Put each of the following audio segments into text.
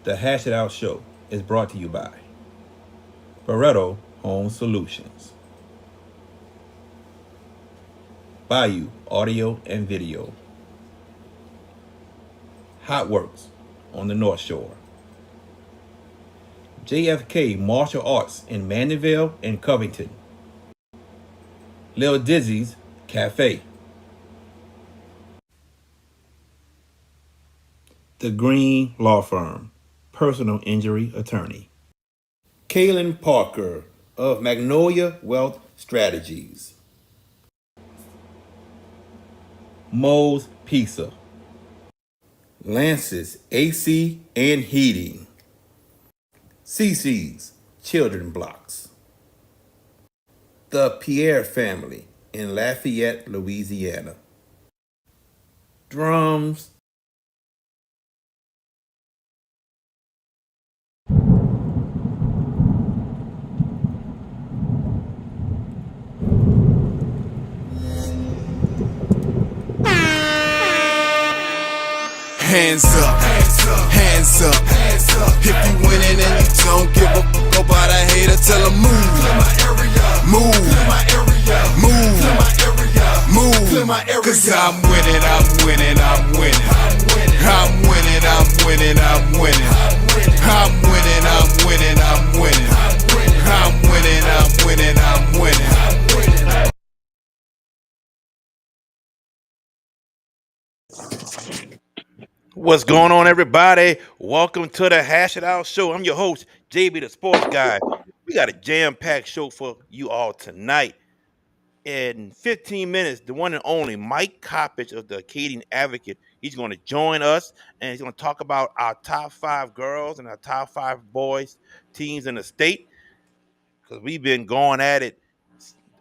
The Hash It Out Show is brought to you by Barreto Home Solutions, Bayou Audio and Video, Hot Works on the North Shore, JFK Martial Arts in Mandeville and Covington, Lil Dizzy's Cafe, The Green Law Firm, personal injury attorney, Kaylin Parker of Magnolia Wealth Strategies, Moe's Pizza, Lance's AC and Heating, CC's Children Blocks, The Pierre Family in Lafayette, Louisiana, Drums, Hands up, hands up, hands up. If you winning and you don't give a fuck about a hater, tell them move, move, move, move. Cause I'm winning, I'm winning, I'm winning. I'm winning, I'm winning, I'm winning. I'm winning, I'm winning, I'm winning. I'm winning, I'm winning, I'm winning. What's going on, everybody? Welcome to the Hash It Out Show. I'm your host, JB the Sports Guy. We got a jam-packed show for you all tonight. In 15 minutes, the one and only Mike Coppage of the Acadian Advocate, he's going to join us, and he's going to talk about our top 5 girls and our top 5 boys teams in the state, because we've been going at it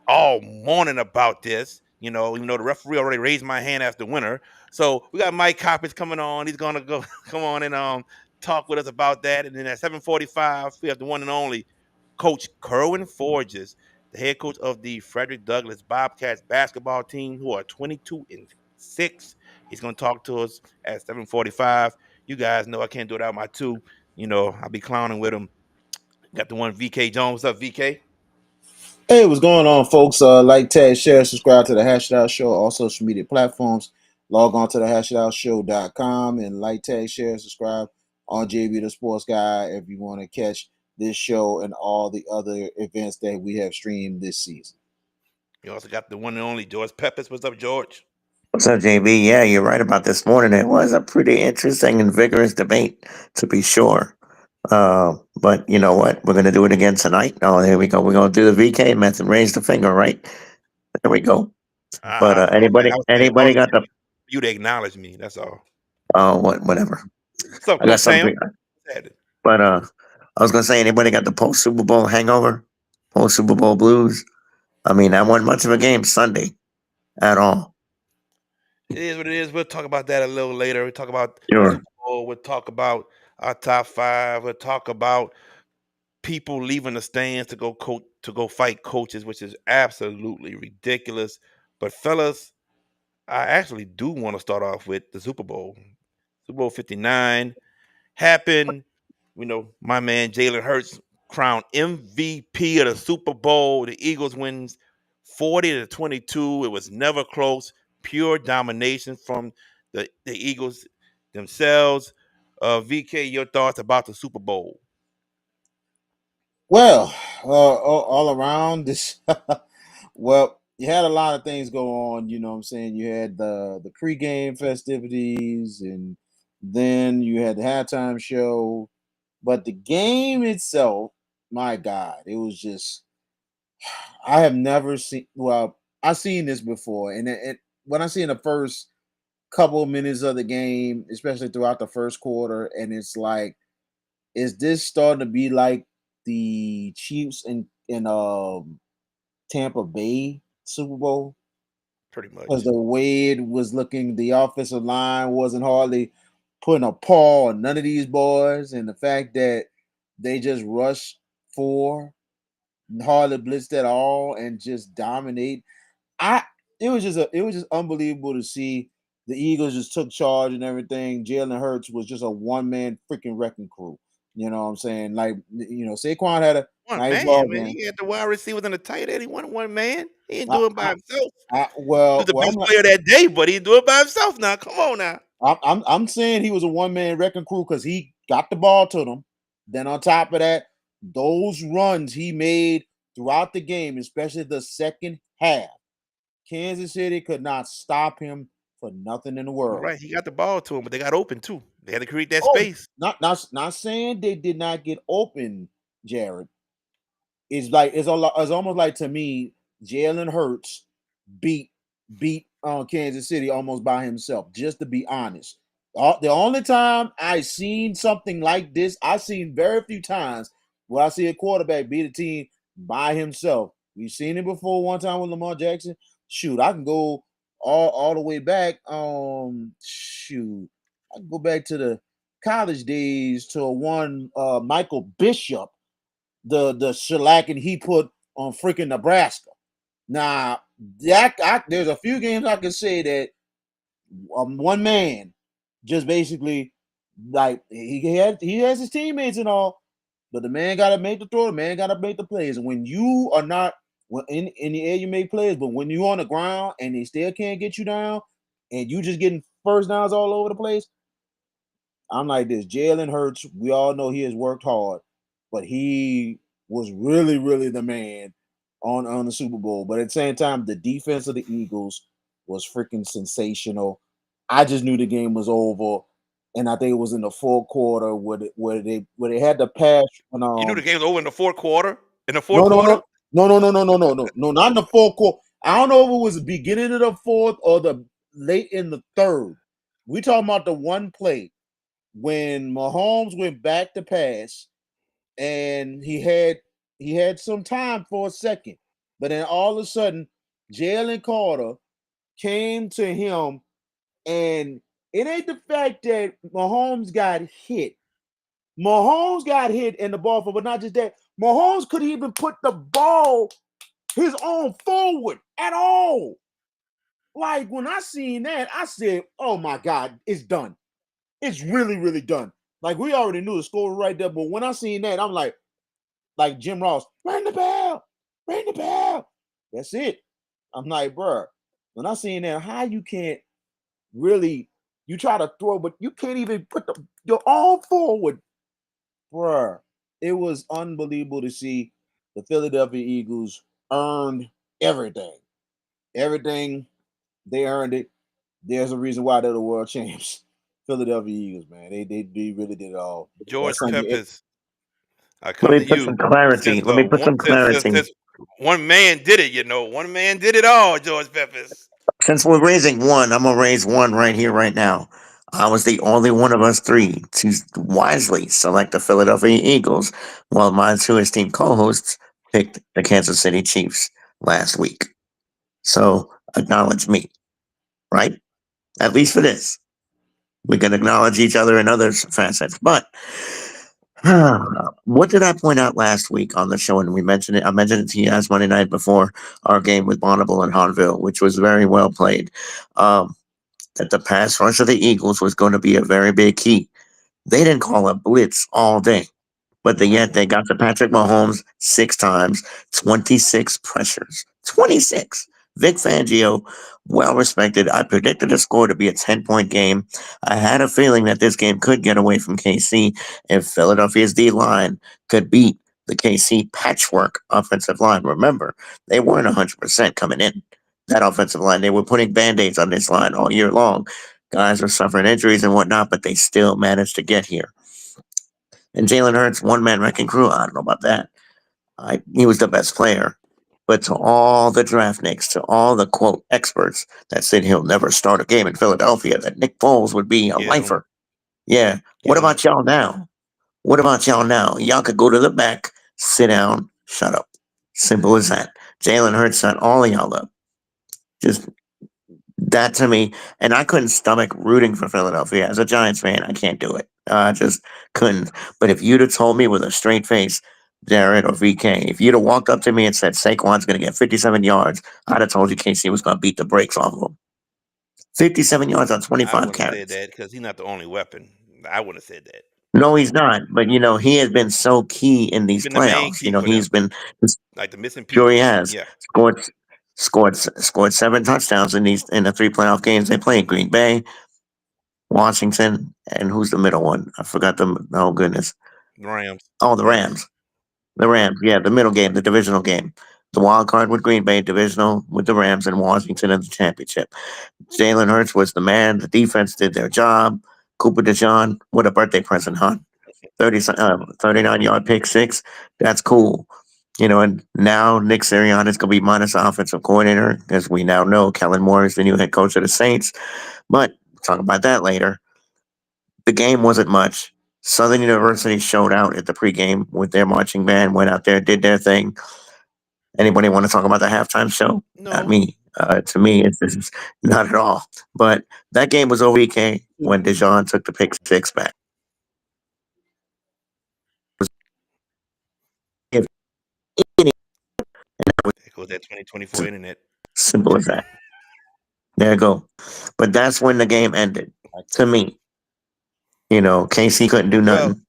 all morning about this. You know, even though the referee already raised my hand as the winner. So we got Mike Coppage coming on. He's gonna go come on and talk with us about that. And then at 7:45, we have the one and only Coach Kerwin Forges, the head coach of the Frederick Douglass Bobcats basketball team, who are 22-6. He's gonna talk to us at 7:45. You guys know I can't do it without my two. You know, I'll be clowning with him. Got the one VK Jones. What's up, VK? Hey, what's going on, folks? Like, tag, share, subscribe to the Hash It Out Show, all social media platforms. Log on to the hashitoutshow.com and like, tag, share, subscribe on JB the Sports Guy if you want to catch this show and all the other events that we have streamed this season. You also got the one and only George Peppers. What's up, George? What's up, JB? Yeah, you're right about this morning. It was a pretty interesting and vigorous debate, to be sure. But you know what? We're going to do it again tonight. Oh, here we go. We're going to do the VK method. Raise the finger, right? There we go. But anybody got the? You to acknowledge me. That's all. Oh, whatever. What's up, I got Coach Sam? something. But I was going to say, anybody got the post Super Bowl hangover? Post Super Bowl blues? I mean, that wasn't much of a game Sunday at all. It is what it is. We'll talk about that a little later. We'll talk about Sure. Super Bowl. We'll talk about our top 5. We'll talk about people leaving the stands to go fight coaches, which is absolutely ridiculous. But fellas, I actually do want to start off with the Super Bowl. Super Bowl 59 happened. You know, my man Jalen Hurts crowned MVP of the Super Bowl. The Eagles wins 40-22. It was never close. Pure domination from the Eagles themselves. VK, your thoughts about the Super Bowl? Well, all around this, well, you had a lot of things go on. You know what I'm saying? You had the pregame festivities, and then you had the halftime show. But the game itself, my God, it was just, I have never seen, well, I've seen this before. And when I see in the first couple of minutes of the game, especially throughout the first quarter, and it's like, is this starting to be like the Chiefs in Tampa Bay Super Bowl? Pretty much. Because the way it was looking, the offensive line wasn't hardly putting a paw on none of these boys, and the fact that they just rushed 4, hardly blitzed at all, and just dominate. It was just unbelievable to see. The Eagles just took charge and everything. Jalen Hurts was just a one man freaking wrecking crew. You know what I'm saying? Like, Saquon had a One nice man, ball man. game. He had the wide receivers and the tight end. He wasn't one man. He ain't I, doing by I, himself. He was well, the well, best player that day, but he do it by himself now. Come on now. I'm saying he was a one man wrecking crew because he got the ball to them. Then on top of that, those runs he made throughout the game, especially the second half, Kansas City could not stop him for nothing in the You're world. right. He got the ball to him, but they got open too. They had to create that Oh, space. not saying they did not get open, Jared. It's almost like to me, Jalen Hurts beat Kansas City almost by himself. Just to be honest, the only time I seen something like this, I've seen very few times where I see a quarterback beat a team by himself. We've seen it before. One time with Lamar Jackson. Shoot, I can go all the way back. Shoot, I can go back to the college days to one Michael Bishop, the shellacking he put on freaking Nebraska. Now, there's a few games I can say that one man just basically like he has his teammates and all, but the man got to make the throw. The man got to make the plays. And when you are not in the air, you make plays, but when you're on the ground and they still can't get you down, and you just getting first downs all over the place, I'm like this. Jalen Hurts, we all know he has worked hard, but he was really, really the man on the Super Bowl. But at the same time, the defense of the Eagles was freaking sensational. I just knew the game was over, and I think it was in the fourth quarter where they had the pass. And, You knew the game was over in the fourth quarter. In the fourth no, no, quarter, no, no, not in the fourth quarter. I don't know if it was the beginning of the fourth or the late in the third. We talking about the one play when Mahomes went back to pass and he had some time for a second, but then all of a sudden Jalen Carter came to him, and it ain't the fact that Mahomes got hit. Mahomes got hit in the ball, but not just that. Mahomes couldn't even put the ball his own forward at all. Like when I seen that, I said, "Oh my God, it's done. It's really, really done." Like we already knew the score right there, but when I seen that, I'm like Jim Ross, ring the bell, ring the bell. That's it. I'm like, bro, when I seen that, how you can't really, you try to throw, but you can't even put your arm forward, bro. It was unbelievable to see the Philadelphia Eagles earned everything. Everything, they earned it. There's a reason why they're the world champs. Philadelphia Eagles, man. They really did it all. That George Sunday, Peppers. I Let come me to put you some clarity. since Let me put some clarity. since one man did it. One man did it all. George Peppers. Since we're raising one, I'm gonna raise one right here, right now. I was the only one of us three to wisely select the Philadelphia Eagles, while my two esteemed co-hosts picked the Kansas City Chiefs last week. So acknowledge me, right? At least for this. We can acknowledge each other in other facets. But what did I point out last week on the show? And we mentioned it. I mentioned it to you guys Monday night before our game with Bonneville and Hahnville, which was very well played. That the pass rush of the Eagles was going to be a very big key. They didn't call a blitz all day. But yet they got to Patrick Mahomes 6 times, 26 pressures. 26. Vic Fangio, well respected. I predicted the score to be a 10-point game. I had a feeling that this game could get away from KC if Philadelphia's D line could beat the KC patchwork offensive line. Remember, they weren't 100% coming in. That offensive line, they were putting band aids on this line all year long. Guys were suffering injuries and whatnot, but they still managed to get here. And Jalen Hurts, one man wrecking crew. I don't know about that. He was the best player. But to all the draft nicks, to all the quote experts that said he'll never start a game in Philadelphia, that Nick Foles would be a Get him. lifer. Yeah. What Get him. about y'all now? What about y'all now? Y'all could go to the back, sit down, shut up. Simple as that. Jalen Hurts set all of y'all up. Just that to me, and I couldn't stomach rooting for Philadelphia as a Giants fan. I can't do it. I just couldn't. But if you'd have told me with a straight face, Jared or VK, if you'd have walked up to me and said Saquon's going to get 57 yards, I'd have told you KC was going to beat the brakes off of him. 57 yards on I 25 wouldn't have said carries. that because he's not the only weapon. I wouldn't have said that. No, he's not. But he has been so key in He's these been the main playoffs. key for them, He's been like the missing sure he piece. has Yeah, scored scored 7 touchdowns in the 3 playoff games they played. Green Bay, Washington, and who's the middle one? I forgot them. Oh goodness. Rams. Oh, the Rams. Rams. The Rams. Yeah, the middle game, the divisional game. The wild card with Green Bay, divisional with the Rams, and Washington in the championship. Jalen Hurts was the man. The defense did their job. Cooper DeJean, what a birthday present, huh? 39-yard pick six. That's cool. And now Nick Sirianni is going to be minus the offensive coordinator, as we now know. Kellen Moore is the new head coach of the Saints. But we'll talk about that later. The game wasn't much. Southern University showed out at the pregame with their marching band, went out there, did their thing. Anybody want to talk about the halftime show? Not No, me. To me, it's not at all. But that game was over, EK, when DeJean took the pick six back. It was there goes that 2024 internet. simple as that. There you go. But that's when the game ended. To me, KC couldn't do Well, nothing.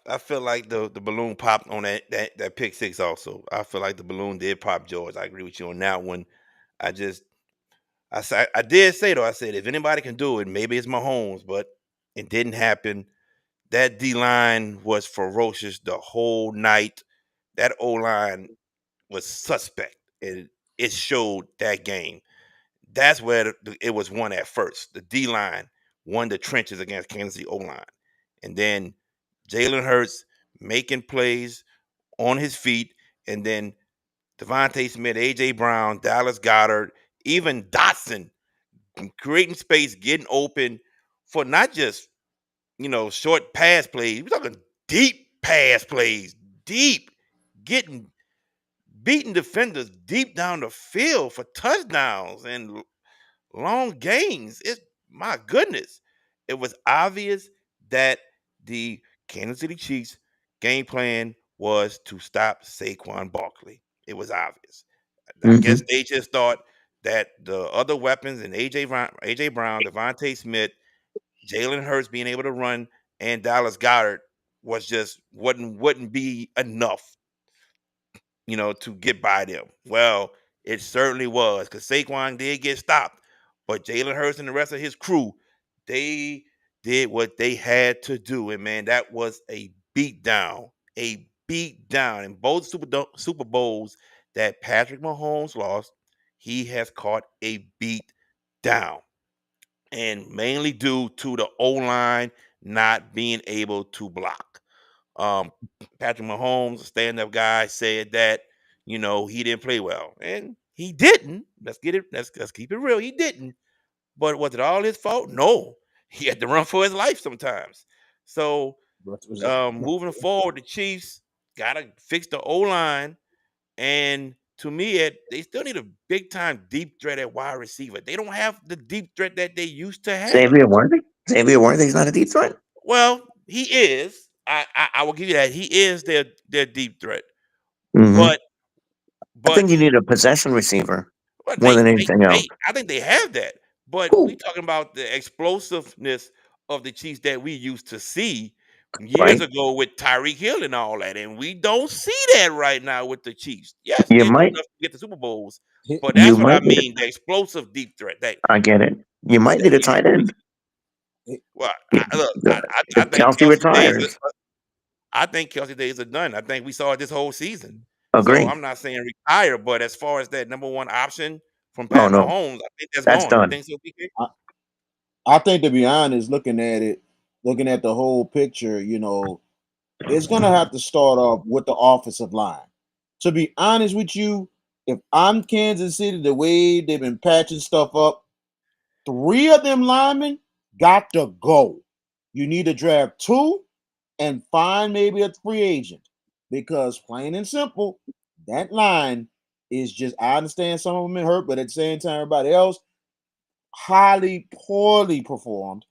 I feel like the balloon popped on that pick six. Also, I feel like the balloon did pop, George. I agree with you on that one. I just I did say though. I said if anybody can do it, maybe it's Mahomes, but it didn't happen. That D line was ferocious the whole night. That O line was suspect. It showed that game. That's where it was won at first. The D line won the trenches against Kansas City O line, and then Jalen Hurts making plays on his feet, and then Devontae Smith, AJ Brown, Dallas Goddard, even Dotson creating space, getting open for not just short pass plays. We're talking deep pass plays, deep, getting beating defenders deep down the field for touchdowns and long gains. It's my goodness. It was obvious that the Kansas City Chiefs game plan was to stop Saquon Barkley. It was obvious. I guess Hmm. they just thought that the other weapons and AJ Brown, Devontae Smith, Jalen Hurts being able to run, and Dallas Goddard was just wouldn't be enough, to get by them. Well, it certainly was because Saquon did get stopped, but Jalen Hurts and the rest of his crew, they did what they had to do, and man, that was a beat down, in both Super Bowls that Patrick Mahomes lost. He has caught a beat down, and mainly due to the O line not being able to block. Um, Patrick Mahomes, a stand-up guy, said that he didn't play well, and he didn't. Let's get it. Let's keep it real. He didn't. But was it all his fault? No. He had to run for his life sometimes. So moving forward, the Chiefs gotta fix the O line, and to me, they still need a big time deep threat at wide receiver. They don't have the deep threat that they used to have. Xavier Worthy? Xavier Worthy's not a deep threat. Well, he is. I will give you that. He is their deep threat. Hmm. But I but think you need a possession receiver but more they than they anything else. they I think they have that. But we Who? talking about the explosiveness of the Chiefs that we used to see years Right? ago with Tyreek Hill and all that, and we don't see that right now with the Chiefs. Yes, You they do might enough to get the Super Bowls, He- but you that's what I might need mean. The explosive deep threat. I get it. You might need a tight end. he- Well, If look, I think Kelsey Kelsey days. retires, I think Kelsey days are done. I think we saw it this whole season. So agree. I'm not saying retire, but as far as that number one option from Oh Pat no, Mahomes, I think that's that's gone. You done. think so, PK? I, I think, to be honest, looking at it, looking at the whole picture, it's gonna have to start off with the offensive line. To be honest with you, if I'm Kansas City, the way they've been patching stuff up, three of them linemen got to go. You need to draft two and find maybe a free agent, because plain and simple, that line is just. I understand some of them been hurt, but at the same time, everybody else highly poorly performed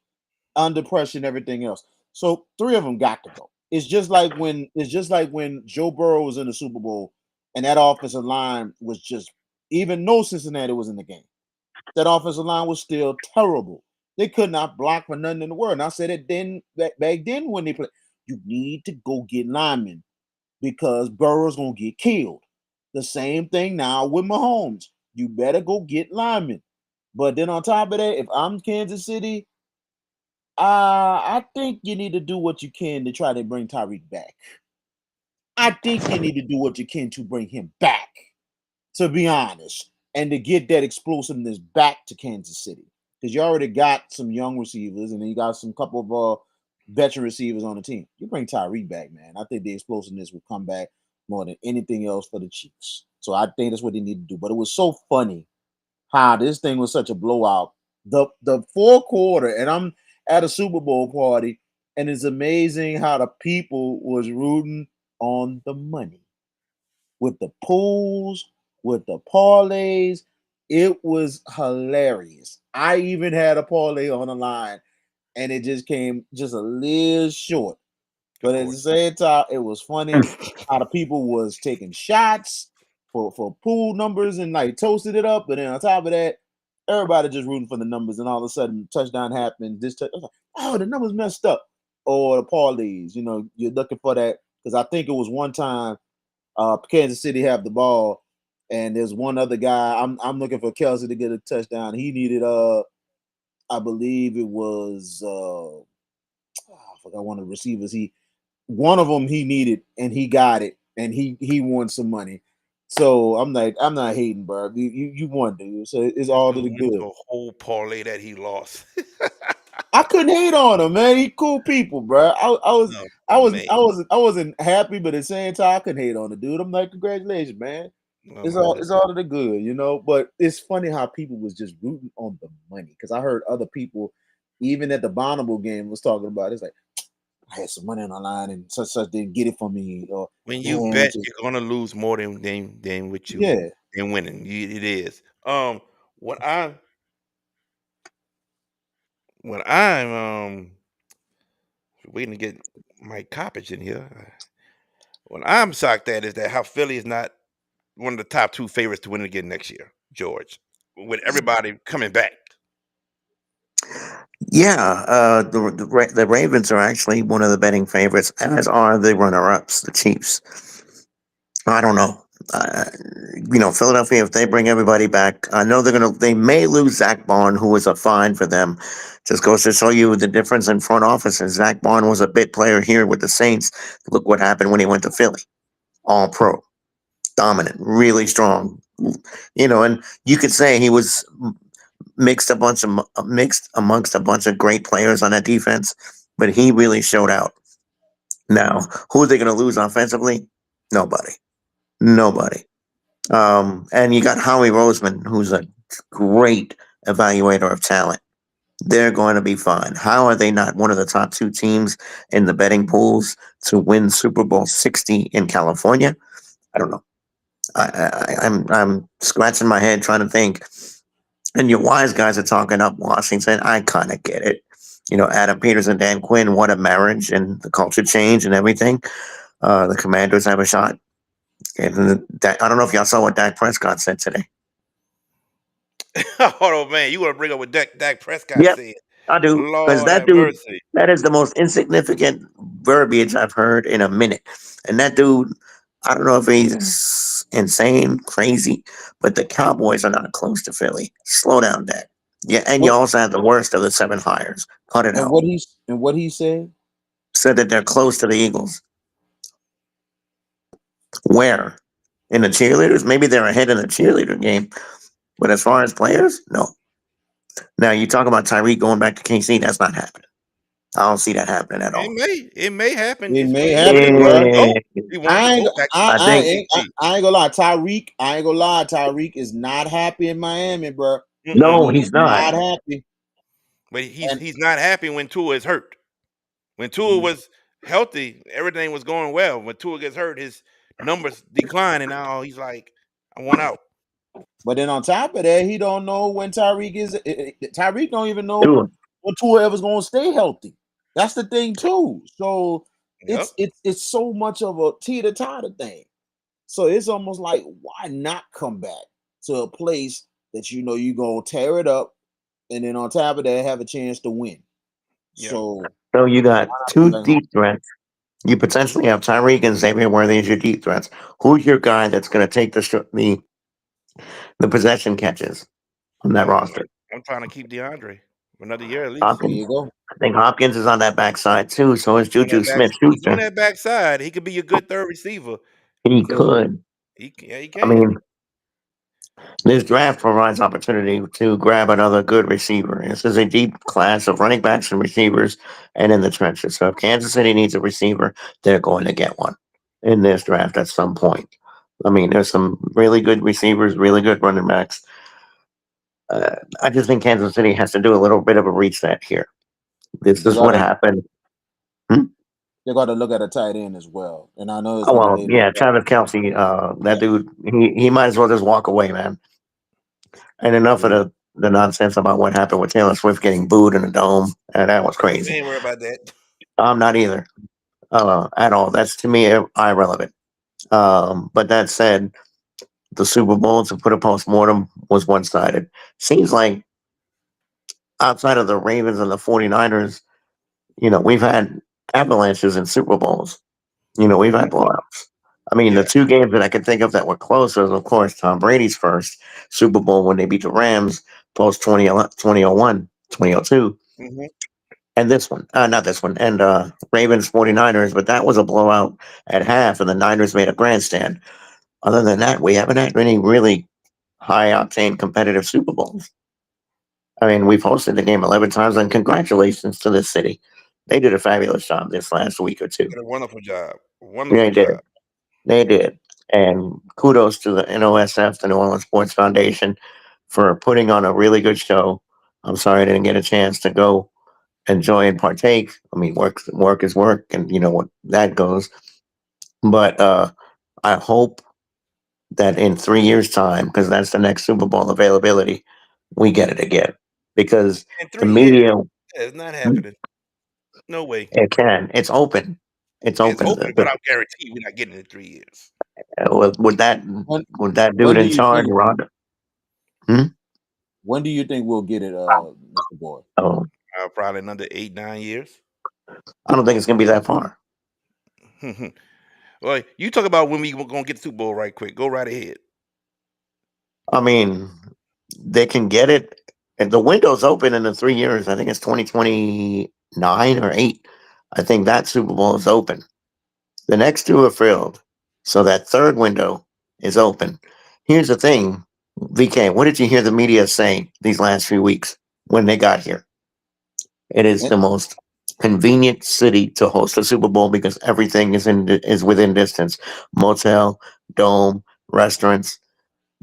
under pressure and everything else. So three of them got to go. It's just like when Joe Burrow was in the Super Bowl and that offensive line was just, even though Cincinnati was in the game, That offensive line was still terrible. They could not block for nothing in the world. And I said it then back then when they played. You need to go get linemen because Burrow's gonna get killed. The same thing now with Mahomes. You better go get linemen. But then on top of that, if I'm Kansas City, I think you need to do what you can to try to bring Tyreek back. I think you need to do what you can to bring him back, to be honest, and to get that explosiveness back to Kansas City. Because you already got some young receivers, and then you got some couple of veteran receivers on the team. You bring Tyreek back, man. I think the explosiveness will come back more than anything else for the Chiefs. So I think that's what they need to do. But it was so funny how this thing was such a blowout. The fourth quarter, and I'm at a Super Bowl party, and it's amazing how the people was rooting on the money with the pools, with the parlays. It was hilarious. I even had a parlay on the line, and it just came just a little short. But at the same time, it was funny how the people was taking shots for pool numbers and like toasted it up. But then on top of that, everybody just rooting for the numbers, and all of a sudden, touchdown happened. I was like, oh, the numbers messed up, or the parlays. You know, you're looking for that because I think it was one time Kansas City have the ball, and there's one other guy. I'm looking for Kelsey to get a touchdown. He needed I believe it was I forgot one of the receivers. One of them he needed, and he got it, and he won some money. So I'm like, I'm not hating, bro. You won, dude. So it's all to the good. A whole parlay that he lost. I couldn't hate on him, man. He cool people, bro. Man. I wasn't happy, but at the same time, I couldn't hate on the dude. I'm like, congratulations, man. It's all to the good, you know. But it's funny how people was just rooting on the money because I heard other people, even at the Bonnable game, was talking about. It's like I had some money on the line and such didn't get it for me. Or When you bet, you're gonna lose more than what you yeah. than winning. It is. What I when I'm waiting to get Mike Coppage in here. What I'm shocked at is that how Philly is not one of the top two favorites to win it again next year, George. With everybody coming back. Yeah, the Ravens are actually one of the betting favorites, as are the runner-ups, the Chiefs. I don't know. Uh, Philadelphia, if they bring everybody back, I know they may lose Zach Bond, who was a fine for them. Just goes to show you the difference in front offices. Zach Bond was a bit player here with the Saints. Look what happened when he went to Philly. All pro, dominant, really strong. And you could say he was mixed amongst a bunch of great players on that defense, but he really showed out. Now, who are they going to lose offensively? Nobody. And you got Howie Roseman, who's a great evaluator of talent. They're going to be fine. How are they not one of the top two teams in the betting pools to win Super Bowl 60 in California? I don't know. I'm scratching my head trying to think. And your wise guys are talking up Washington. I kind of get it. Adam Peters and Dan Quinn, what a marriage and the culture change and everything. The Commanders have a shot. And I don't know if y'all saw what Dak Prescott said today. Oh man, you want to bring up what Dak Prescott Yep, said? I do. Because Lord that have dude, mercy. that is the most insignificant verbiage I've heard in a minute. And that dude, I don't know if he's insane, crazy, but the Cowboys are not close to Philly. Slow down, Dak. Yeah, and you What also have the worst of the 7 hires. Cut it and out. what he said? Said that they're close to the Eagles. Where? In the cheerleaders? Maybe they're ahead in the cheerleader game. But as far as players, no. Now, you talk about Tyreek going back to KC, that's not happening. I don't see that happening at all. It may happen. It It's may he wanted happen, to bro. go. Yeah, He wanted to go back to I think KC. I ain't gonna lie. I ain't gonna lie. Tyreek is not happy in Miami, bro. no, He is he's not. not happy. But And he's not happy when Tua is hurt. When Tua was healthy, everything was going well. When Tua gets hurt, his numbers decline, and now he's like, I want out. but then on top of that, he don't know when Tyreek is. Tyreek don't even know Dude, when Tua ever's gonna stay healthy. That's the thing too. So Yep. it's so much of a teeter-totter thing. So it's almost like why not come back to a place that you're gonna tear it up, and then on top of that, have a chance to win. Yep. So So you got why not two bring back home? deep threats. You potentially have Tyreek and Xavier Worthy as your deep threats. Who's your guy that's going to take the possession catches on that I'm roster? I'm trying to keep DeAndre for another year at least. There Hopkins. you go. I think Hopkins is on that backside too. So is On Juju that back, Smith he's on Schuster. that backside. He could be a good third receiver. He Could. could. Yeah, he I can. mean, this draft provides opportunity to grab another good receiver. This is a deep class of running backs and receivers and in the trenches. So if Kansas City needs a receiver, they're going to get one in this draft at some point. I mean, there's some really good receivers, really good running backs. I just think Kansas City has to do a little bit of a reset here. This They is what gotta happened. Hmm? they gotta look at a tight end as well. And I know it's Oh looking well, late in the yeah, draft. Travis Kelsey, that Yeah, dude, he might as well just walk away, man. And enough of yeah. the nonsense about what happened with Taylor Swift getting booed in the dome, and that was We crazy. ain't worry about that. I'm not either, at all. That's to me irrelevant. But that said, the Super Bowl to put a postmortem was one sided. Seems like outside of the Ravens and the 49ers, we've had avalanches in Super Bowls. We've Hmm. had blowouts. I mean, the Yeah. two games that I can think of that were close was, of course, Tom Brady's first Super Bowl when they beat the Rams post 2001, 2002. Hmm. And this one, not this one, and Ravens 49ers, but that was a blowout at half, and the Niners made a grandstand. Other than that, we haven't had any really high octane competitive Super Bowls. I mean, we've hosted the game 11 times, and congratulations to this city. They did a fabulous job this last week or two. Did a wonderful job. They Wonderful did. job. They did. And kudos to the NOSF, the New Orleans Sports Foundation, for putting on a really good show. I'm sorry I didn't get a chance to go enjoy and partake. I mean, work is work, and you know what that goes. But I hope that in 3 years' time, because that's the next Super Bowl availability, we get it again. Because In the 3 years, media, it's not happening. No way. it can, it's open. It's It's open. open, but I'm guaranteed we're not getting it in 3 years. Would that When dude when do in you charge, think Rod? Hmm? when do you think we'll get it, Mr. Boy? Oh, Probably another 8, 9 years. I don't think it's gonna be that far. Well, you talk about when we gonna get the Super Bowl right quick. Go right ahead. I mean, they can get it, and the window's open in the 3 years. I think it's 2029 or eight. I think that Super Bowl is open. The next two are filled, so that third window is open. Here's the thing, VK. What did you hear the media say these last few weeks when they got here? It is And the most convenient city to host a Super Bowl because everything is within distance. Motel, dome, restaurants,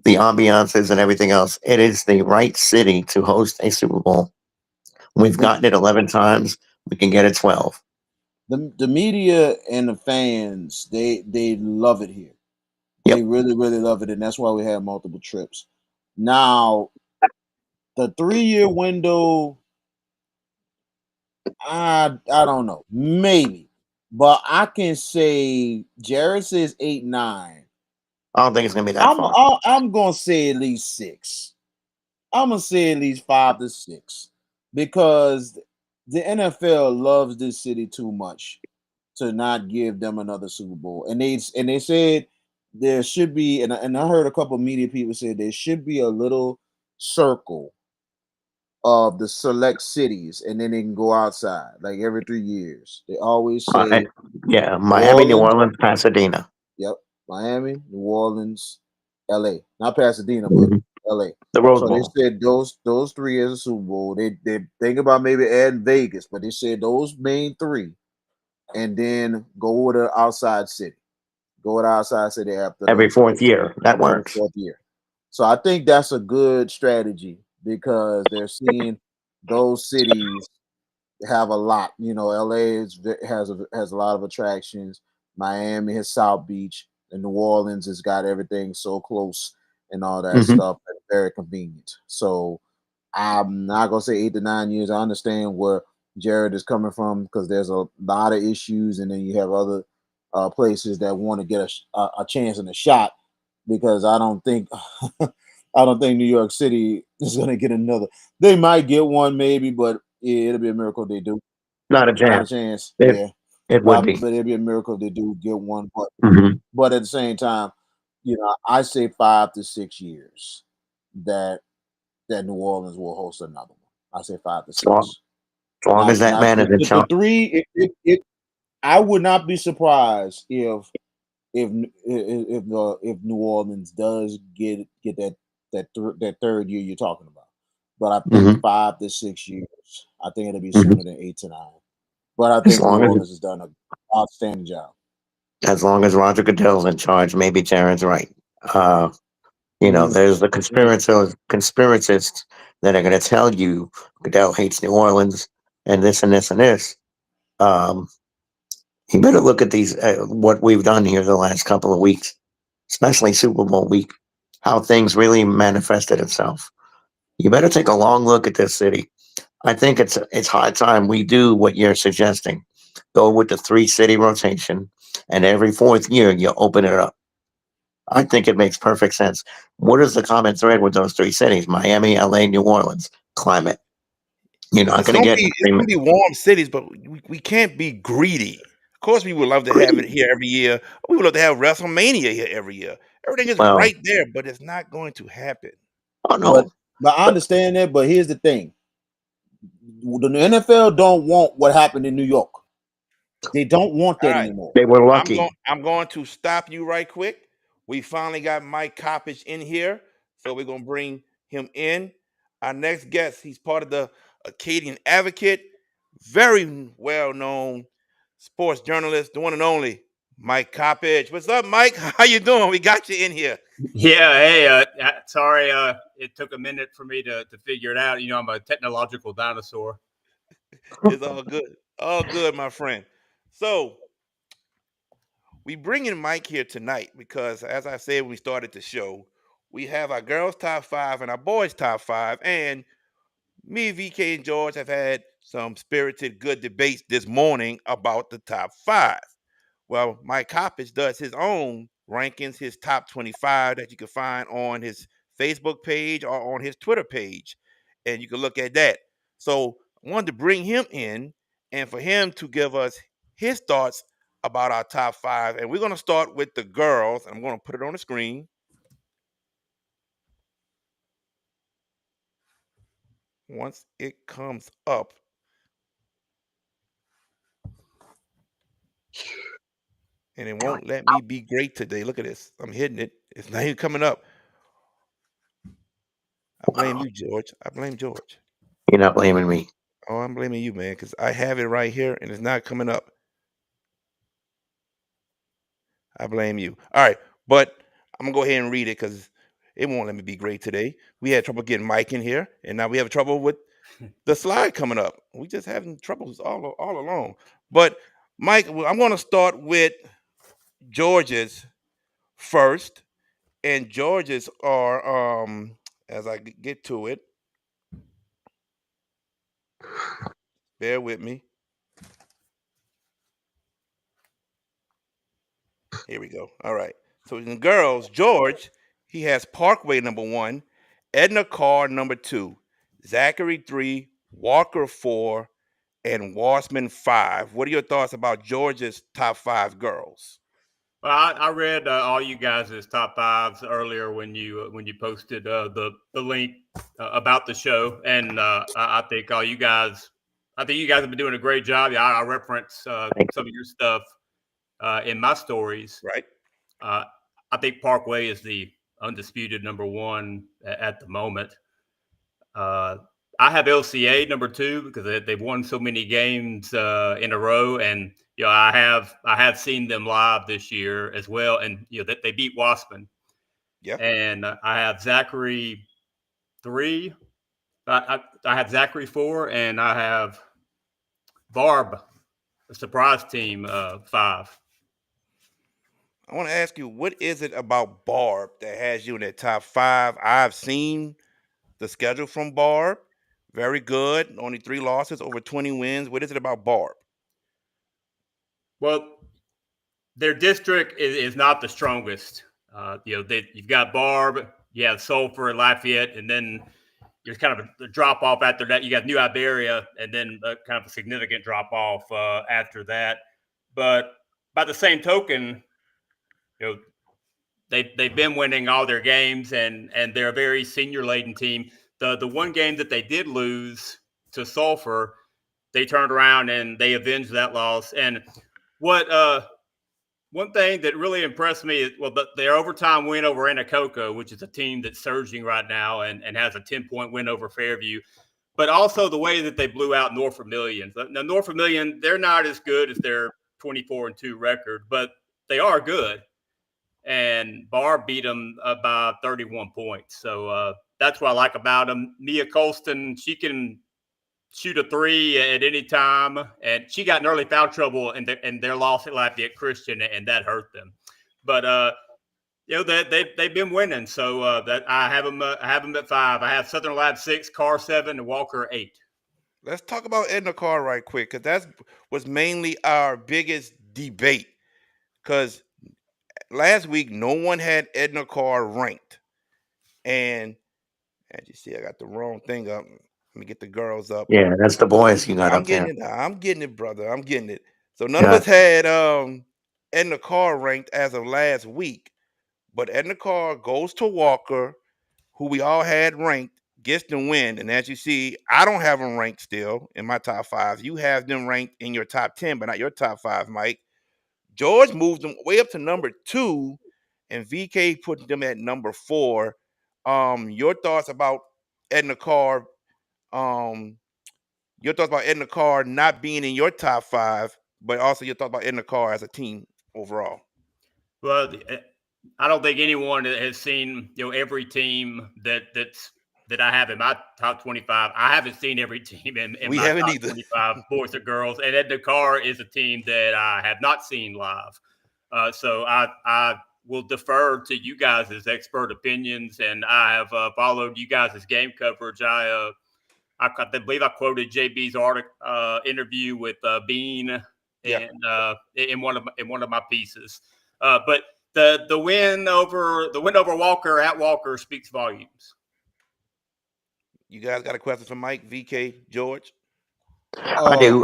the ambiances and everything else. It is the right city to host a Super Bowl. We've the gotten it 11 times. We can get it 12. the media and the fans, they love it here. They Yep. really, really love it, and that's why we have multiple trips. Now, the 3 year window, I don't know, maybe, but I can say Jared says 8, 9. I don't think it's going to be that I'm far. I'm gonna say at least 6. I'm gonna say at least 5 to 6 because the NFL loves this city too much to not give them another Super Bowl. And they said there should be, and I heard a couple of media people say there should be a little circle of the select cities, and then they can go outside like every 3 years. They always Uh, say yeah, New Miami, New Orleans, Orleans, Pasadena. yep, Miami, New Orleans, LA. Not Pasadena, but Mhm. LA. The Rose So they Bowl. said those three as a Super Bowl. They think about maybe adding Vegas, but they said those main three, and then go with the outside city. Go with outside city after Every the fourth year. That every works. 4th year. So I think that's a good strategy because they're seeing those cities have a lot. LA has a lot of attractions. Miami has South Beach, and New Orleans has got everything so close and all that Hmm. stuff. And very convenient. So I'm not gonna say 8 to 9 years. I understand where Jared is coming from because there's a lot of issues, and then you have other places that want to get a chance and a shot because I don't think I don't think New York City is going to get another. They might get one, maybe, but yeah, it'll be a miracle if they do. Not a Not a chance. chance. It Yeah, it would be. but it'll be a miracle if they do get one. Hmm. But at the same time, I say 5 to 6 years that New Orleans will host another one. I say five to As long, six. as long as that Not man is in the charge. three. I would not be surprised if New Orleans does get that third year you're talking about. But I think Hmm. 5 to 6 years. I think it'll be Hmm. sooner than 8 to 9. But I As think New long as Orleans has done an outstanding job. Roger Goodell's in charge, maybe Terrence's right. Uh, Hmm. there's the conspiracists that are going to tell you Goodell hates New Orleans and this and this and this. Um, you better look at these what we've done here the last couple of weeks, especially Super Bowl week, how things really manifested itself. You better take a long look at this city. I think it's high time we do what you're suggesting. Go with the 3 city rotation, and every 4th year you open it up. I think it makes perfect sense. What is the common thread with those 3 cities? Miami, LA, New Orleans. Climate. You're not It's going to gonna get be it's gonna agreement. be warm cities, but we can't be greedy. Of course, we would love to have it here every year. We would love to have WrestleMania here every year. Everything is Well, right there, but it's not going to happen. oh But no, I but understand that. But here's the thing: the NFL don't want what happened in New York. They don't want All that right. anymore. they were I'm going. lucky. I'm going to stop you right quick. We finally got Mike Coppage in here, so we're gonna bring him in. Our next guest, he's part of the Acadian Advocate, very well known sports journalist, the one and only Mike Coppage. What's up, Mike? How you doing? We got you in here. Yeah, hey, sorry, it took a minute for me to figure it out. I'm a technological dinosaur. It's all good, my friend. So we bring in Mike here tonight because, as I said when we started the show, we have our girls' top five and our boys' top five, and me, VK, and George have had some spirited, good debates this morning about the top five. Well, Mike Coppage does his own rankings, his top 25 that you can find on his Facebook page or on his Twitter page. And you can look at that. So I wanted to bring him in and for him to give us his thoughts about our top five. And we're going to start with the girls. I'm going to put it on the screen. Once it comes up, and it won't let me be great today. Look at this. I'm hitting it. It's not even coming up. I blame you, George. I blame George. You're not blaming me. Oh, I'm blaming you, man, because I have it right here and it's not coming up. I blame you. All right, but I'm gonna go ahead and read it because it won't let me be great today. We had trouble getting Mike in here, and now we have trouble with the slide coming up. We just having troubles all along. But Mike, I'm gonna start with George's first, and George's are as I get to it. Bear with me. Here we go. All right. So in the girls, George, he has Parkway number one, Edna Carr number two, Zachary three, Walker four, and Warsman five. What are your thoughts about George's top five girls? Well, I read all you guys' top fives earlier when you posted the link about the show, and I think I think you guys have been doing a great job. Yeah, I reference Thank some of your stuff in my stories. Right? Uh, I think Parkway is the undisputed number one at the moment. Uh, I have LCA number two because they've won so many games in a row, and I have seen them live this year as well, and that they beat Waspin, Yeah. and I have Zachary three, I have Zachary four, and I have Barb, the surprise team five. I want to ask you, what is it about Barb that has you in that top five? I've seen the schedule from Barb. Very good. Only 3 losses, over 20 wins. What is it about Barb? Well, their district is not the strongest. You've got Barb, you have Sulphur and Lafayette, and then there's kind of a drop off after that. You got New Iberia, and then kind of a significant drop off after that. But by the same token, they've been winning all their games, and they're a very senior laden team. The one game that they did lose to Sulphur, they turned around and they avenged that loss. And what one thing that really impressed me is, their overtime win over Anacoco, which is a team that's surging right now and has a 10-point win over Fairview, but also the way that they blew out North Vermilion. Now, North Vermilion, they're not as good as their 24-2 record, but they are good. And Barr beat them by 31 points. So that's what I like about them. Mia Colston, she can shoot a three at any time, and she got in early foul trouble in their loss at Lafayette Christian, and that hurt them. But they've been winning, so that I have them at 5. I have Southern Lab 6, Carr 7, and Walker 8. Let's talk about Edna Carr right quick, because that was mainly our biggest debate. Because last week, no one had Edna Carr ranked, and as you see, I got the wrong thing up. Let me get the girls up. Yeah, that's the boys you got I'm up there. getting it. I'm getting it, brother. I'm getting it. So none of us had Edna Carr ranked as of last week, but Edna Carr goes to Walker, who we all had ranked, gets the win. And as you see, I don't have them ranked still in my top 5. You have them ranked in your top 10, but not your top 5, Mike. George moved them way up to number 2, and VK put them at number 4. Your thoughts about Edna Carr? Your thoughts about Edna Carr not being in your top 5, but also your thoughts about Edna Carr as a team overall. Well, I don't think anyone has seen every team that I have in my top 25. I haven't seen every team in my top 25, boys or girls. And Edna Carr is a team that I have not seen live. So I will defer to you guys' expert opinions, and I have followed you guys' game coverage. I believe I quoted JB's interview with Bean in one of my pieces. But the win over Walker at Walker speaks volumes. You guys got a question for Mike, VK, George? I do.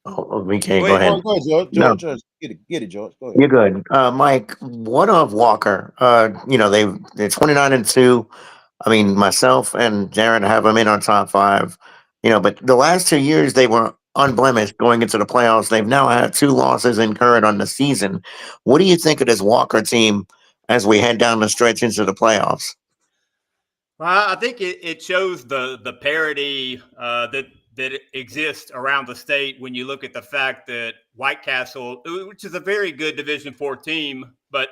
VK, go ahead. Go ahead, George. Get it, George. Go ahead. You're good. Mike, what of Walker? They're 29-2. I mean, myself and Jared have them in our top 5. But the last 2 years they were unblemished going into the playoffs. They've now had 2 losses incurred on the season. What do you think of this Walker team as we head down the stretch into the playoffs? Well, I think it shows the parity that exists around the state when you look at the fact that White Castle, which is a very good Division IV team, but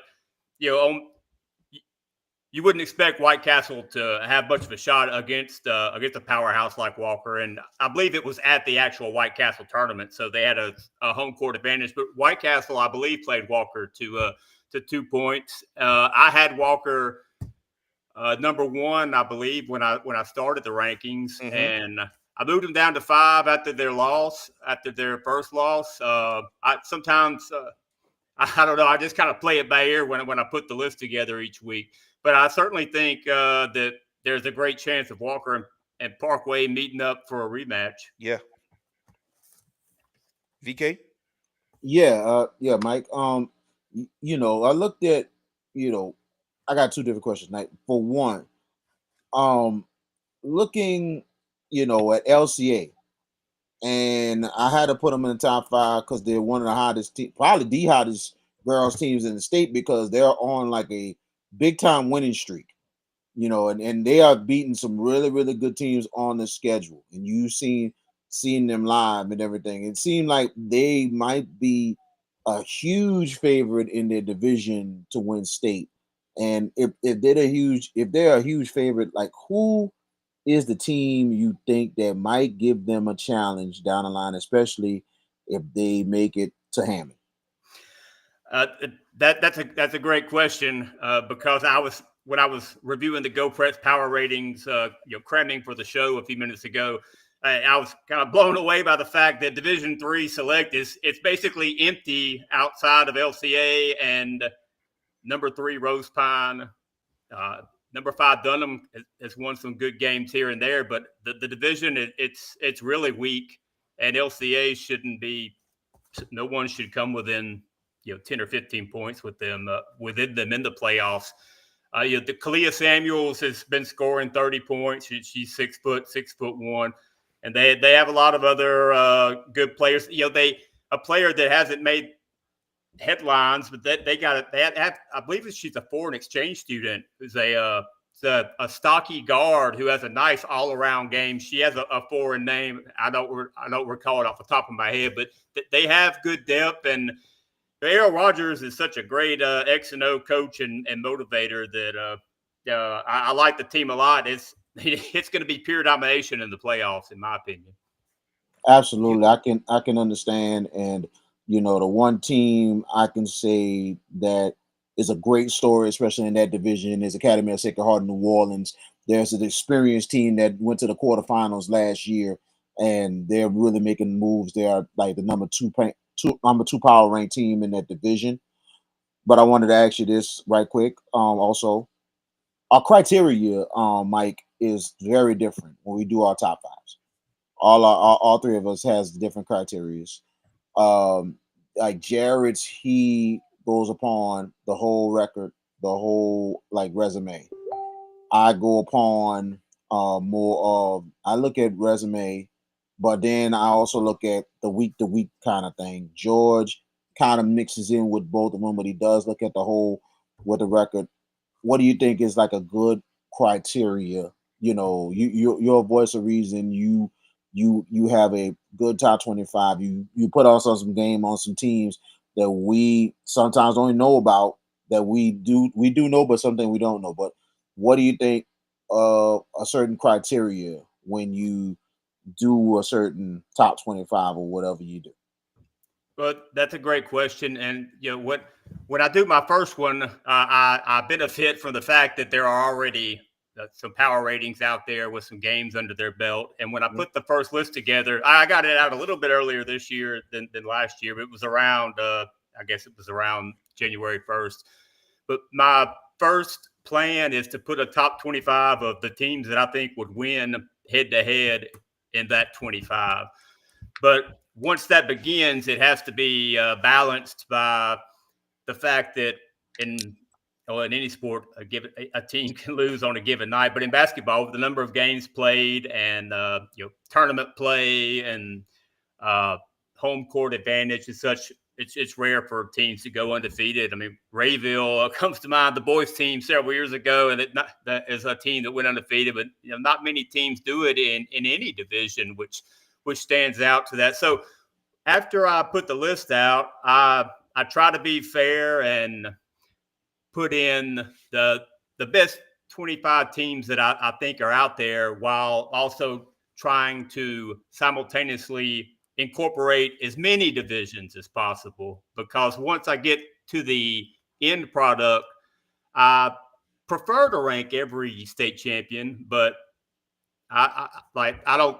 you wouldn't expect White Castle to have much of a shot against a powerhouse like Walker. And I believe it was at the actual White Castle tournament, so they had a home court advantage. But White Castle, I believe, played Walker to 2 points. I had Walker number 1, I believe, when I started the rankings, and I moved them down to 5 after their first loss. I don't know. I just kind of play it by ear when I put the list together each week. But I certainly think that there's a great chance of Walker and Parkway meeting up for a rematch. Yeah. VK? Yeah, Mike. I looked at, I got 2 different questions. Like, for one, looking, at LCA, and I had to put them in the top 5 because they're one of the hottest teams, probably the hottest girls teams in the state, because they're on like a big time winning streak, and they are beating some really, really good teams on the schedule. And you've seen them live and everything. It seemed like they might be a huge favorite in their division to win state. And if they're a huge favorite, like, who is the team you think that might give them a challenge down the line, especially if they make it to Hammond? That's a great question, because when I was reviewing the GoPress power ratings, cramming for the show a few minutes ago, I was kind of blown away by the fact that Division III Select it's basically empty outside of LCA and number 3 Rose Pine. number 5 Dunham has won some good games here and there, but the division it's really weak, and LCA shouldn't be. No one should come within 10 or 15 points within them in the playoffs. The Kalia Samuels has been scoring 30 points. She's 6'1", and they have a lot of other good players. A player that hasn't made headlines, but they got it. They have, I believe she's a foreign exchange student who's a stocky guard who has a nice all around game. She has a foreign name. I don't recall it off the top of my head, but they have good depth. And Aaron Rodgers is such a great X and O coach and motivator that I like the team a lot. It's going to be pure domination in the playoffs, in my opinion. Absolutely, I can understand, and the one team I can say that is a great story, especially in that division, is Academy of Sacred Heart in New Orleans. There's an experienced team that went to the quarterfinals last year, and they're really making moves. They are like the number two power ranked team in that division. But I wanted to ask you this right quick. Also, our criteria, Mike, is very different when we do our top fives. All three of us has different criterias. Like Jared's, he goes upon the whole record, the whole resume. I go upon more of, I look at resume, but then I also look at the week to week kind of thing. George kind of mixes in with both of them, but he does look at the whole with the record. What do you think is like a good criteria? You're a voice of reason. You have a good top 25. You put also some game on some teams that we sometimes don't know about, that we do know, but something we don't know. But what do you think of a certain criteria when you do a certain top 25 or whatever you do? Well, that's a great question, and when I do my first one, I benefit from the fact that there are already some power ratings out there with some games under their belt. And when I put the first list together, I got it out a little bit earlier this year than last year, but it was around, I guess it was around January 1st. But my first plan is to put a top 25 of the teams that I think would win head to head in that 25. But once that begins, it has to be balanced by the fact that in any sport, a team can lose on a given night. But in basketball, with the number of games played and tournament play and home court advantage and such, it's rare for teams to go undefeated. I mean, Rayville comes to mind, the boys team several years ago, and that is a team that went undefeated. But not many teams do it in any division, which stands out to that. So after I put the list out, I try to be fair and put in the best 25 teams that I think are out there, while also trying to simultaneously incorporate as many divisions as possible. Because once I get to the end product, I prefer to rank every state champion, but I'm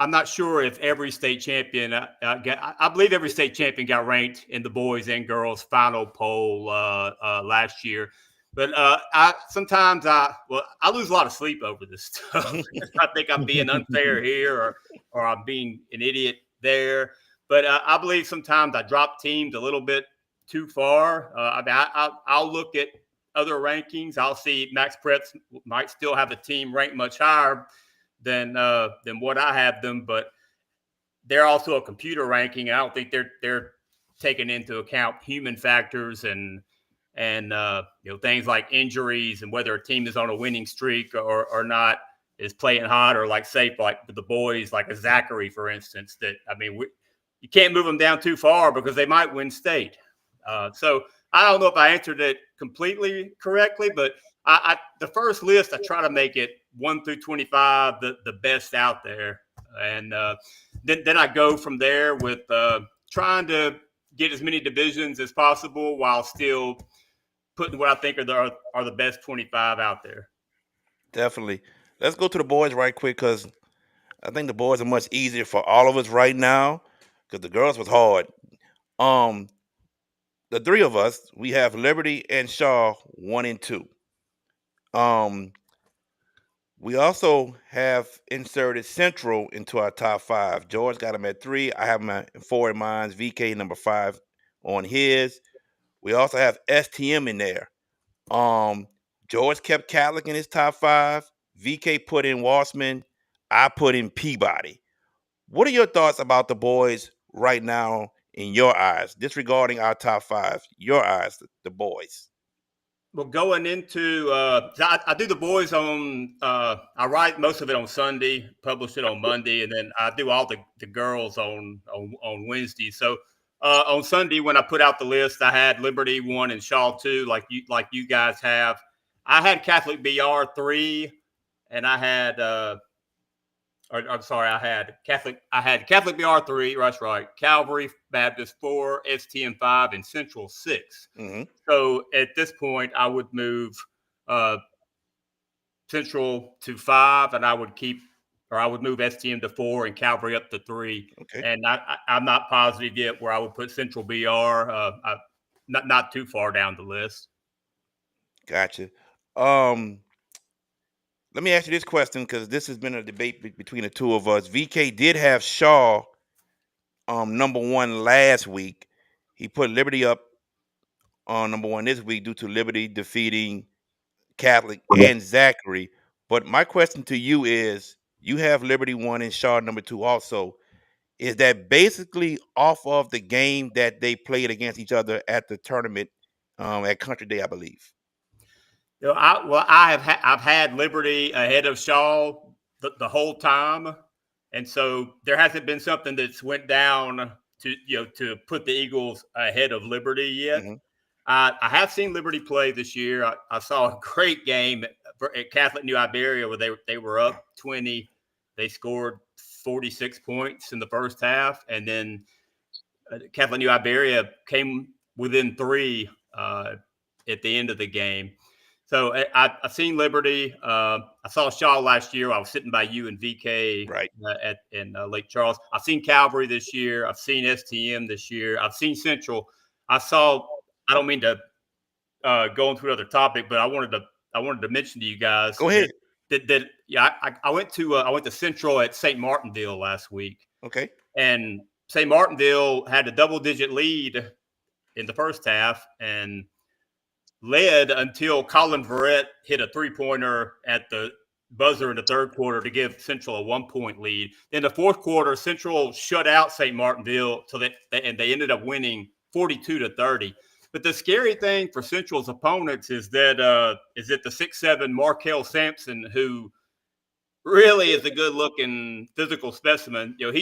not sure if every state champion. I believe every state champion got ranked in the boys and girls final poll last year. But I lose a lot of sleep over this stuff. I think I'm being unfair here, or I'm being an idiot there. But I believe sometimes I drop teams a little bit too far. I'll look at other rankings. I'll see Max Preps might still have a team ranked much higher than what I have them, but they're also a computer ranking. I don't think they're taking into account human factors and things like injuries and whether a team is on a winning streak or not, is playing hot, or like the boys, like a Zachary, for instance, that, you can't move them down too far because they might win state. So I don't know if I answered it completely correctly, but the first list, I try to make it 1 through 25, the best out there. And then I go from there with trying to get as many divisions as possible while still putting what I think are the best 25 out there. Definitely. Let's go to the boys right quick, because I think the boys are much easier for all of us right now, because the girls was hard. The three of us, we have Liberty and Shaw 1 and 2. We also have inserted Central into our top 5. George got him at 3. I have him at 4 in mine. VK number 5 on his. We also have STM in there. George kept Catholic in his top 5. VK put in Wassman. I put in Peabody. What are your thoughts about the boys right now in your eyes, disregarding our top 5? Your eyes, the boys. Well, going into, I do the boys on, I write most of it on Sunday, publish it on Monday, and then I do all the girls on Wednesday. So on Sunday, when I put out the list, I had Liberty 1 and Shaw 2, like you guys have. I had Catholic BR 3, and I had, I'm sorry, I had Catholic BR 3, that's right, Calvary Baptist 4, STM 5, and Central 6. Mm-hmm. So at this point, I would move Central to 5, and I would move STM to 4 and Calvary up to 3. Okay. And I'm not positive yet where I would put Central BR. Not too far down the list. Gotcha. Let me ask you this question, because this has been a debate between the two of us. VK did have Shaw number 1 last week. He put Liberty up on number 1 this week due to Liberty defeating Catholic and Zachary. But my question to you is, you have Liberty 1 and Shaw number 2 also. Is that basically off of the game that they played against each other at the tournament at Country Day, I believe? You know, I've had Liberty ahead of Shaw the whole time, and so there hasn't been something that's went down to put the Eagles ahead of Liberty yet. Mm-hmm. I have seen Liberty play this year. I saw a great game at Catholic New Iberia where they were up 20. They scored 46 points in the first half, and then Catholic New Iberia came within 3 at the end of the game. So I've seen Liberty. I saw Shaw last year. I was sitting by you and VK right in Lake Charles. I've seen Calvary this year. I've seen STM this year. I've seen Central. I don't mean to go into another topic, but I wanted to mention to you guys. Go ahead. I went to Central at St. Martinville last week. Okay. And St. Martinville had a double-digit lead in the first half and led until Colin Verrett hit a 3-pointer at the buzzer in the third quarter to give Central a 1-point lead. In the fourth quarter, Central shut out St. Martinville and they ended up winning 42-30. But the scary thing for Central's opponents is that the 6'7" Markel Sampson, who really is a good-looking physical specimen. You know,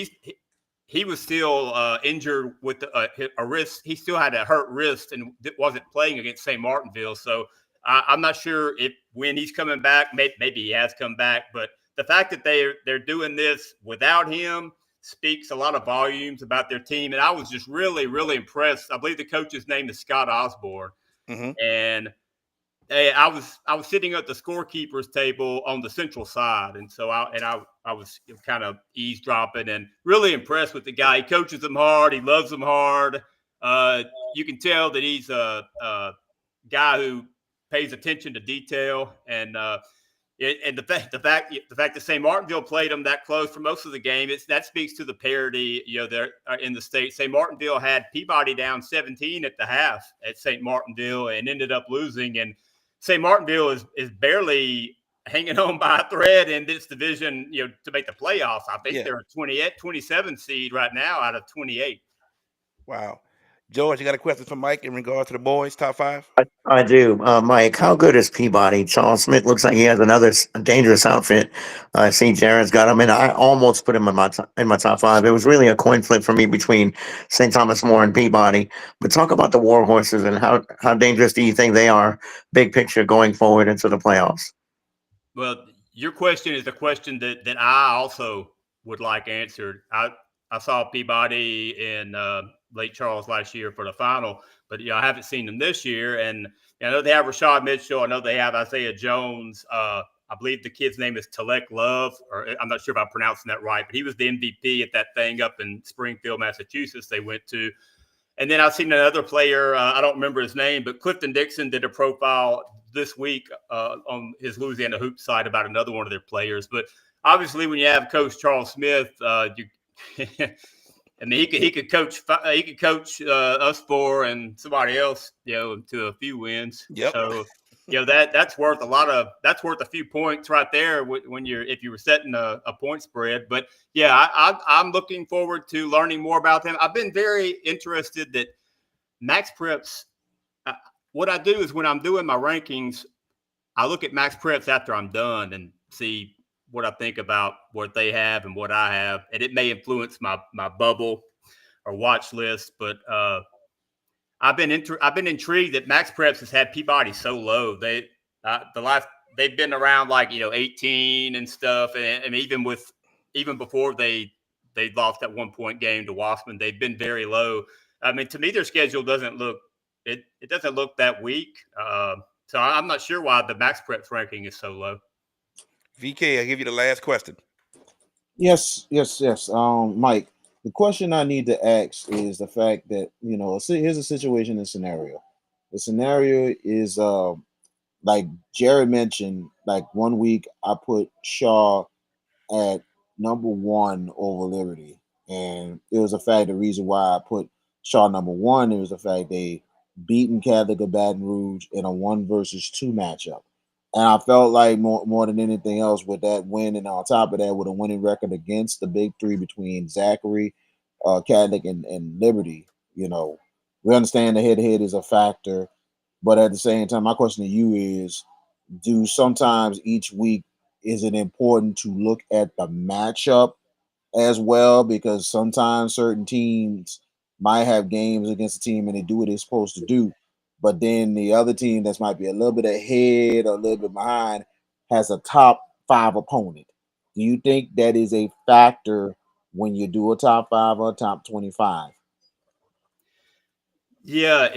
he was still injured with a wrist. He still had a hurt wrist and wasn't playing against St. Martinville. So I'm not sure when he's coming back. Maybe he has come back, but the fact that they're doing this without him speaks a lot of volumes about their team. And I was just really, really impressed. I believe the coach's name is Scott Osborne, mm-hmm. and I was sitting at the scorekeepers table on the Central side, and so I was kind of eavesdropping and really impressed with the guy. He coaches them hard. He loves them hard. You can tell that he's a guy who pays attention to detail, and the fact that St. Martinville played them that close for most of the game, that speaks to the parity. There in the state. St. Martinville had Peabody down 17 at the half at St. Martinville and ended up losing. And St. Martinville is barely hanging on by a thread in this division, to make the playoffs. I think they're a 27 seed right now out of 28. Wow. George, you got a question for Mike in regard to the boys' top 5? I do. Mike, how good is Peabody? Charles Smith looks like he has another dangerous outfit. I see Jared's got him, and I almost put him in my top 5. It was really a coin flip for me between St. Thomas More and Peabody. But talk about the War Horses and how dangerous do you think they are, big picture, going forward into the playoffs? Well, your question is a question that I also would like answered. I saw Peabody in Lake Charles last year for the final, but I haven't seen them this year. And I know they have Rashad Mitchell. I know they have Isaiah Jones. I believe the kid's name is Talek Love, or I'm not sure if I'm pronouncing that right, but he was the MVP at that thing up in Springfield, Massachusetts they went to. And then I've seen another player, I don't remember his name, but Clifton Dixon did a profile this week on his Louisiana Hoop site about another one of their players. But obviously, when you have Coach Charles Smith, I mean, he could coach us four and somebody else, to a few wins. Yep. So that's worth a few points right there if you were setting a point spread. But yeah, I'm looking forward to learning more about them. I've been very interested that Max Preps. What I do is when I'm doing my rankings, I look at Max Preps after I'm done and see what I think about what they have and what I have, and it may influence my bubble or watch list. But I've been intrigued that Max Preps has had Peabody so low. They've been around 18 and stuff, and even before they lost that 1 point game to Wasserman, they've been very low. I mean, to me, their schedule doesn't look that weak. So I'm not sure why the Max Preps ranking is so low. VK, I give you the last question. Yes. Mike, the question I need to ask is the fact that, here's a situation and scenario. The scenario is like Jared mentioned, like 1 week I put Shaw at number 1 over Liberty. And it was the reason why I put Shaw number 1, it was the fact they beaten Catholic of Baton Rouge in a 1 versus 2 matchup. And I felt like more than anything else with that win, and on top of that, with a winning record against the big three between Zachary, Catholic, and Liberty, we understand the head-to-head is a factor. But at the same time, my question to you is, do sometimes each week, is it important to look at the matchup as well? Because sometimes certain teams might have games against a team and they do what they're supposed to do. But then the other team that might be a little bit ahead or a little bit behind has a top 5 opponent. Do you think that is a factor when you do a top 5 or a top 25? Yeah,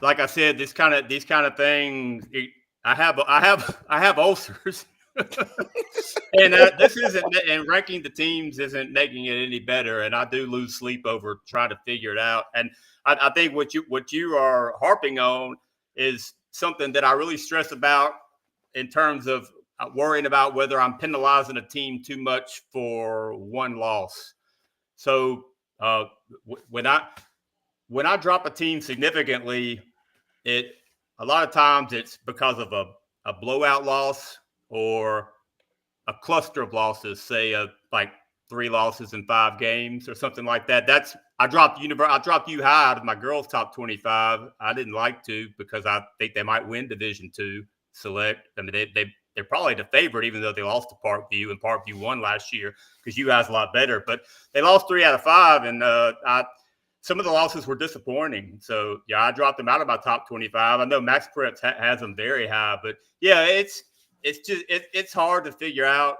like I said, these kind of things. I have ulcers, and this isn't. And ranking the teams isn't making it any better. And I do lose sleep over trying to figure it out. And I think what you are harping on is something that I really stress about in terms of worrying about whether I'm penalizing a team too much for one loss. So when I drop a team significantly, a lot of times it's because of a blowout loss or a cluster of losses, say like 3 losses in 5 games or something like that. I dropped U High out of my girls' top 25. I didn't like to because I think they might win Division II Select. I mean, they're probably the favorite, even though they lost to Parkview, and Parkview won last year because U High's a lot better. But they lost 3 out of 5, and some of the losses were disappointing. So, yeah, I dropped them out of my top 25. I know Max Preps has them very high. But, yeah, it's hard to figure out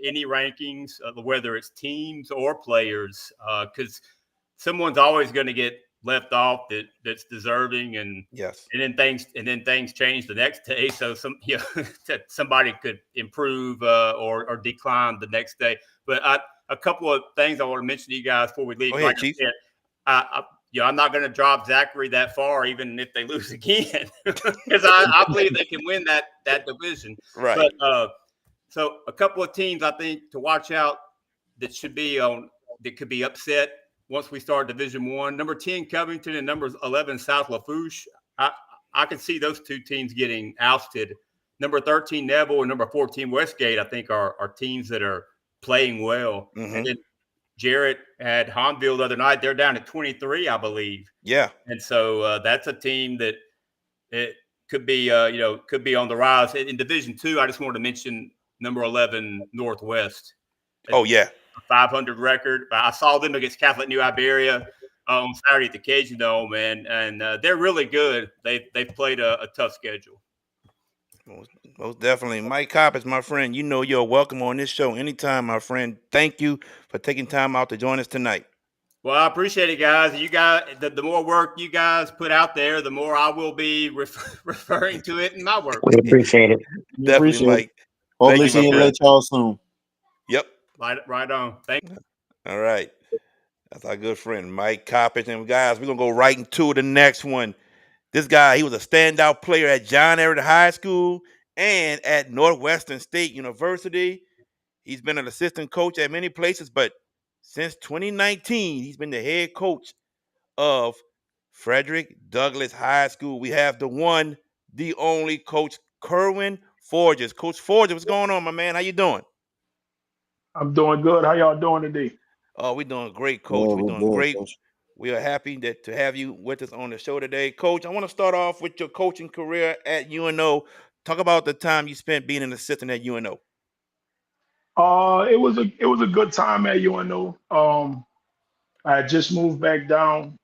any rankings, whether it's teams or players, because someone's always going to get left off that's deserving, and yes, and then things change the next day. So somebody could improve or decline the next day. But a couple of things I want to mention to you guys before we leave. Go ahead, Chief. I'm not going to drop Zachary that far, even if they lose again, because I believe they can win that division. Right. But so a couple of teams I think to watch out that could be upset once we start Division I. Number 10 Covington and number 11 South Lafourche. I could see those 2 teams getting ousted. Number 13 Neville and number 14 Westgate, I think are teams that are playing well. Mm-hmm. And then Jarrett had Hahnville the other night. They're down at 23, I believe. Yeah. And so that's a team that it could be on the rise. In Division II, I just wanted to mention number 11 Northwest. Oh, yeah. A 500 record. I saw them against Catholic New Iberia on Saturday at the Cajun Dome, and they're really good. They've played a tough schedule. Most definitely. Mike Coppage, my friend, you're welcome on this show anytime, my friend. Thank you for taking time out to join us tonight. Well, I appreciate it, guys. You guys, the more work you guys put out there, the more I will be referring to it in my work. We appreciate it. Definitely, Mike. Hopefully, see you let y'all soon. Yep. Right on. Thank you. All right. That's our good friend, Mike Coppage. And guys, we're going to go right into the next one. This guy, he was a standout player at John Everett High School and at Northwestern State University. He's been an assistant coach at many places, but since 2019, he's been the head coach of Frederick Douglass High School. We have the one, the only Coach Kerwin Forges. Coach Forges, what's going on, my man? How you doing? I'm doing good. How y'all doing today? Oh, we're doing great, Coach. Yeah, We're we're doing good, great. Coach. We are happy to have you with us on the show today. Coach, I want to start off with your coaching career at UNO. Talk about the time you spent being an assistant at UNO. It was a good time at UNO. I had just moved back down,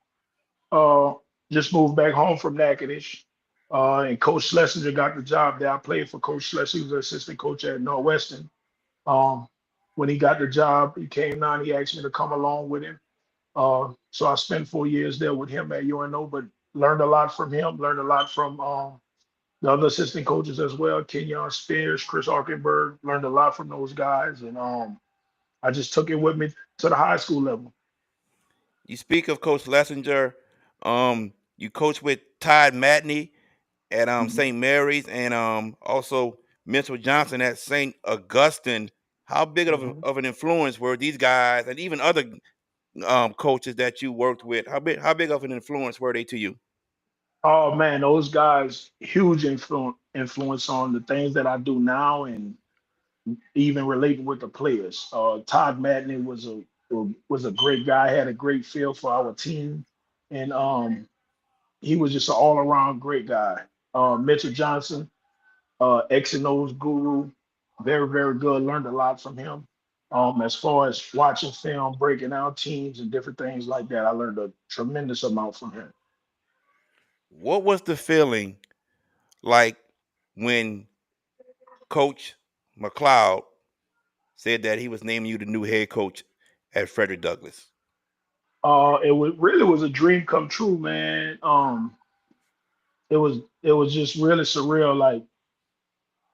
uh, just moved back home from Natchitoches. And Coach Schlesinger got the job there. I played for Coach Schlesinger. He was an assistant coach at Northwestern. Um, when he got the job, he came down. He asked me to come along with him. So I spent 4 years there with him at UNO, but learned a lot from him. Learned a lot from the other assistant coaches as well, Kenyon Spears, Chris Arkenberg. Learned a lot from those guys, and I just took it with me to the high school level. You speak of Coach Schlesinger. You coach with Todd Matney at Mhm. St. Mary's and also Mitchell Johnson at St. Augustine. How big Mhm. of an influence were these guys and even other coaches that you worked with? How big of an influence were they to you? Oh man, those guys huge influence on the things that I do now, and even relating with the players. Todd Matney was a great guy. Had a great feel for our team, and he was just an all around great guy. Mitchell Johnson, X and O's guru, very very good. Learned a lot from him. As far as watching film, breaking out teams and different things like that, I learned a tremendous amount from him. What was the feeling like when Coach McLeod said that he was naming you the new head coach at Frederick Douglass? It was a dream come true, man. It was just really surreal. Like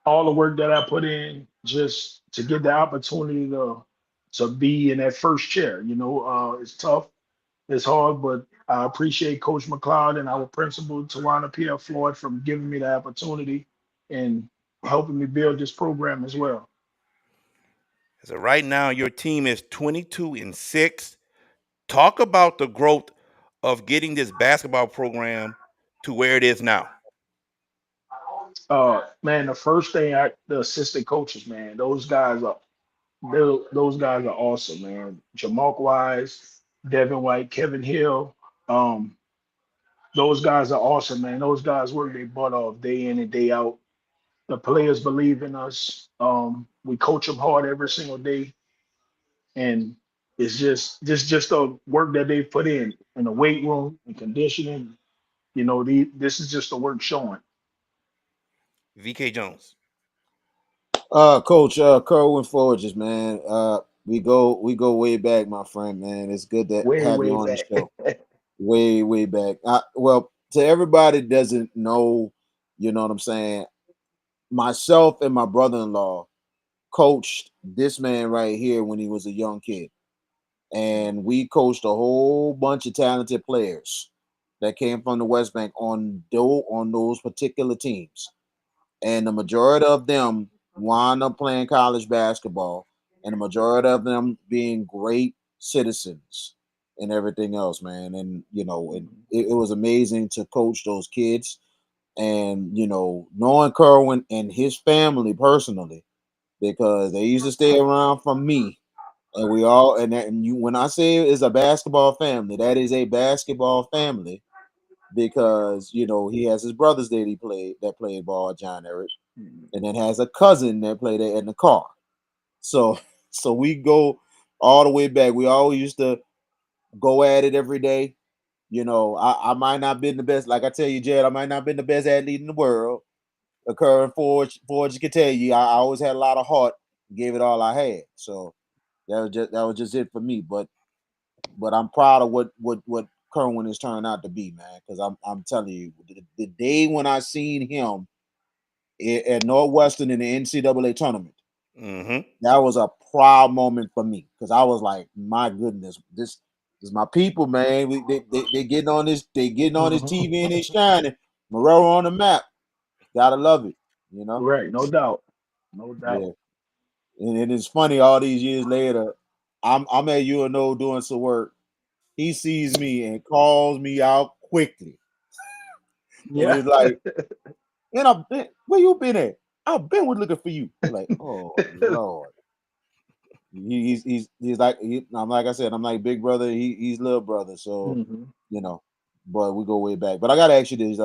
all the work that I put in just to get the opportunity to be in that first chair. It's tough, it's hard, but I appreciate Coach McLeod and our principal Tawana Pierre Floyd from giving me the opportunity and helping me build this program as well. So right now your team is 22-6. Talk about the growth of getting this basketball program to where it is now. Man, the first thing the assistant coaches, man, those guys are awesome, man. Jamark Wise, Devin White, Kevin Hill. Um, those guys are awesome, man. Those guys work their butt off day in and day out. The players believe in us. We coach them hard every single day, and it's just the work that they put in the weight room and conditioning. This is just the work showing. VK Jones. Coach, Kerwin Forges, man. We go way back, my friend, man. It's good to Way, have you way on the back. show. Way back. Well, to everybody that doesn't know, you know what I'm saying. Myself and my brother-in-law coached this man right here when he was a young kid, and we coached a whole bunch of talented players that came from the West Bank on those particular teams, and the majority of them wound up playing college basketball, and the majority of them being great citizens and everything else, man. And it was amazing to coach those kids, and knowing Kerwin and his family personally, because they used to stay around from me, and we all and you when I say it's a basketball family, that is a basketball family, because he has his brothers that played ball at John Eric, and then has a cousin that played there in the car. So so we go all the way back. We always used to go at it every day. I might not been the best, like I tell you, Jed, I might not been the best athlete in the world. A Kerwin Forge can tell you, I always had a lot of heart, gave it all I had. So that was just it for me. But I'm proud of what Kerwin has turned out to be, man. Because I'm telling you, the day when I seen him at Northwestern in the NCAA tournament, Mm-hmm. that was a proud moment for me, because I was like, my goodness, this is my people, man. They getting on this, they getting on this Mhm. TV and they shining. Morero on the map. Gotta love it, you know? Right, no doubt. No doubt. Yeah. And it's funny, all these years later, I'm at UNO doing some work. He sees me and calls me out quickly. And Yeah. it's like, and I've been, where you been at? I've been looking for you. I'm like, oh Lord. He's like I'm like I said, I'm like big brother, he's little brother. So, Mhm. you know, but we go way back. But I gotta ask you this,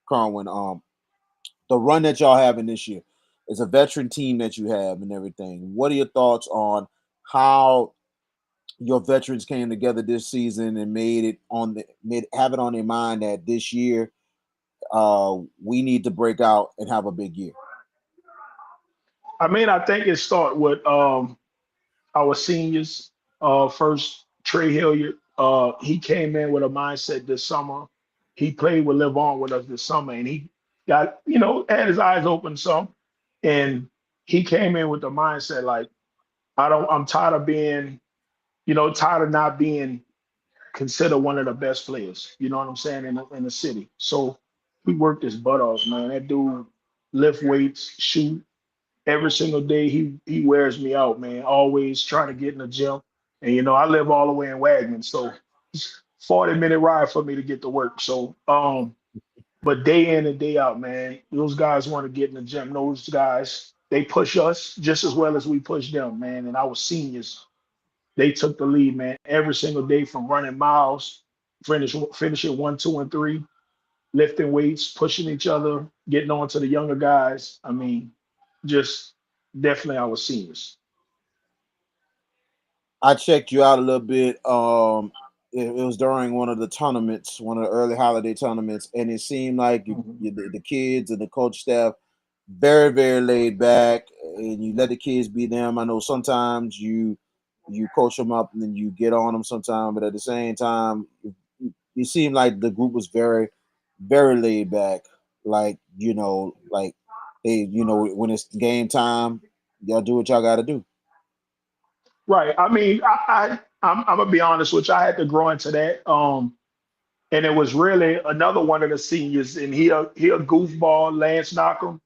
Carwin, the run that y'all having this year. It's a veteran team that you have and everything. What are your thoughts on how your veterans came together this season and have it on their mind that this year we need to break out and have a big year? I mean, I think it started with our seniors. First, Trey Hilliard. He came in with a mindset this summer. He played with Live On with us this summer, and he got, had his eyes open some. And he came in with the mindset like, I'm tired of being, tired of not being considered one of the best players. You know what I'm saying in the city. So he worked his butt off, man. That dude lift weights, shoot, every single day he wears me out, man. Always trying to get in the gym. And I live all the way in Wagman, so it's 40-minute ride for me to get to work. So but day in and day out, man, those guys want to get in the gym. Those guys, they push us just as well as we push them, man. And our seniors, they took the lead, man, every single day from running miles, finishing 1, 2, and 3, lifting weights, pushing each other, getting on to the younger guys. I mean, just definitely our seniors. I checked you out a little bit. It was during one of the tournaments, one of the early holiday tournaments, and it seemed like Mhm. the kids and the coach staff very, very laid back, and you let the kids be them. I know sometimes you coach them up and then you get on them sometimes, but at the same time, it seemed like the group was very, very laid back. Like like hey, when it's game time, y'all do what y'all got to do. Right. I mean, I'm gonna be honest with you. I had to grow into that. And it was really another one of the seniors, and he a goofball, Lance Knockham.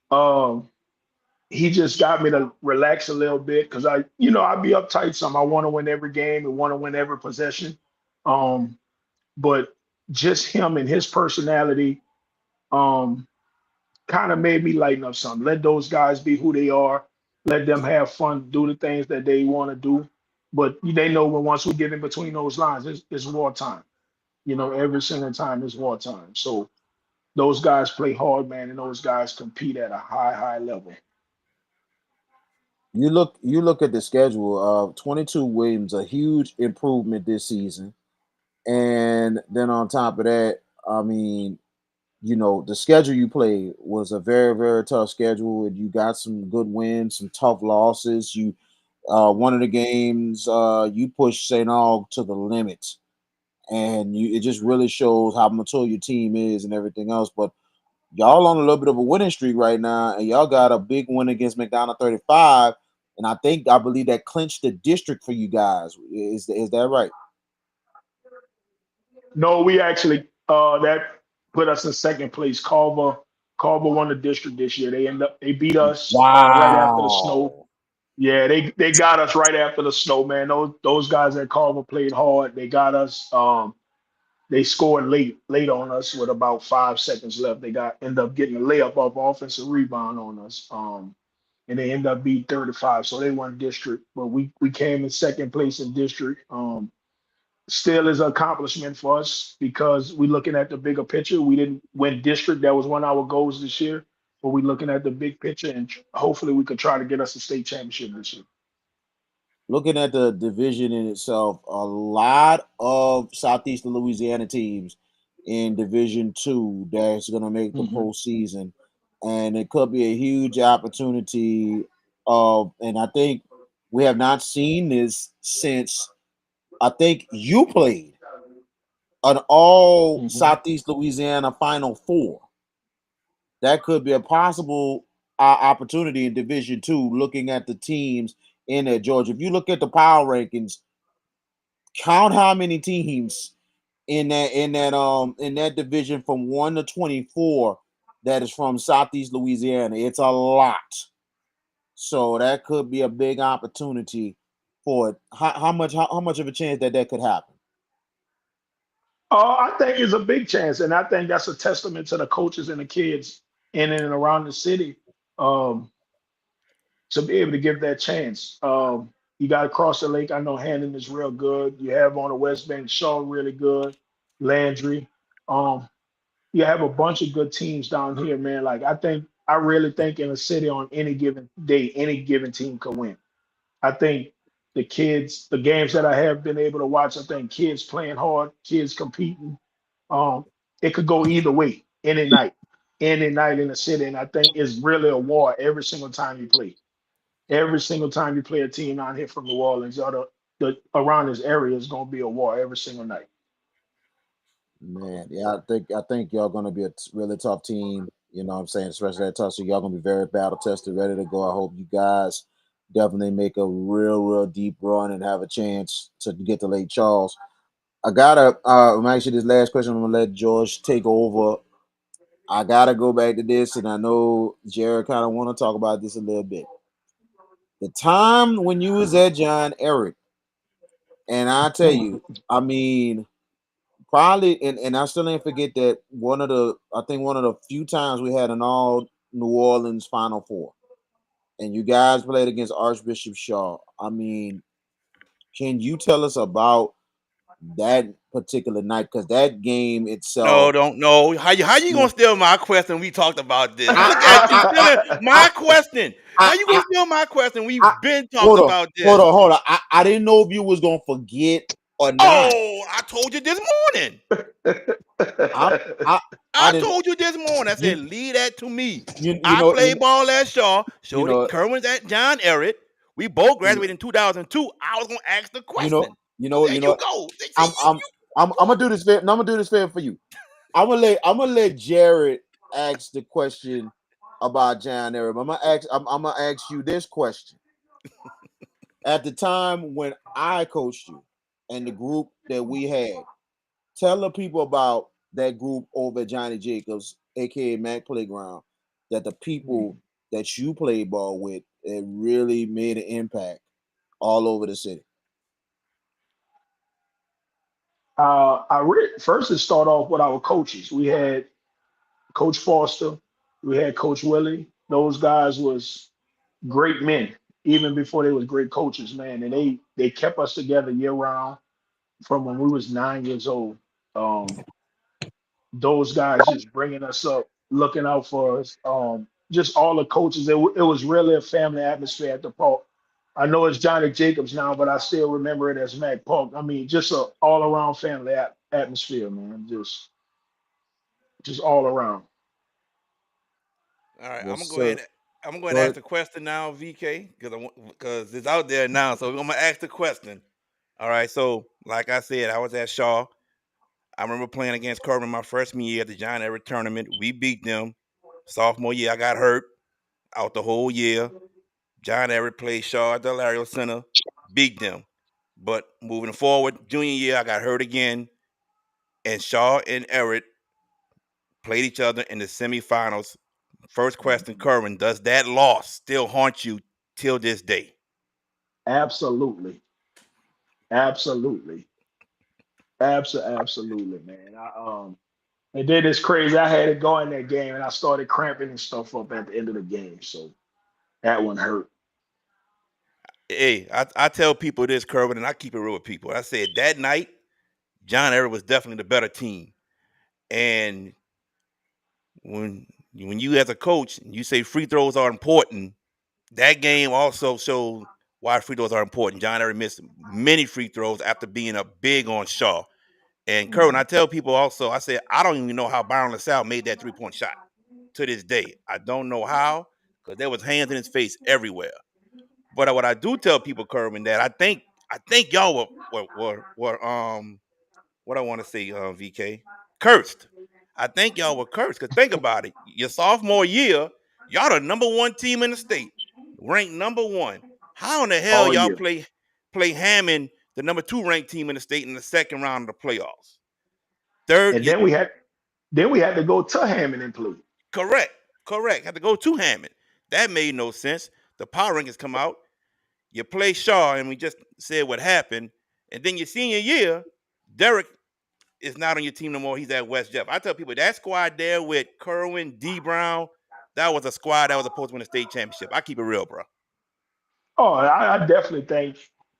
Um, he just got me to relax a little bit because I be uptight some. I want to win every game and want to win every possession. Um, but just him and his personality um, kind of made me lighten up some. Let those guys be who they are. Let them have fun, do the things that they want to do. But they know when once we get in between those lines, it's wartime. Every single time it's wartime. So those guys play hard, man, and those guys compete at a high, high level. You look at the schedule of 22 Williams, a huge improvement this season. And then on top of that, I mean, the schedule you played was a very, very tough schedule, and you got some good wins, some tough losses. One of the games, you pushed St. Aug to the limit, and it just really shows how mature your team is and everything else. But y'all on a little bit of a winning streak right now, and y'all got a big win against McDonald 35, and I believe that clinched the district for you guys. Is that right? No, we actually that put us in second place. Culver won the district this year. They beat us right after the snow. Wow. Yeah, they got us right after the snow, man. Those guys at Culver played hard. They got us. They scored late on us with about 5 seconds left. End up getting a layup off offensive rebound on us. And they end up beating 35. So they won district, but we came in second place in district. Still is an accomplishment for us because we're looking at the bigger picture. We didn't win district. That was one of our goals this year. But we're looking at the big picture, and hopefully we could try to get us a state championship this year. Looking at the division in itself, a lot of Southeastern Louisiana teams in Division Two that's going to make the Mhm. postseason, and it could be a huge opportunity. And I think we have not seen this since I think you played an all Mhm. Southeast Louisiana Final Four. That could be a possible opportunity in Division Two. Looking at the teams in there, Georgia. If you look at the power rankings, count how many teams in that division from 1 to 24 that is from Southeast Louisiana. It's a lot. So that could be a big opportunity for it. How much of a chance that could happen? I think it's a big chance, and I think that's a testament to the coaches and the kids in and around the city, um, to be able to give that chance. You got to cross the lake. I know Hannon is real good. You have on the West Bank Shaw really good, Landry. Um, you have a bunch of good teams down here, man. Like I really think in a city on any given day, any given team could win. I think the games that I have been able to watch, I think kids playing hard, kids competing. Um, it could go either way any night in the city, and I think it's really a war every single time you play. Every single time you play a team out here from New Orleans or the around this area is going to be a war every single night. Man, yeah, I think y'all gonna be a really tough team. You know what I'm saying? Especially that tough. So y'all gonna be very battle tested, ready to go. I hope you guys definitely make a real deep run and have a chance to get to Lake Charles. I gotta actually this last question. I'm gonna let George take over. I gotta go back to this, and I know Jared kind of want to talk about this a little bit. The time when you was at John Eric, and I tell you, I mean, probably, and I still ain't forget that one of the few times we had an all New Orleans Final Four, and you guys played against Archbishop Shaw. I mean, can you tell us about that particular night? Because that game No, itself, don't know. How you you gonna steal my question? We talked about this. Look at you stealing I, my question. How you I, gonna steal my question? I, We've been talked hold on, about this. hold on. I didn't know if you was gonna forget or not. Oh, I told you this morning. I I I I didn't. told you this morning. I said, You leave that to me. you I know played ball at Shaw. you Showed it. know Kerwin's at John Eric. We both you know graduated in 2002. I was gonna ask the you know question. you know There you you know. go. See, I'm I'm I'm gonna do this fair. No, I'm gonna do this fair for you. I'm gonna let Jared ask the question about John Arab. I'm gonna ask you this question. At the time when I coached you and the group that we had, tell the people about that group over at Johnny Jacobs, aka Mac Playground, that the people that you played ball with, it really made an impact all over the city. First to start off with our coaches. We had Coach Foster, we had Coach Willie. Those guys was great men, even before they was great coaches, man. And they kept us together year round from when we was 9 years old. Um, those guys just bringing us up, looking out for us. Just all the coaches. It was really a family atmosphere at the park. I know it's Johnny Jacobs now, but I still remember it as Mac Park. I mean, just a all around family atmosphere, man. Just all around. All right, I'm Yes, gonna go sir. ahead. I'm gonna go ahead Go and ask ahead. the question now, VK, because it's out there now. So I'm gonna ask the question. All right. So, like I said, I was at Shaw. I remember playing against Kerwin my freshman year at the John Everett tournament. We beat them. Sophomore year, I got hurt out the whole year. John Everett played Shaw at the Lario Center, beat them. But moving forward, junior year, I got hurt again, and Shaw and Everett played each other in the semifinals. First question, Kerwin, does that loss still haunt you till this day? Absolutely, absolutely, absolutely, man. And then it's crazy. I had to go in that game, and I started cramping and stuff up at the end of the game. So that one hurt. Hey, I tell people this, Kerwin, and I keep it real with people. I said that night, John Everett was definitely the better team. And when you as a coach, you say free throws are important, that game also showed why free throws are important. John Everett missed many free throws after being a big on Shaw. And Kerwin, I tell people also, I said, I don't even know how Byron LaSalle made that 3-point shot to this day. I don't know how, because there was hands in his face everywhere. But what I do tell people, Kerwin, that I think y'all were what I want to say, VK, cursed. I think y'all were cursed. Cause think about it, your sophomore year, y'all the number one team in the state, ranked number one. How in the hell All y'all year. play Hammond, the number two ranked team in the state, in the second round of the playoffs? Third, And then we had to go to Hammond and play. correct, correct. Had to go to Hammond. That made no sense. The power rankings come out. You play Shaw, and we just said what happened. And then your senior year, Derek is not on your team no more. He's at West Jeff. I tell people that squad there with Kerwin, D. Brown, that was a squad that was supposed to win a state championship. I keep it real, bro. Oh, I definitely think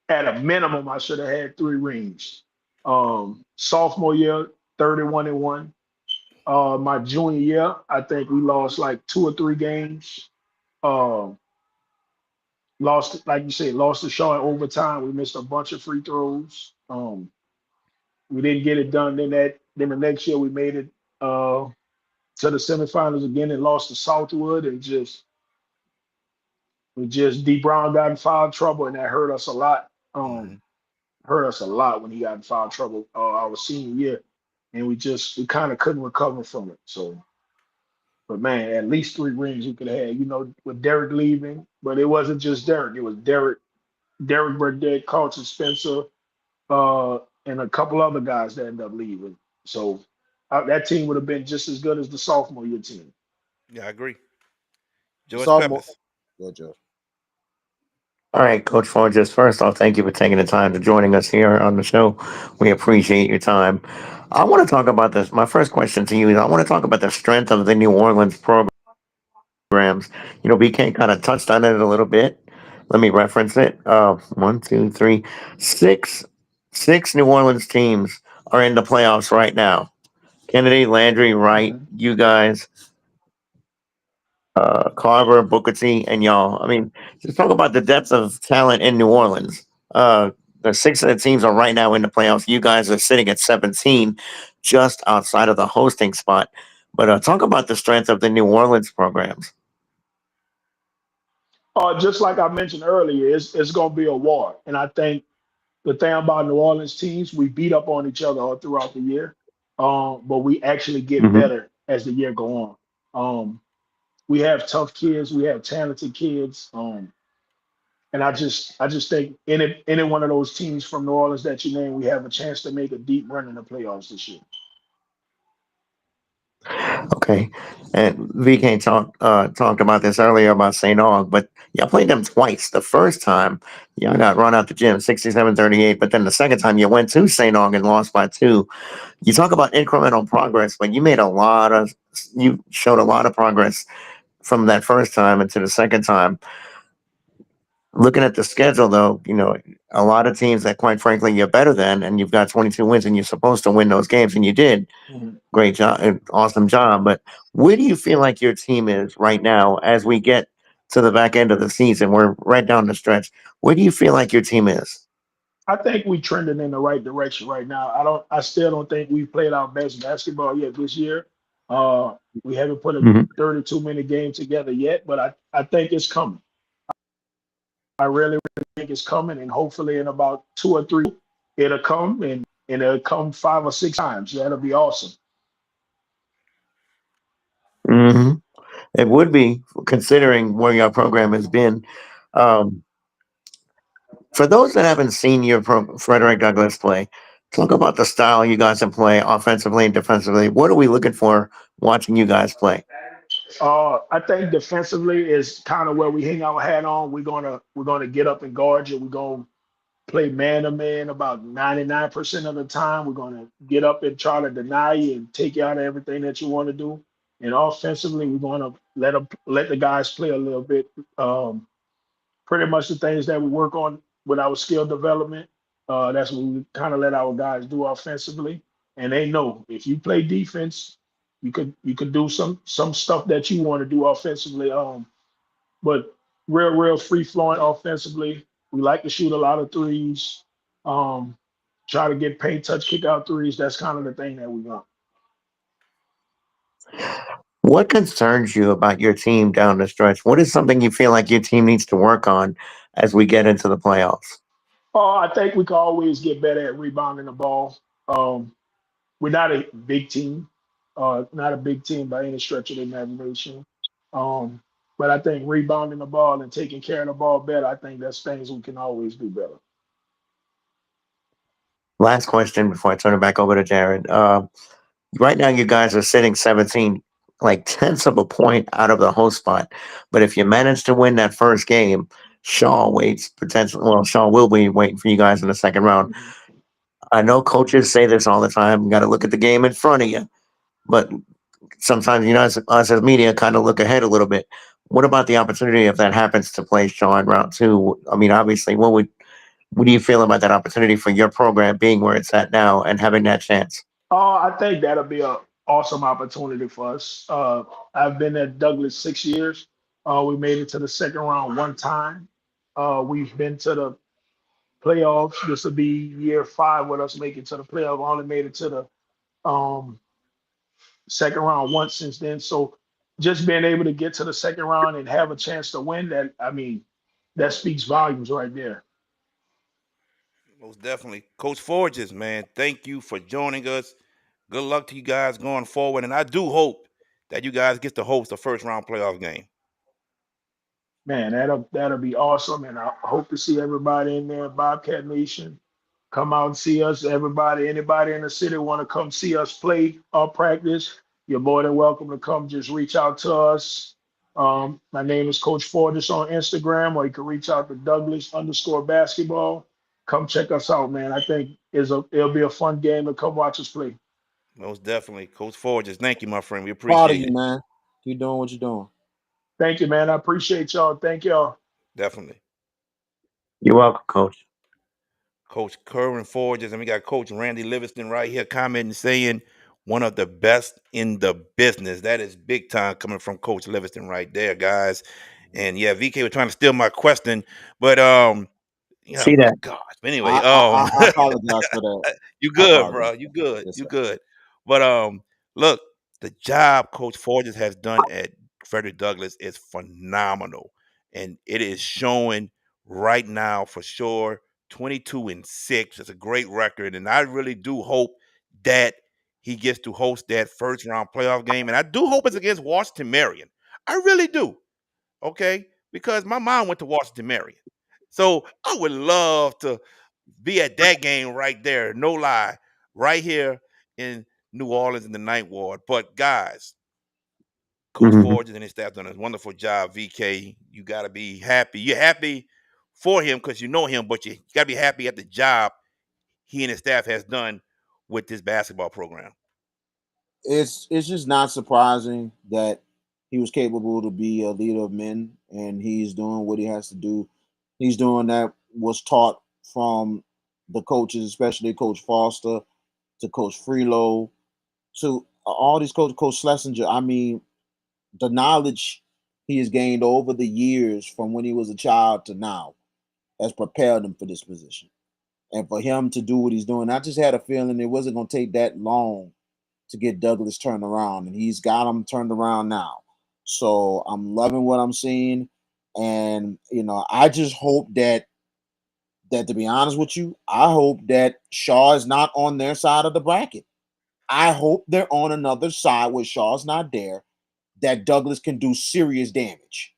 at a minimum I should have had 3 rings. Sophomore year, 31-1. My junior year, I think we lost like 2 or 3 games. Um, Lost, like you said, lost the show in overtime. We missed a bunch of free throws. We didn't get it done. Then the next year we made it to the semifinals again and lost to Southwood, and just D Brown got in foul trouble, and that hurt us a lot. Mm-hmm. Hurt us a lot when he got in foul trouble our senior year, and we kind of couldn't recover from it. So, but man, at least 3 rings we could have had. With Derek leaving, but it wasn't just Derek. It was Derek Burdett, Carlton Spencer, and a couple other guys that ended up leaving. So that team would have been just as good as the sophomore year team. Yeah, I agree. George Sophomore. Peppers. Go, Joe. All right, Coach Forges, first off, thank you for taking the time to joining us here on the show. We appreciate your time. I want to talk about this. My first question to you is I want to talk about the strength of the New Orleans programs. BK kind of touched on it a little bit. Let me reference it. One, two, three, six New Orleans teams are in the playoffs right now. Kennedy, Landry, Wright, Mhm. you guys, Carver, Booker T, and y'all. I mean, just talk about the depth of talent in New Orleans. The 6 of the teams are right now in the playoffs. You guys are sitting at 17, just outside of the hosting spot. But talk about the strength of the New Orleans programs. Just like I mentioned earlier, it's going to be a war. And I think the thing about New Orleans teams, we beat up on each other all throughout the year, but we actually get Hmm. better as the year go on. We have tough kids, we have talented kids, and I just think any one of those teams from New Orleans that you name, we have a chance to make a deep run in the playoffs this year. Okay, and VK talked about this earlier about St. Aug, but y'all played them twice. The first time y'all got run out the gym 67-38, but then the second time you went to St. Aug and lost by 2. You talk about incremental progress, but you showed a lot of progress from that first time into the second time. Looking at the schedule, though, a lot of teams that, quite frankly, you're better than, and you've got 22 wins, and you're supposed to win those games, and you did. Mhm. Great job, awesome job. But where do you feel like your team is right now as we get to the back end of the season? We're right down the stretch. Where do you feel like your team is? I think we trending in the right direction right now. I still don't think we've played our best basketball yet this year. Uh, we haven't put a Hmm. 32-minute game together yet, but I think it's coming. I really, really think it's coming, and hopefully in about 2 or 3, it'll come, and it'll come 5 or 6 times. That'll be awesome. Hmm. It would be, considering where your program has been. Um, For those that haven't seen Frederick Douglass play, talk about the style you guys can play offensively and defensively. What are we looking for watching you guys play? I think defensively is kind of where we hang our hat on. We're gonna get up and guard you. We're gonna play man to man about 99% of the time. We're gonna get up and try to deny you and take you out of everything that you want to do. And offensively, we're gonna let the guys play a little bit. Pretty much the things that we work on with our skill development. That's what we kind of let our guys do offensively. And they know if you play defense, you could do some stuff that you want to do offensively. But real free flowing offensively. We like to shoot a lot of threes. Um, Try to get paint touch kick out threes. That's kind of the thing that we want. What concerns you about your team down the stretch? What is something you feel like your team needs to work on as we get into the playoffs? I think we can always get better at rebounding the ball. Um, we're not a big team, not a big team by any stretch of the imagination. Um, but I think rebounding the ball and taking care of the ball better, I think that's things we can always do better. Last question before I turn it back over to Jared. Right now, you guys are sitting 17, like tenths of a point out of the host spot. But if you manage to win that first game, Shaw waits potentially. Well, Shaw will be waiting for you guys in the second round. I know coaches say this all the time. You got to look at the game in front of you, but sometimes us as media kind of look ahead a little bit. What about the opportunity if that happens to play Shaw in round two? I mean, obviously, what do you feel about that opportunity for your program being where it's at now and having that chance? I think that'll be a awesome opportunity for us. I've been at Douglas 6 years. We made it to the second round one time. We've been to the playoffs. This will be year five with us making to the playoff. We only made it to the second round once since then. So just being able to get to the second round and have a chance to win that, I mean, that speaks volumes right there. Most definitely. Coach Forges, man, thank you for joining us. Good luck to you guys going forward. And I do hope that you guys get to host the first round playoff game. Man, that'll be awesome. And I hope to see everybody in there, Bobcat Nation. Come out and see us. Everybody, anybody in the city want to come see us play or practice, you're more than welcome to come. Just reach out to us. My name is Coach Fortis on Instagram, or you can reach out to Douglas_basketball. Come check us out, man. I think it'll be a fun game to come watch us play. Most definitely. Coach Forges, thank you, my friend. We Proud of appreciate you, it. man. Keep doing what you're doing. Thank you, man. I appreciate y'all. Thank y'all. Definitely. You're welcome, Coach. Coach Kerwin Forges, and we got Coach Randy Livingston right here commenting saying one of the best in the business. That is big time coming from Coach Livingston right there, guys. And yeah, VK was trying to steal my question, but yeah, See my that? gosh. But anyway, I apologize for that. you I good, apologize bro. for You that. good. Yes, You sir. good. But look, the job Coach Forges has done at Frederick Douglass is phenomenal. And it is showing right now for sure. 22-6. It's a great record. And I really do hope that he gets to host that first round playoff game. And I do hope it's against Washington Marion. I really do. Okay. Because my mom went to Washington Marion. So I would love to be at that game right there. No lie, right here in New Orleans in the Ninth Ward. But guys, Coach Hmm. Forges and his staff done a wonderful job. VK, you got to be happy. You're happy for him because you know him, but you got to be happy at the job he and his staff has done with this basketball program. It's just not surprising that he was capable to be a leader of men, and he's doing what he has to do. He's doing that was taught from the coaches, especially Coach Foster to Coach Freelo to all these coaches, Coach Schlesinger. I mean, the knowledge he has gained over the years from when he was a child to now has prepared him for this position. And for him to do what he's doing, I just had a feeling it wasn't going to take that long to get Douglas turned around, and he's got him turned around now. So I'm loving what I'm seeing, and I just hope that to be honest with you, I hope that Shaw is not on their side of the bracket. I hope they're on another side where Shaw's not there, that Douglas can do serious damage.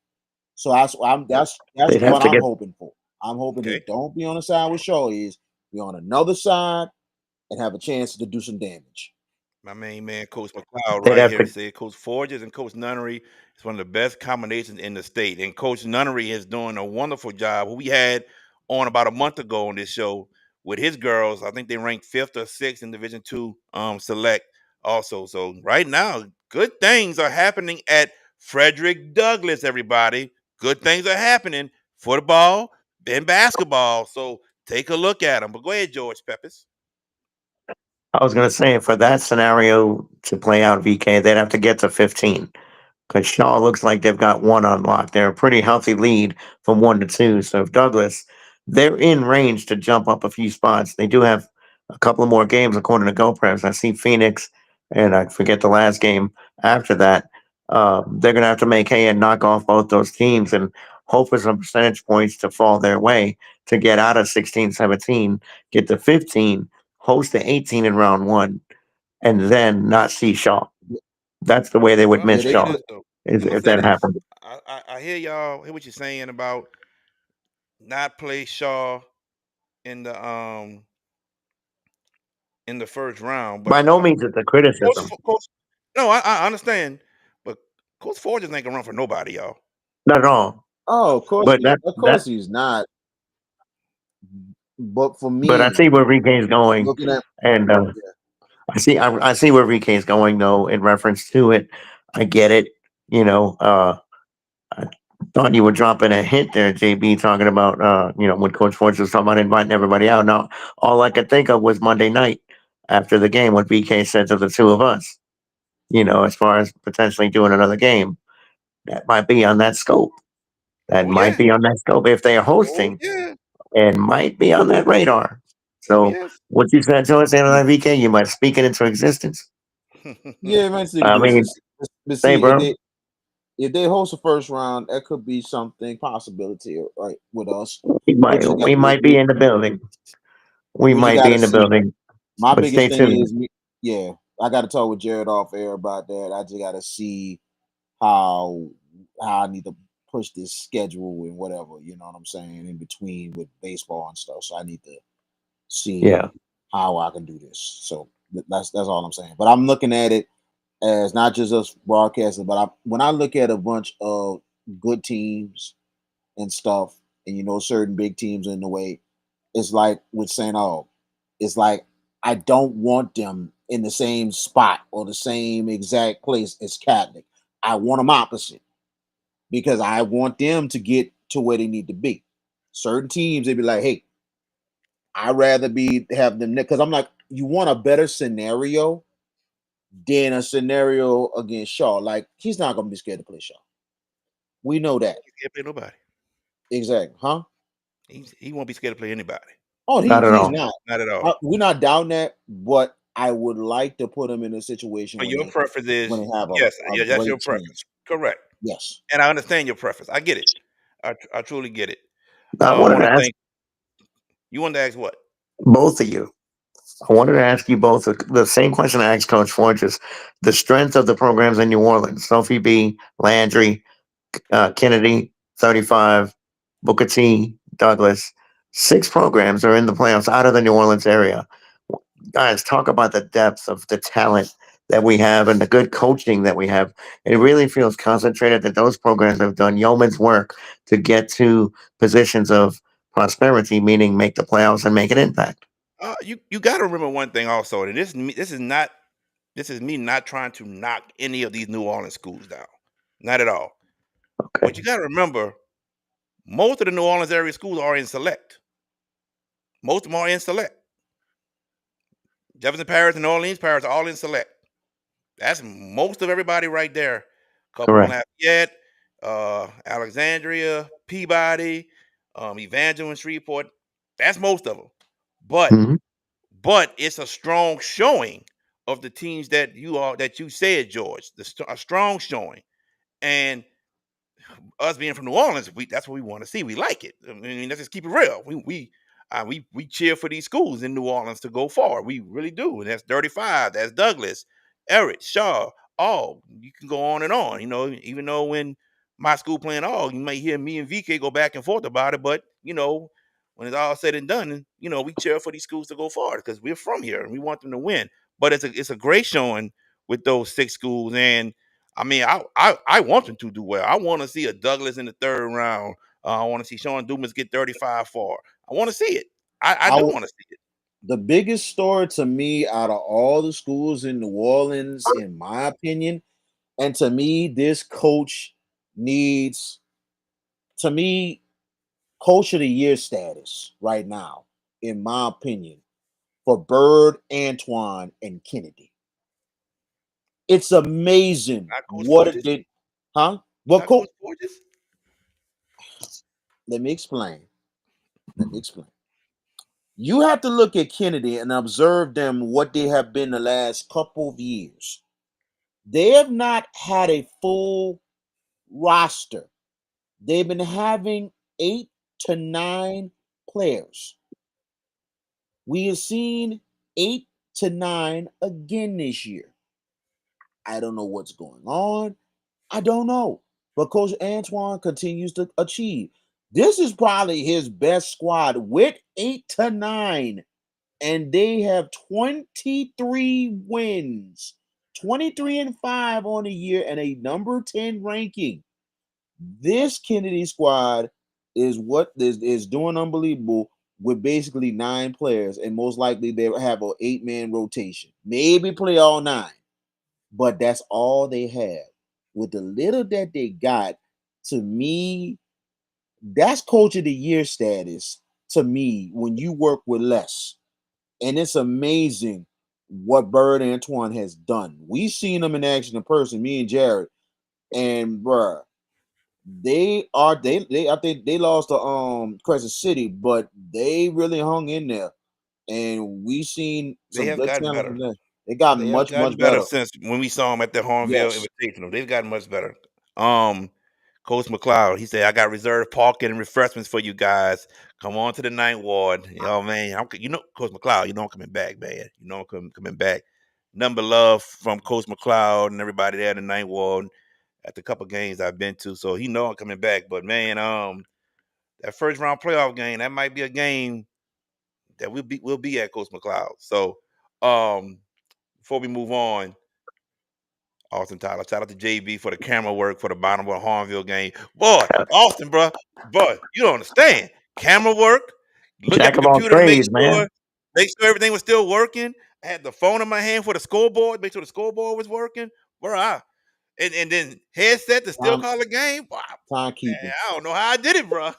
So that's They'd have what to I'm get. hoping for. I'm hoping they Okay. don't be on the side where Shaw is, be on another side and have a chance to do some damage. My main man, Coach McLeod, They'd right have here. He to. said Coach Forges and Coach Nunnery is one of the best combinations in the state. And Coach Nunnery is doing a wonderful job. We had on about a month ago on this show with his girls. I think they ranked fifth or sixth in Division Two select also. So right now, good things are happening at Frederick Douglass, everybody. Good things are happening. Football, then basketball. So take a look at them. But go ahead, George Peppers. I was going to say for that scenario to play out, VK, they'd have to get to 15. Because Shaw looks like they've got one on lock. They're a pretty healthy lead from 1 to 2. So if Douglas, they're in range to jump up a few spots. They do have a couple of more games according to GoPreps. I see Phoenix, and I forget the last game after that. They're going to have to make hay and knock off both those teams and hope for some percentage points to fall their way to get out of 16, 17, get to 15, host the 18 in round one, and then not see Shaw. That's the way they would Well, I'm Yeah, miss gonna they say Shaw this though. I'm gonna if say that this. happened. I hear y'all. Hear what you're saying about not play Shaw in the in the first round. By But no means it's a criticism. Coach, no, I understand, but Coach Forges ain't gonna run for nobody, y'all. Not at all. Oh, But of that course he's not. But for but I me, see where VK is going, looking at and yeah, I see where VK is going though in reference to it. I get it. You know, I thought you were dropping a hint there, JB, talking about when Coach Forge was talking about inviting everybody out. Now, all I could think of was Monday night after the game, what VK said to the two of us. As far as potentially doing another game, that might be on that scope. That Oh might yeah, be on that scope if they are oh hosting. yeah, And might be on that radar. oh So yes. what you said to us the other night, VK, you might speak it into existence. yeah, eventually can I do mean, this. But say, see, bro, if they host a first round, that could be something possibility, right, with us. we But might you got we might be in the building. We what you might got be to in the see. building. My But biggest stay thing tuned. is me. Yeah, I got to talk with Jared off air about that. I just got to see how I need to push this schedule and whatever. You know what I'm saying? In between with baseball and stuff, so I need to see Yeah. how I can do this. So that's all I'm saying. But I'm looking at it as not just us broadcasting, but when I look at a bunch of good teams and stuff, and certain big teams in the way, it's like with St. Aug, it's like I don't want them in the same spot or the same exact place as Catholic. I want them opposite because I want them to get to where they need to be. Certain teams, they'd be like, hey, I'd rather have them because I'm like, you want a better scenario than a scenario against Shaw. Like, he's not gonna be scared to play Shaw. We know that. He can't play nobody. Exactly. Huh? He won't be scared to play anybody. Oh, Not at he's all. not. Not at all. We're not down that, but I would like to put him in a situation But your preference when is they have yes, a yeah, that's your great team. preference. Correct. Yes. And I understand your preference. I get it. I truly get it. I I wanted want to to ask thank you. Want to ask what? both of you. I wanted to ask you both the same question I asked Coach Forges. The strength of the programs in New Orleans. Sophie B, Landry, Kennedy, 35, Booker T, Douglas. 6 programs are in the playoffs out of the New Orleans area. Guys, talk about the depth of the talent that we have and the good coaching that we have. It really feels concentrated that those programs have done yeoman's work to get to positions of prosperity, meaning make the playoffs and make an impact. You got to remember one thing also, and this is me not trying to knock any of these New Orleans schools down, not at all. But Okay. you got to remember, most of the New Orleans area schools are in select. Most of them are in select. Jefferson Parish and New Orleans Parish are all in select. That's most of everybody right there. Couple in Correct. Lafayette, Alexandria, Peabody, Evangeline, Shreveport. That's most of them. But Hmm. it's a strong showing of the teams that you said, George. A strong showing, and us being from New Orleans, that's what we want to see. We like it. I mean, let's just keep it real. We cheer for these schools in New Orleans to go far. We really do. And that's 35. That's Douglas, Eric, Shaw. All you can go on and on. Even though when my school playing all, you might hear me and VK go back and forth about it. But when it's all said and done, we cheer for these schools to go far because we're from here and we want them to win. But it's a great showing with those 6 schools. And I mean, I want them to do well. I want to see a Douglas in the 3rd round. I want to see Sean Dumas get 35 far. I want to see it. I I do w- want to see it. the biggest story to me out of all the schools in New Orleans, in my opinion, and to me, this coach needs, to me, coach of the year status right now, in my opinion, for Bird, Antoine, and Kennedy. It's amazing Not Coach what it Forges. did. Huh? Well, Not Coach Forges. let me explain. Let me explain. You have to look at Kennedy and observe them what they have been the last couple of years. They have not had a full roster. They've been having 8 to 9 players. We have seen 8 to 9 again this year. I don't know what's going on. I don't know. But Coach Antoine continues to achieve. This is probably his best squad with 8 to 9 and they have 23 wins, 23-5 on the year, and a number 10 ranking. This Kennedy squad is what is doing unbelievable with basically 9 players, and most likely they have an 8-man rotation, maybe play all 9, but that's all they have. With the little that they got, to me, that's coach of the year status to me when you work with less. And it's amazing what Bird Antoine has done. We've seen him in action in person, me and Jared, and bruh, they I think they lost to Crescent City, but they really hung in there. And we seen They some have good gotten talent better. from them. They got They have much, gotten much better better. since when we saw them at the Hornville Yes. Invitational. They've gotten much better. Coach McLeod, he said, "I got reserved parking and refreshments for you guys. Come on to the Ninth Ward." Oh man, Coach McLeod, you know I'm coming back, man. You know I'm coming back. Number love from Coach McLeod and everybody there in the Ninth Ward at the couple games I've been to. So he know I'm coming back. But man, that first round playoff game, that might be a game that we'll be at, Coach McLeod. So before we move on, Austin Tyler, shout out to JB for the camera work for the bottom of the Hornville game. Boy, Austin, bro, you don't understand. Camera work, look at Jack the of all computer to trades, man. make sure everything was still working. I had the phone in my hand for the scoreboard, make sure the scoreboard was working. Bro, and then headset to still Time, call the game. Wow, timekeeping. man, I don't know how I did it, bro.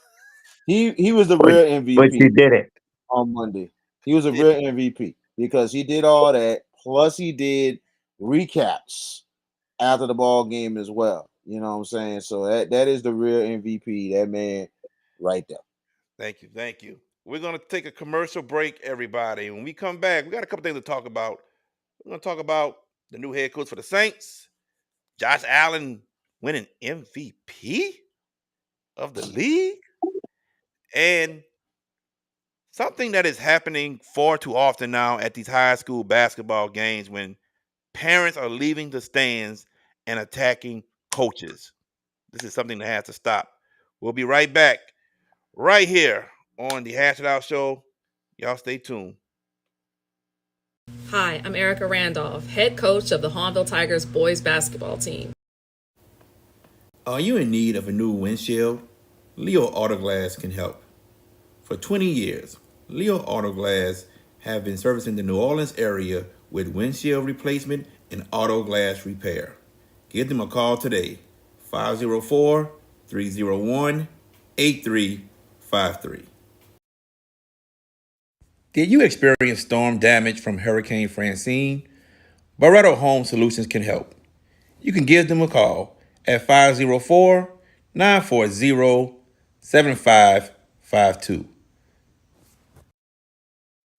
He was the But real but you MVP did it. on Monday. He was a Yeah, real MVP because he did all that. Plus, he did recaps after the ball game as well. You know what I'm saying? So that is the real MVP. That man right there. thank you, thank you. We're gonna take a commercial break, everybody. When we come back, we got a couple things to talk about. We're gonna talk about the new head coach for the Saints, Josh Allen winning MVP of the league, and something that is happening far too often now at these high school basketball games when parents are leaving the stands and attacking coaches. This is something that has to stop. We'll be right back, right here on the Hash It Out Show. Y'all stay tuned. Hi, I'm Erica Randolph, head coach of the Hornville Tigers boys basketball team. Are you in need of a new windshield? Leo Autoglass can help. For 20 years, Leo Autoglass have been servicing the New Orleans area with windshield replacement and auto glass repair. Give them a call today, 504-301-8353. Did you experience storm damage from Hurricane Francine? Barretto Home Solutions can help. You can give them a call at 504-940-7552.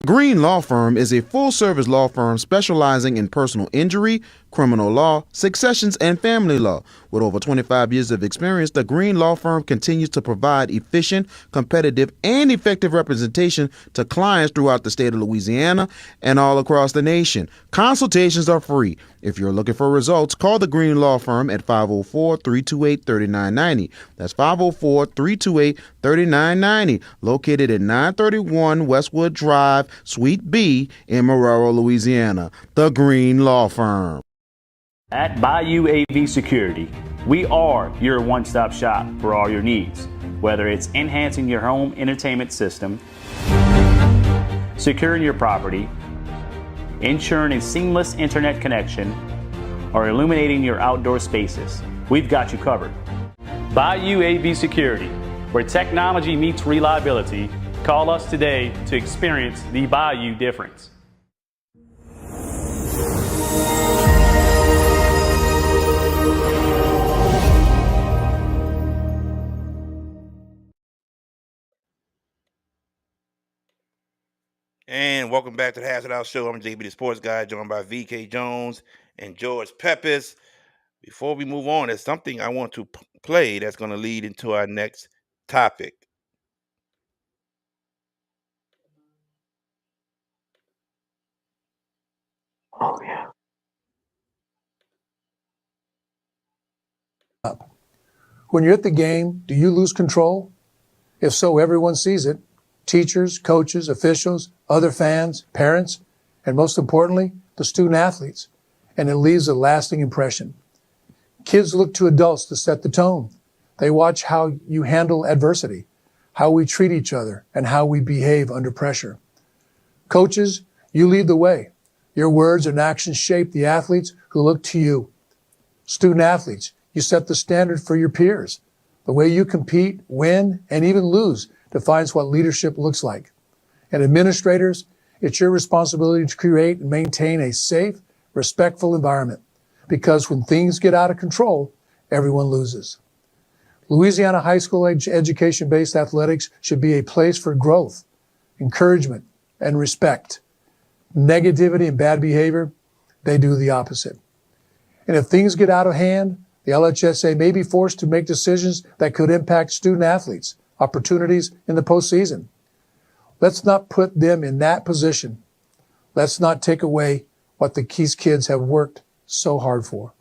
Green Law Firm is a full-service law firm specializing in personal injury, criminal law, successions, and family law. With over 25 years of experience, the Green Law Firm continues to provide efficient, competitive, and effective representation to clients throughout the state of Louisiana and all across the nation. Consultations are free. If you're looking for results, call the Green Law Firm at 504-328-3990. That's 504-328-3990, located at 931 Westwood Drive, Suite B in Marrero, Louisiana. The Green Law Firm. At Bayou AV Security, we are your one-stop shop for all your needs, whether it's enhancing your home entertainment system, securing your property, ensuring a seamless internet connection, or illuminating your outdoor spaces. We've got you covered. Bayou AV Security, where technology meets reliability. Call us today to experience the Bayou difference. And welcome back to the Hash It Out Show. I'm JB the Sports Guy, joined by VK Jones and George Peppers. Before we move on, there's something I want to play that's going to lead into our next topic. Oh yeah. When you're at the game, do you lose control? If so, everyone sees it. teachers, coaches, officials, other fans, parents, and most importantly, the student athletes. And it leaves a lasting impression. Kids look to adults to set the tone. They watch how you handle adversity, how we treat each other, and how we behave under pressure. Coaches, you lead the way. Your words and actions shape the athletes who look to you. Student athletes, you set the standard for your peers. The way you compete, win, and even lose defines what leadership looks like. And administrators, it's your responsibility to create and maintain a safe, respectful environment. Because when things get out of control, everyone loses. Louisiana high school education-based athletics should be a place for growth, encouragement, and respect. Negativity and bad behavior, they do the opposite. And if things get out of hand, the LHSA may be forced to make decisions that could impact student athletes' opportunities in the postseason. Let's not put them in that position. Let's not take away what these kids have worked so hard for.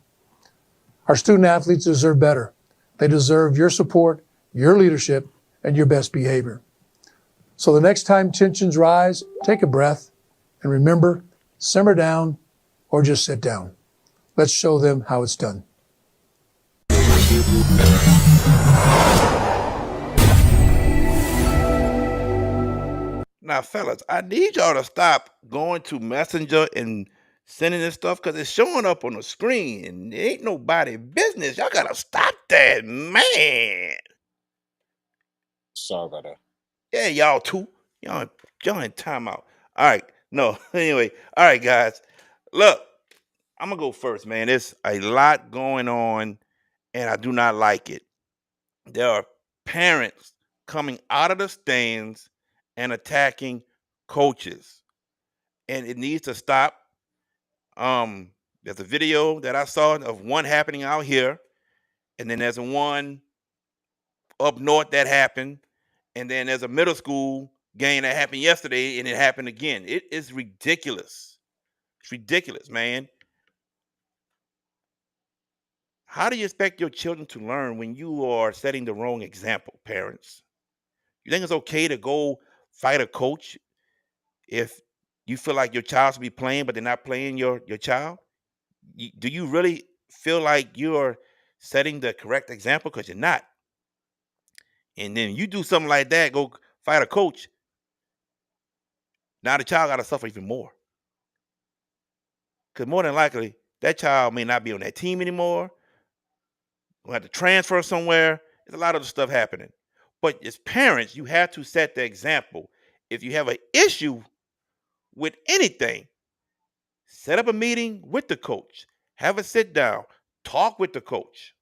Our student athletes deserve better. They deserve your support, your leadership, and your best behavior. So the next time tensions rise, take a breath and remember, simmer down or just sit down. Let's show them how it's done. Now, fellas, I need y'all to stop going to Messenger and sending this stuff because it's showing up on the screen and it ain't nobody business. Y'all gotta stop that, man. Sorry about that. Yeah, y'all too. Y'all in timeout. All right. No, anyway. All right, guys. Look, I'm gonna go first, man. There's a lot going on, and I do not like it. There are parents coming out of the stands and attacking coaches, and it needs to stop. There's a video that I saw of one happening out here, and then there's one up north that happened, and then there's a middle school game that happened yesterday, and it happened again. It is ridiculous. It's ridiculous, man. How do you expect your children to learn when you are setting the wrong example, parents? You think it's okay to go fight a coach if you feel like your child should be playing, but they're not playing your child? Do you really feel like you're setting the correct example? Because you're not. And then you do something like that, go fight a coach. Now the child got to suffer even more. Because more than likely, that child may not be on that team anymore. We'll have to transfer somewhere. There's a lot of stuff happening. But as parents, you have to set the example. If you have an issue with anything, set up a meeting with the coach. Have a sit down. Talk with the coach.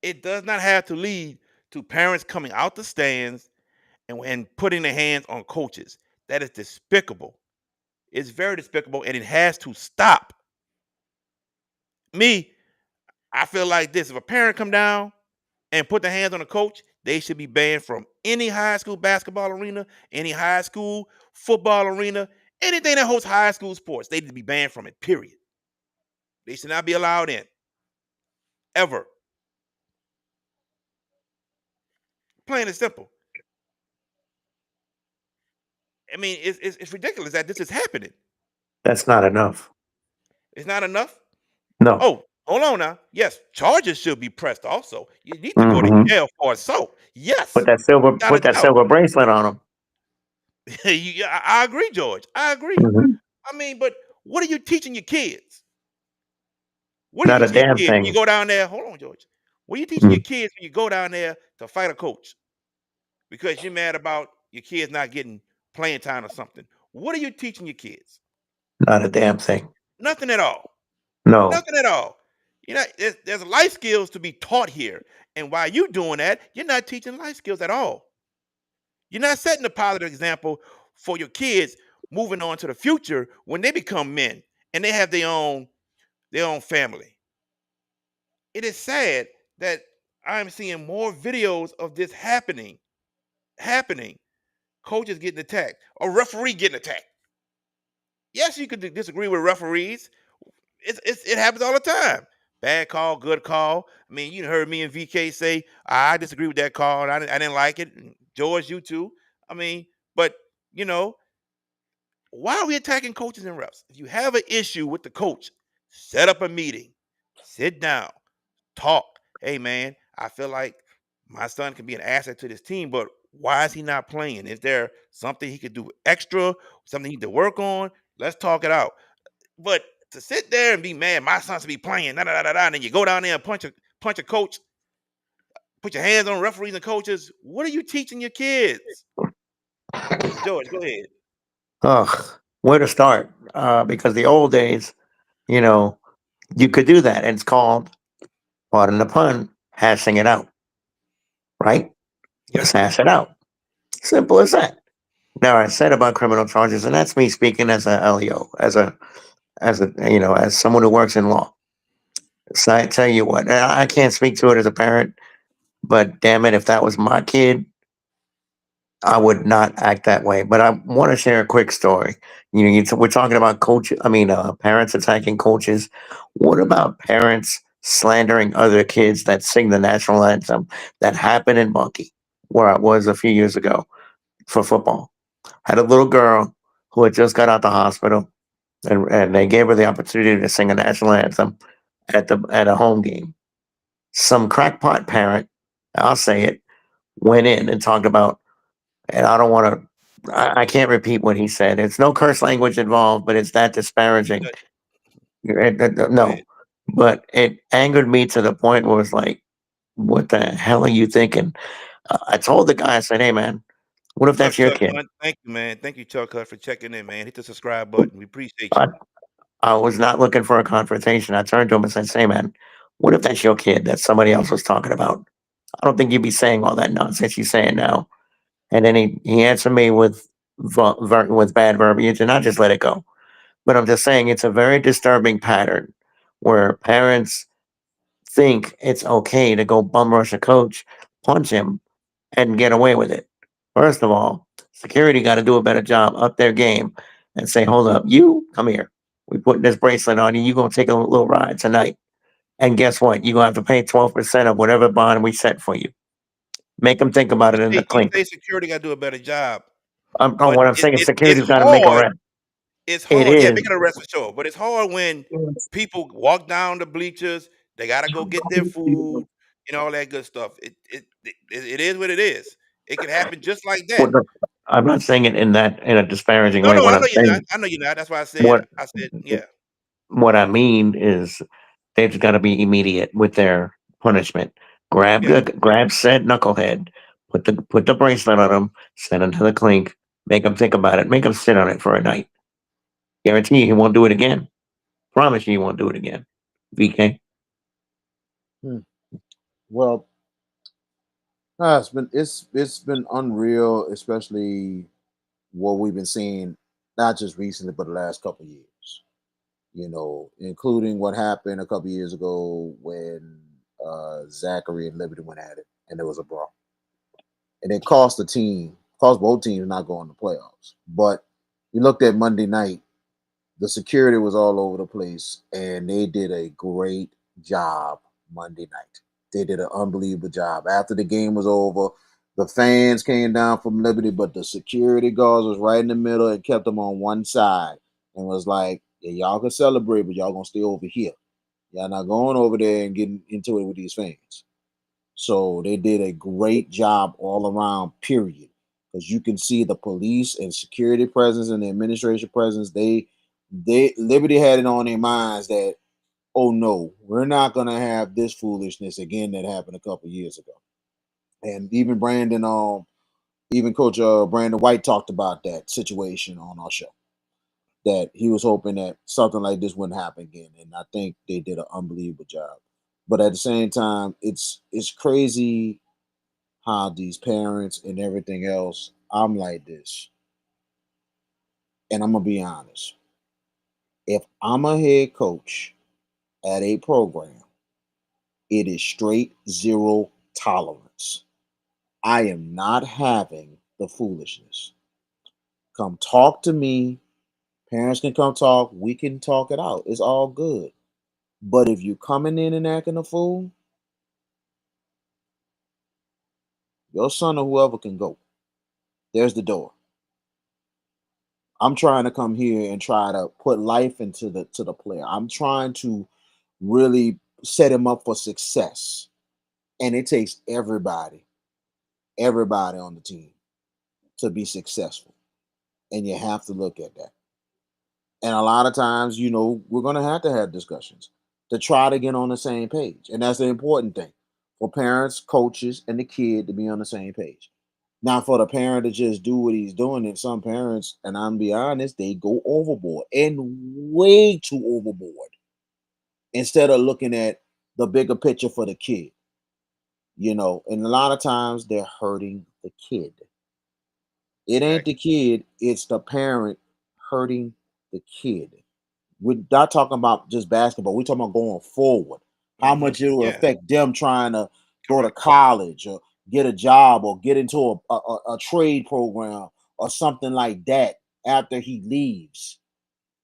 It does not have to lead to parents coming out the stands and putting their hands on coaches. That is despicable. It's very despicable, and it has to stop. I feel like this. If a parent come down and put their hands on a coach, they should be banned from any high school basketball arena, any high school football arena, anything that hosts high school sports. They need to be banned from it, period. They should not be allowed in. Ever. Plain and simple. I mean, it's ridiculous that this is happening. That's not enough. It's not enough? No. Oh, hold on now. Yes, charges should be pressed also. You need to go to Mhm. jail for assault. Yes. Put that silver bracelet on them. I agree, George. I agree. Mhm. I mean, but what are you teaching your kids? What Not are a you teaching your damn kids when thing. you go down there? Hold on, George. What are you teaching Mm. your kids when you go down there to fight a coach? Because you're mad about your kids not getting playing time or something. What are you teaching your kids? Not a damn thing. Nothing at all. No. Nothing at all. You know, there's life skills to be taught here. And while you're doing that, you're not teaching life skills at all. You're not setting a positive example for your kids moving on to the future when they become men and they have their own family. It is sad that I'm seeing more videos of this happening. Coaches getting attacked, a referee getting attacked. Yes, you could disagree with referees. It happens all the time. Bad call, good call. I mean, you heard me and VK say I disagree with that call. I didn't like it. George, you too. I mean, but you know, why are we attacking coaches and refs? If you have an issue with the coach, set up a meeting, sit down, talk. Hey man, I feel like my son can be an asset to this team, but why is he not playing? Is there something he could do extra? Something he need to work on? Let's talk it out. But to sit there and be mad, my son should be playing, da, da, da, da, da, and then you go down there and punch a coach, put your hands on referees and coaches. What are you teaching your kids? George, go ahead. Ugh, where to start? Because the old days, you know, you could do that, and it's called, pardon the pun, hashing it out, right? Yes, Let's sir. hash it out. Simple as that. Now, I said about criminal charges, and that's me speaking as a LEO, as a as someone who works in law. So I tell you what, I can't speak to it as a parent, but damn it, if that was my kid, I would not act that way. But I want to share a quick story. We're talking about parents attacking coaches. What about parents slandering other kids that sing the national anthem? That happened in Monkey, where I was a few years ago for football. Had a little girl who had just got out the hospital, and they gave her the opportunity to sing a national anthem at a home game. Some crackpot parent, I'll say it, went in and talked about, and I don't want to, I can't repeat what he said. It's no curse language involved, but it's that disparaging. Go ahead. No, but it angered me to the point where it's like, what the hell are you thinking? I told the guy, I said, hey man, what if that's your Chuck kid? Hunt, thank you, man. Thank you, Chuck Hunt, for checking in, man. Hit the subscribe button. We appreciate you. I, I was not looking for a confrontation. I turned to him and said, hey man, what if that's your kid that somebody else was talking about? I don't think you'd be saying all that nonsense you're saying now. And then he answered me with with bad verbiage, and I just let it go. But I'm just saying it's a very disturbing pattern where parents think it's okay to go bum rush a coach, punch him, and get away with it. First of all, security got to do a better job up their game and say, hold up, you come here. We putting this bracelet on you. You're going to take a little ride tonight. And guess what? You're going to have to pay 12% of whatever bond we set for you. Make them think about it in the You clink. say security got to do a better job, Oh, but what I'm saying is it's security's got to make a hard. rent. It's It hard. Yeah, is. making an arrest for sure, but it's hard when people walk down the bleachers. They got to go get their food and all that good stuff. It is what it is. It can happen just like that. What the, I'm not saying it in a disparaging No, way. no, What I I'm know you're not. saying, I know you're not. That's why what I said, yeah. what I mean is, they've got to be immediate with their punishment. Yes. Grab said knucklehead, put the bracelet on him, send him to the clink, make him think about it, make him sit on it for a night. Guarantee you he won't do it again. Promise you he won't do it again. VK. Hmm. Well, it's been unreal, especially what we've been seeing, not just recently, but the last couple of years. Including what happened a couple of years ago when Zachary and Liberty went at it, and there was a brawl, and it cost both teams not going to playoffs. But you looked at Monday night, the security was all over the place, and they did a great job Monday night. They did an unbelievable job. After the game was over, the fans came down from Liberty, but the security guards was right in the middle and kept them on one side and was like, yeah, y'all can celebrate, but y'all gonna stay over here. Y'all not going over there and getting into it with these fans. So they did a great job all around, period. Because you can see the police and security presence and the administration presence. They Liberty had it on their minds that, oh no, we're not gonna have this foolishness again that happened a couple years ago. And even Coach Brandon White talked about that situation on our show. That he was hoping that something like this wouldn't happen again. And I think they did an unbelievable job. But at the same time, it's crazy how these parents and everything else. I'm like this, and I'm gonna be honest. If I'm a head coach at a program, it is straight zero tolerance. I am not having the foolishness. Come talk to me. Parents can come talk. We can talk it out. It's all good. But if you coming in and acting a fool, your son or whoever can go. There's the door. I'm trying to come here and try to put life into the player. I'm trying to really set him up for success. And it takes everybody on the team to be successful. And you have to look at that. And a lot of times, we're going to have discussions to try to get on the same page. And that's the important thing for parents, coaches, and the kid to be on the same page. Now, for the parent to just do what he's doing, and some parents, and I'm be honest, they go overboard and way too overboard instead of looking at the bigger picture for the kid. And a lot of times they're hurting the kid. It ain't the kid, it's the parent hurting the kid. We're not talking about just basketball. We're talking about going forward. How much it will affect them trying to go to college or get a job or get into a trade program or something like that after he leaves.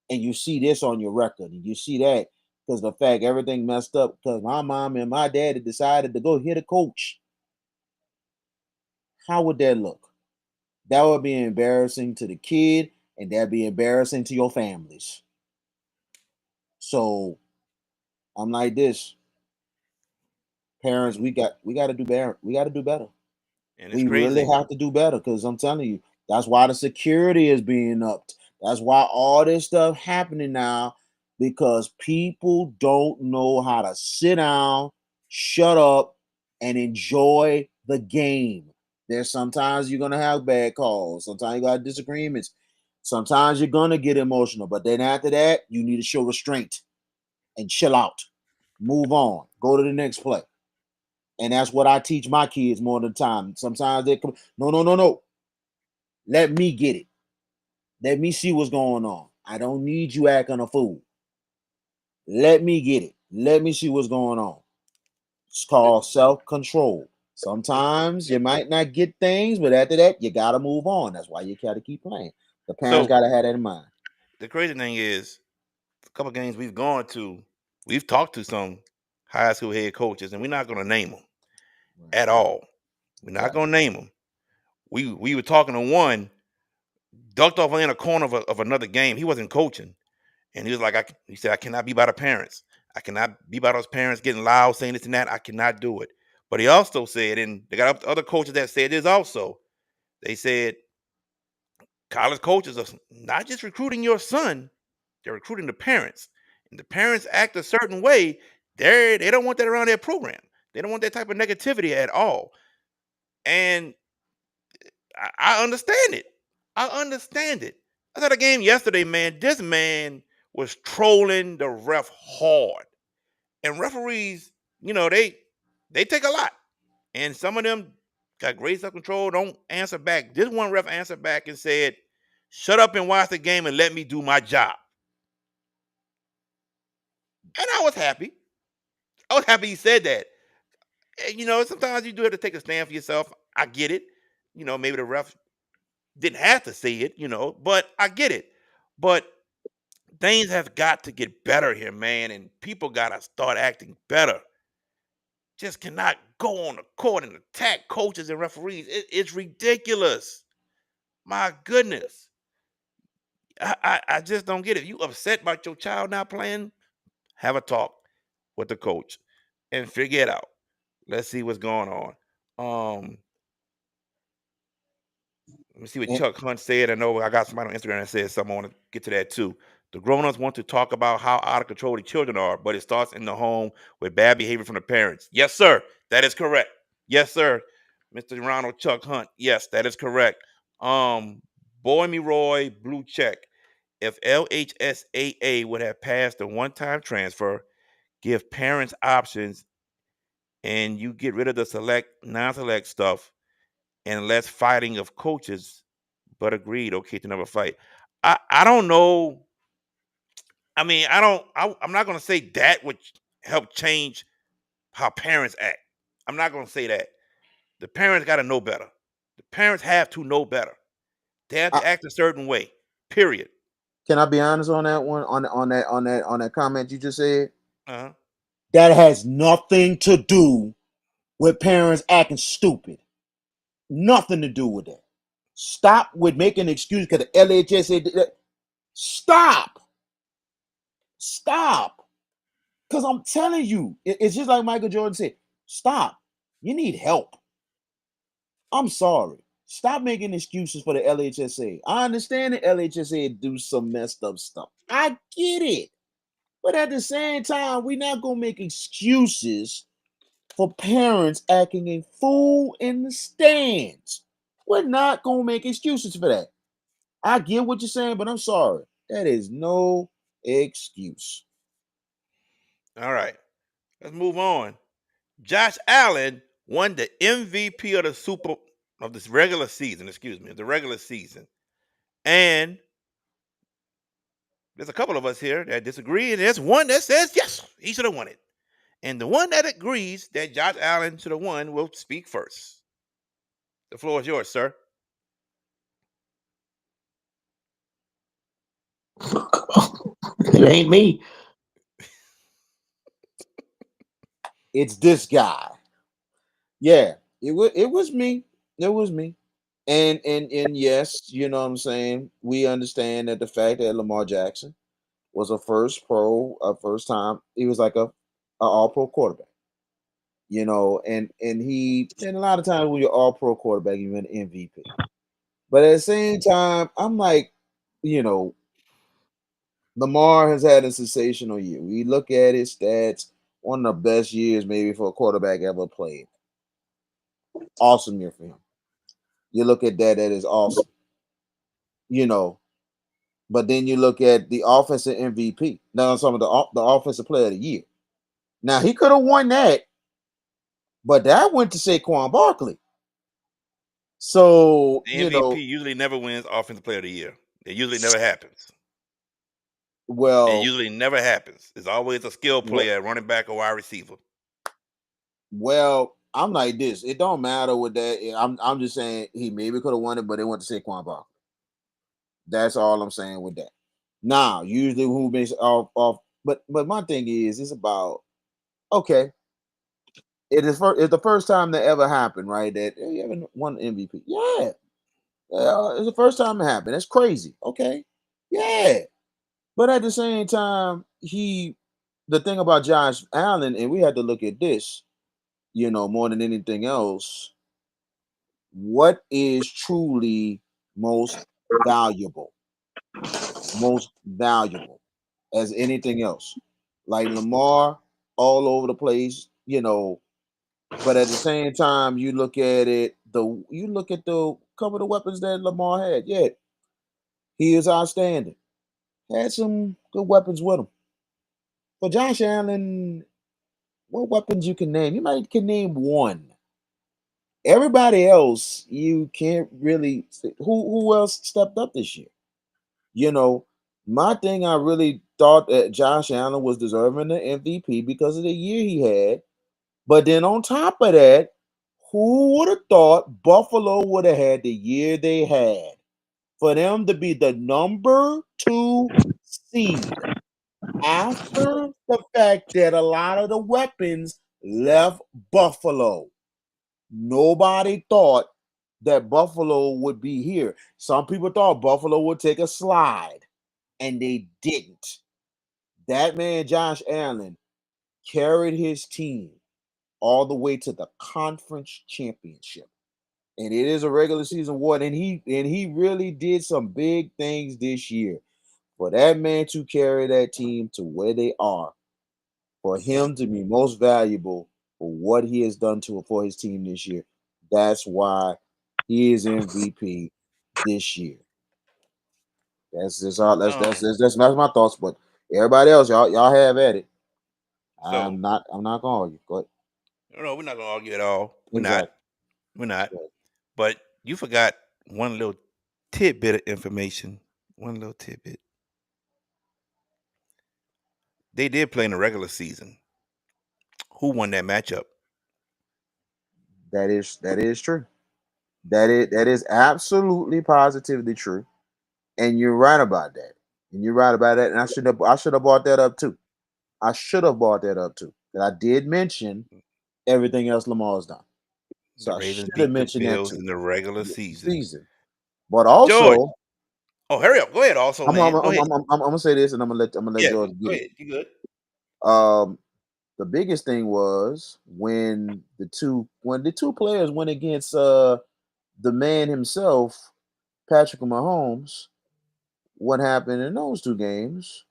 And you see this on your record, and you see that because the fact everything messed up because my mom and my daddy decided to go hit a coach. How would that look? That would be embarrassing to the kid, and that'd be embarrassing to your families. So I'm like this. Parents, we got to do better. We got to do better. And it's We crazy. really have to do better because I'm telling you, that's why the security is being upped. That's why all this stuff happening now because people don't know how to sit down, shut up, and enjoy the game. There's sometimes you're gonna have bad calls. Sometimes you got disagreements. Sometimes you're gonna get emotional, but then after that, you need to show restraint and chill out. Move on. Go to the next play. And that's what I teach my kids more than the time. Sometimes they come, no. Let me get it. Let me see what's going on. I don't need you acting a fool. Let me get it. Let me see what's going on. It's called self-control. Sometimes you might not get things, but after that, you gotta move on. That's why you gotta keep playing. The parents So gotta have that in mind. the crazy thing is, a couple of games we've gone to, we've talked to some high school head coaches, and we're not going to name them at all. We're not Right. going to name them. We were talking to one, ducked off in a corner of another game. He wasn't coaching, and he was like, he said, I cannot be by the parents. I cannot be by those parents getting loud, saying this and that. I cannot do it. But he also said, and they got other coaches that said this also. They said college coaches are not just recruiting your son, they're recruiting the parents. And the parents act a certain way, they don't want that around their program. They don't want that type of negativity at all. And I understand it. I understand it. I was at a game yesterday, man. This man was trolling the ref hard. And referees, they take a lot. And some of them got great self-control, don't answer back. This one ref answered back and said, shut up and watch the game and let me do my job. And I was happy. I was happy he said that. And, sometimes you do have to take a stand for yourself. I get it. Maybe the ref didn't have to say it, but I get it. But things have got to get better here, man. And people got to start acting better. Just cannot go on the court and attack coaches and referees. It's ridiculous. My goodness. I just don't get it. You upset about your child not playing? Have a talk with the coach and figure it out. Let's see what's going on. Let me see what And, Chuck Hunt said. I know I got somebody on Instagram that said something. I want to get to that too. The grown-ups want to talk about how out of control the children are, but it starts in the home with bad behavior from the parents. Yes, sir. That is correct. Yes, sir. Mr. Ronald Chuck Hunt. Yes, that is correct. Boy Me Roy, blue check. If LHSAA would have passed a one-time transfer, give parents options, and you get rid of the select, non-select stuff, and less fighting of coaches, but agreed. Okay, to never fight. I don't know. I mean, I'm not gonna say that would help change how parents act. I'm not gonna say that. The parents gotta know better. The parents have to know better. They have to act a certain way. Period. can I be honest on that one? On that comment you just said? Uh-huh. That has nothing to do with parents acting stupid. Nothing to do with that. Stop with making excuses because the LHSA did that. Stop. Because I'm telling you, it's just like Michael Jordan said. Stop. You need help. I'm sorry. Stop making excuses for the LHSA. I understand the LHSA do some messed up stuff. I get it. But at the same time, we're not going to make excuses for parents acting a fool in the stands. We're not going to make excuses for that. I get what you're saying, but I'm sorry. That is no excuse. All right, let's move on. Josh Allen won the MVP of this regular season. The regular season, and there's a couple of us here that disagree, and there's one that says yes, he should have won it. And the one that agrees that Josh Allen should have won will speak first. The floor is yours, sir. It ain't me. It's this guy. Yeah, it was me. It was me. And yes, you know what I'm saying? We understand that the fact that Lamar Jackson was a first time, he was like a all pro quarterback. You know, and a lot of times when you're all pro quarterback, you win MVP. But at the same time, I'm like, you know, Lamar has had a sensational year. We look at his stats, one of the best years maybe for a quarterback ever played. Awesome year for him. You look at that is awesome. You know, but then you look at the offensive MVP. Now, some of the offensive player of the year. Now he could have won that, but that went to Saquon Barkley. So the MVP usually never wins Offensive Player of the Year. It usually never happens. Well, it usually never happens. It's always a skill player, running back or wide receiver. Well, I'm like this. It don't matter with that. I'm just saying he maybe could have won it, but it went to Saquon Barkley. That's all I'm saying with that. Now, usually who makes off, but my thing is, it's about okay. It's the first time that ever happened, right? That you haven't won MVP. Yeah. It's the first time it happened. That's crazy. Okay. Yeah. But at the same time, the thing about Josh Allen, and we had to look at this, you know, more than anything else, what is truly most valuable? Most valuable as anything else. Like Lamar, all over the place, you know. But at the same time, you look at the couple of the weapons that Lamar had. Yeah, he is outstanding. Had some good weapons with him. But Josh Allen, what weapons you can name? You might can name one. Everybody else, you can't really. Who else stepped up this year? You know, my thing, I really thought that Josh Allen was deserving the MVP because of the year he had. But then on top of that, who would have thought Buffalo would have had the year they had for them to be the number 2 seed after the fact that a lot of the weapons left Buffalo? Nobody thought that Buffalo would be here. Some people thought Buffalo would take a slide, and they didn't. That man, Josh Allen, carried his team all the way to the conference championship. And it is a regular season award. And he really did some big things this year. For that man to carry that team to where they are, for him to be most valuable for what he has done for his team this year, that's why he is MVP this year. That's just all. That's my thoughts. But everybody else, y'all have at it. I'm not gonna argue. Go ahead. No, we're not gonna argue at all. Exactly. We're not. But you forgot one little tidbit of information. One little tidbit. They did play in the regular season. Who won that matchup? That is true. That is absolutely positively true. And you're right about that. And I should have brought that up too. And I did mention everything else Lamar's done. So The Ravens I should have beat the mentioned that Bills too. in the regular season. But George. also, Oh, hurry up. Go ahead. Also, man. Go ahead. I'm gonna say this, and I'm gonna let Yeah. George Go get it. ahead. You good? The biggest thing was when the two players went against the man himself, Patrick Mahomes. What happened in those two games?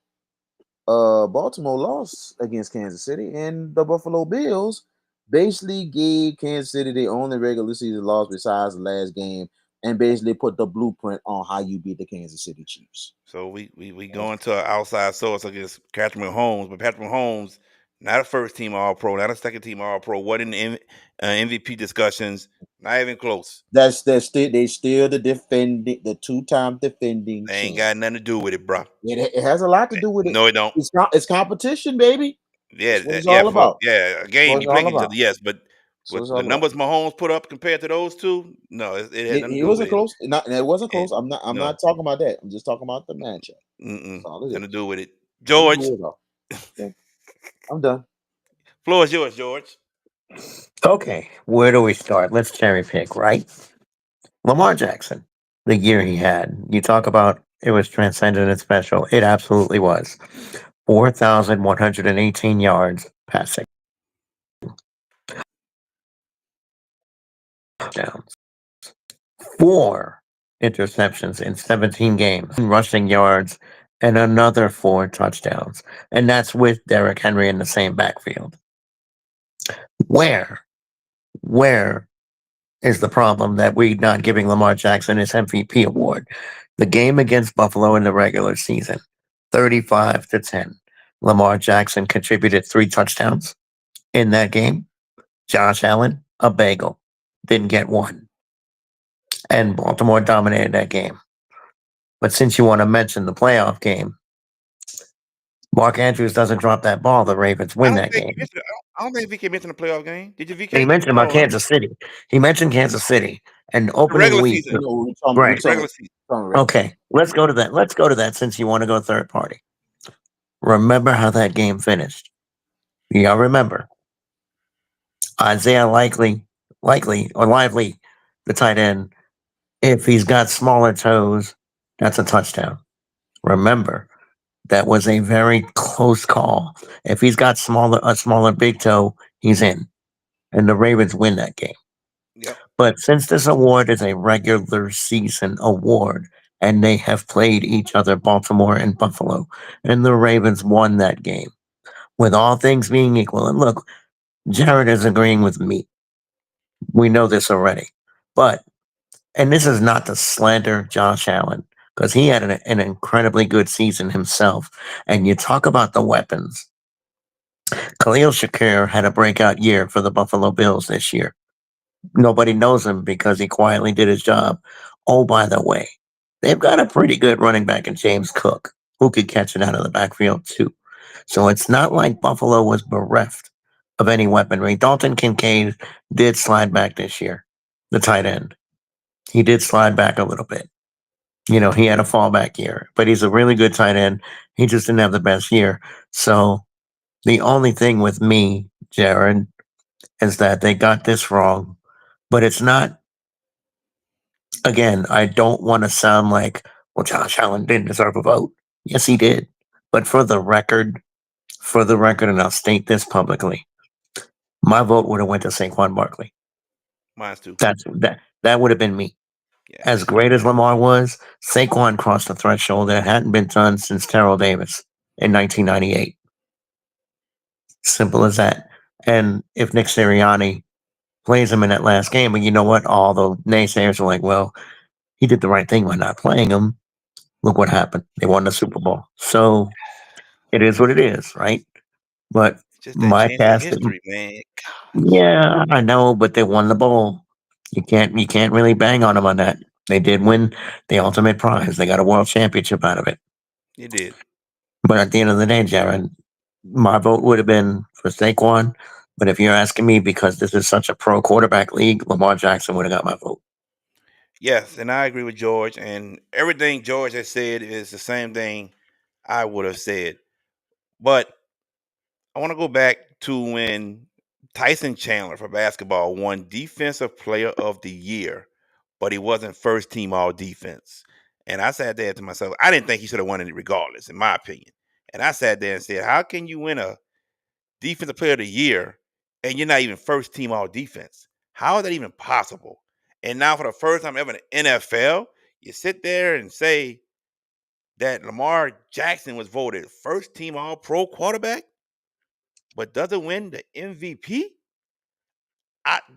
Baltimore lost against Kansas City, and the Buffalo Bills basically gave Kansas City the only regular season loss besides the last game, and basically put the blueprint on how you beat the Kansas City Chiefs. So we going to an outside source against Patrick Mahomes, but Patrick Mahomes, not a first team All Pro, not a second team All Pro, wasn't in MVP discussions, not even close. That's still the 2-time defending They ain't champ. got nothing to do with it, bro. It has a lot to do with it. No, it don't. It's competition, baby. Yeah, That's what it's yeah, all about. a That's game what you it's play all against each about. other, yes, but That's what with it's the all about. numbers Mahomes put up compared to those two, no, it had nothing to It do wasn't with close. It wasn't it. close. I'm not No, talking about that. I'm just talking about the matchup. That's all it nothing to is. do with it. Nothing to George, do with it all. Okay. I'm done. floor is yours, George. Okay, where do we start? Let's cherry pick, right? Lamar Jackson, the year he had. You talk about it was transcendent and special. It absolutely was. 4,118 yards passing. Touchdowns. 4 interceptions in 17 games. Rushing yards and another 4 touchdowns. And that's with Derrick Henry in the same backfield. Where is the problem that we're not giving Lamar Jackson his MVP award? The game against Buffalo in the regular season, 35-10. Lamar Jackson contributed 3 touchdowns in that game. Josh Allen, a bagel, didn't get one. And Baltimore dominated that game. But since you want to mention the playoff game, Mark Andrews doesn't drop that ball. The Ravens I win don't that think game. I don't think VK mentioned the playoff game. Did you, He VK? mentioned about Oh, Kansas City. He mentioned Kansas City and the opening regular week. season. We're Right. Regular season. talking regular Okay. Let's go to that. Let's go to that since you want to go third party. Remember how that game finished. Y'all remember. Isaiah Lively, the tight end, if he's got smaller toes, that's a touchdown. Remember, that was a very close call. If he's got a smaller big toe, he's in. And the Ravens win that game. Yep. But since this award is a regular season award, and they have played each other, Baltimore and Buffalo, and the Ravens won that game, with all things being equal. And look, Jared is agreeing with me. We know this already. But, and this is not to slander Josh Allen, because he had an incredibly good season himself. And you talk about the weapons. Khalil Shakir had a breakout year for the Buffalo Bills this year. Nobody knows him because he quietly did his job. Oh, by the way, they've got a pretty good running back in James Cook who could catch it out of the backfield too. So it's not like Buffalo was bereft of any weaponry. Dalton Kincaid did slide back this year, the tight end. He did slide back a little bit. You know, he had a fallback year, but he's a really good tight end. He just didn't have the best year. So the only thing with me, Jared, is that they got this wrong. But it's not, again, I don't want to sound like, well, Josh Allen didn't deserve a vote. Yes, he did. But for the record, and I'll state this publicly, my vote would have went to Saquon Barkley. Mine's too. That would have been me. Yeah. As great as Lamar was, Saquon crossed the threshold that hadn't been done since Terrell Davis in 1998. Simple as that. And if Nick Sirianni plays him in that last game, but you know what? All the naysayers were like, well, he did the right thing by not playing him. Look what happened. They won the Super Bowl. So it is what it is, right? But It's just that my chance in cast, history, man. yeah, I know, but they won the bowl. You can't really bang on them on that. They did win the ultimate prize. They got a world championship out of it. You did. But at the end of the day, Jared, my vote would have been for Saquon. But if you're asking me because this is such a pro quarterback league, Lamar Jackson would have got my vote. Yes, and I agree with George. And everything George has said is the same thing I would have said. But I want to go back to when Tyson Chandler for basketball won Defensive Player of the Year but he wasn't first team all defense. And I sat there to myself, I didn't think he should have won it regardless, in my opinion. And I sat there and said, how can you win a defensive player of the year and you're not even first team all defense? How is that even possible? And now for the first time ever in the NFL, you sit there and say that Lamar Jackson was voted first team all pro quarterback, but doesn't win the MVP?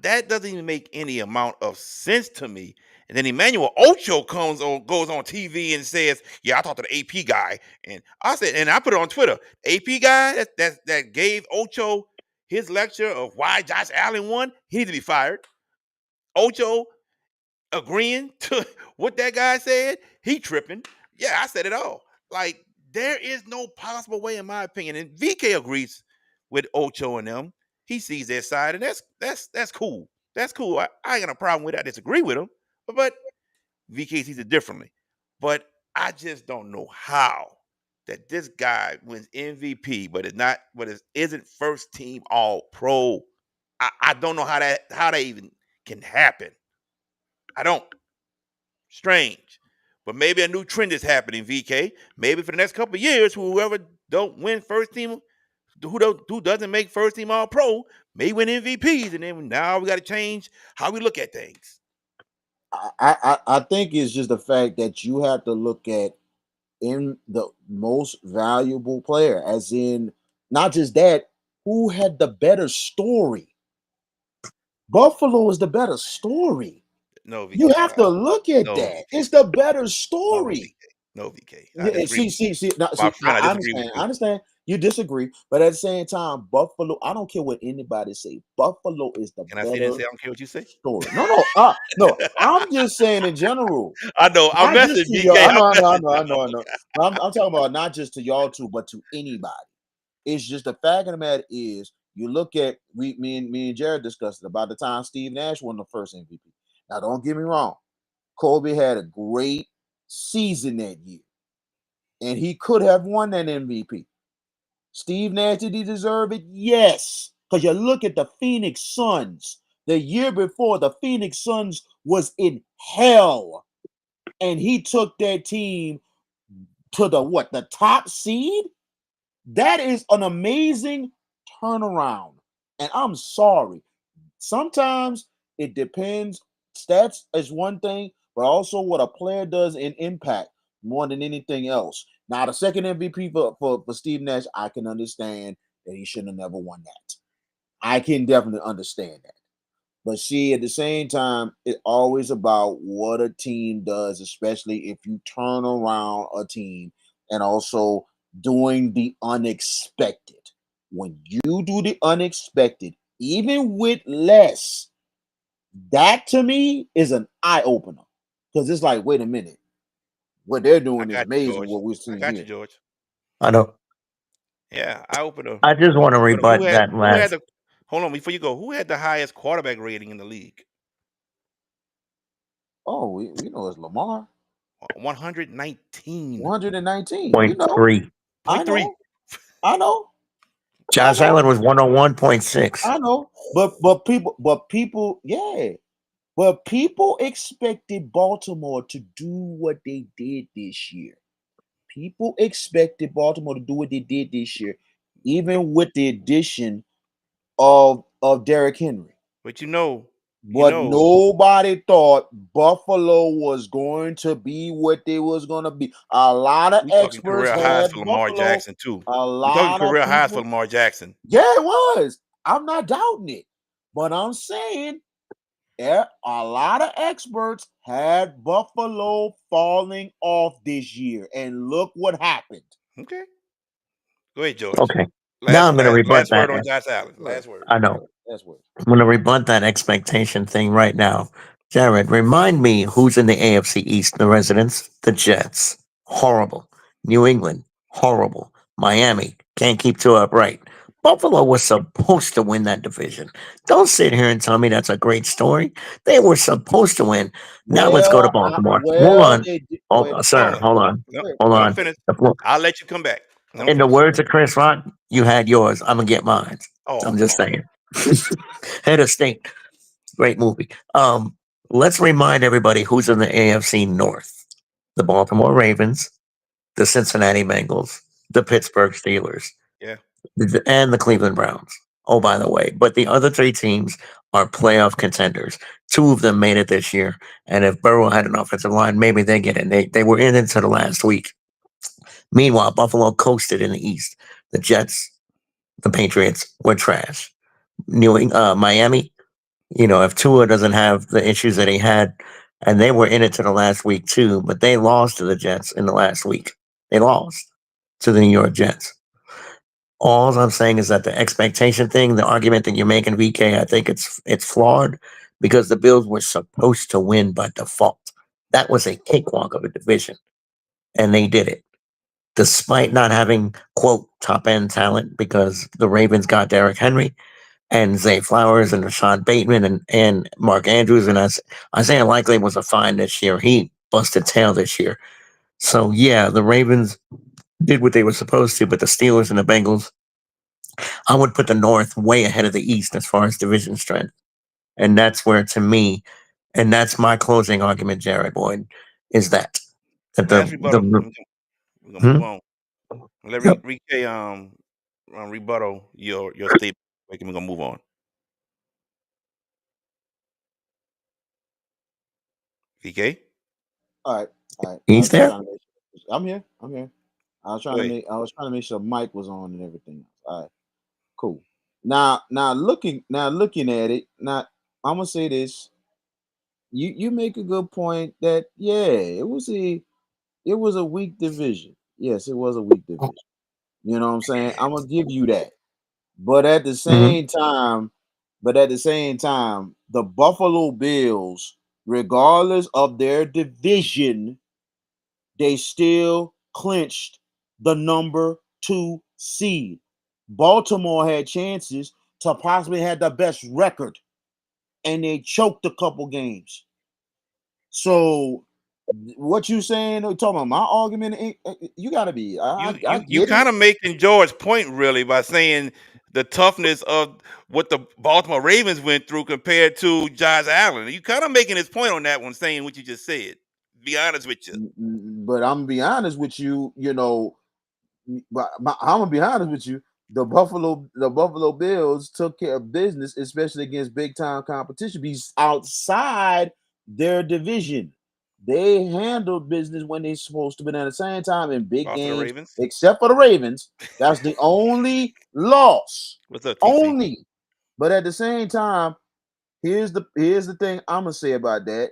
That doesn't even make any amount of sense to me. And then Emmanuel Ocho goes on TV and says, "Yeah, I talked to the AP guy," and I said, and I put it on Twitter, AP guy that gave Ocho his lecture of why Josh Allen won, he needs to be fired. Ocho agreeing to what that guy said, he tripping. Yeah, I said it all. Like, there is no possible way, in my opinion, and VK agrees with Ocho and them. He sees their side, and that's cool. That's cool. I ain't got no problem with it. I disagree with him, but VK sees it differently. But I just don't know how that this guy wins MVP, but isn't first team all pro. I don't know how that even can happen. I don't. Strange. But maybe a new trend is happening, VK. Maybe for the next couple of years, whoever don't win first team, who doesn't make first team all pro, may win MVPs. And then now we got to change how we look at things. I think it's just the fact that you have to look at in the most valuable player, as in not just that, who had the better story. Buffalo is the better story. No, VK. You have to look at that. VK. It's the better story. No, VK. I understand. You disagree, but at the same time, Buffalo. I don't care what anybody say. Buffalo is the Can I better say this? I don't care what you say. Story. No. I'm just saying in general. I know. I'm messing, VK. I know. I'm talking about not just to y'all two, but to anybody. It's just the fact of the matter is, you look at me and Jared discussed it about the time Steve Nash won the first MVP. Now, don't get me wrong. Kobe had a great season that year, and he could have won that MVP. Steve Nash, did he deserve it? Yes. Because you look at the Phoenix Suns. The year before, the Phoenix Suns was in hell, and he took that team to the top seed? That is an amazing turnaround. And I'm sorry. Sometimes it depends. Stats is one thing, but also what a player does in impact more than anything else. Now, the second MVP for Steve Nash, I can understand that he shouldn't have never won that. I can definitely understand that. But see, at the same time, it's always about what a team does, especially if you turn around a team and also doing the unexpected. When you do the unexpected, even with less, that to me is an eye opener, because it's like, wait a minute, what they're doing is amazing. What we're seeing here. George. I know. Yeah, eye opener. I just want to rebut that last. Hold on, before you go, who had the highest quarterback rating in the league? Oh, we know it's Lamar. 119. 119. 0.3. I know. Josh Allen was 101.6. I know. But people, yeah. But people expected Baltimore to do what they did this year. People expected Baltimore to do what they did this year, even with the addition of Derrick Henry. But nobody thought Buffalo was going to be what they was going to be. A lot of experts had highs for Lamar Jackson too. A lot of career highs for Lamar Jackson. Yeah, it was. I'm not doubting it, but I'm saying a lot of experts had Buffalo falling off this year, and look what happened. Okay, go ahead, George. Okay, now I'm going to rebut that. Last word on Josh Allen. Last word. I know. I'm going to rebut that expectation thing right now. Jared, remind me who's in the AFC East, the residents? The Jets. Horrible. New England. Horrible. Miami. Can't keep two upright. Buffalo was supposed to win that division. Don't sit here and tell me that's a great story. They were supposed to win. Now let's go to Baltimore. Hold on. Sir, hold on. Hold on. I'll let you come back. In the words of Chris Rock, you had yours. I'm going to get mine. I'm just saying. Head of State. Great movie. let's remind everybody who's in the AFC North: the Baltimore Ravens, the Cincinnati Bengals, the Pittsburgh Steelers, Yeah. and the Cleveland Browns. Oh, by the way, but the other three teams are playoff contenders. Two of them made it this year, and if Burrow had an offensive line, maybe they get it. They were in into the last week. Meanwhile, Buffalo coasted in the East. The Jets, the Patriots were trash. Miami, if Tua doesn't have the issues that he had, and they were in it to the last week too, but they lost to the Jets in the last week. They lost to the New York Jets. All I'm saying is that the expectation thing, the argument that you're making, VK, I think it's flawed because the Bills were supposed to win by default. That was a cakewalk of a division, and they did it despite not having quote top end talent because the Ravens got Derrick Henry and Zay Flowers and Rashawn Bateman and Mark Andrews and Isaiah Likely was a find this year. He busted tail this year. So yeah, the Ravens did what they were supposed to, but the Steelers and the Bengals, I would put the North way ahead of the East as far as division strength. And that's where, to me, and that's my closing argument, Jared Boyd, is that Last rebuttal. the We're gonna hmm? move on. Let Yep. Rick rebuttal your statement. We're gonna move on. VK, All right, all right. I He's was just there. trying to make sure. I'm here. I'm here. go ahead. I was trying to make sure Mike was on and everything. All right, cool. Now looking at it. Now I'm gonna say this. You make a good point that yeah, it was a weak division. Yes, it was a weak division. You know what I'm saying? I'm gonna give you that. But at the Hmm. same time, the Buffalo Bills, regardless of their division, they still clinched the number 2 seed. Baltimore had chances to possibly have the best record, and they choked a couple games. So what you saying? Talking about my argument? You got to be. I You get it. kind of making George's point really by saying the toughness of what the Baltimore Ravens went through compared to Josh Allen. You kind of making his point on that one, saying what you just said. Be honest with you. But I'm gonna be honest with you. I'm gonna be honest with you. The Buffalo Bills took care of business, especially against big time competition. Because outside their division, they handled business when they're supposed to. But at the same time, in big Lost to the games, Ravens. except for the Ravens, that's the only loss. What's up, TC? Only. But at the same time, here's the thing I'm gonna say about that.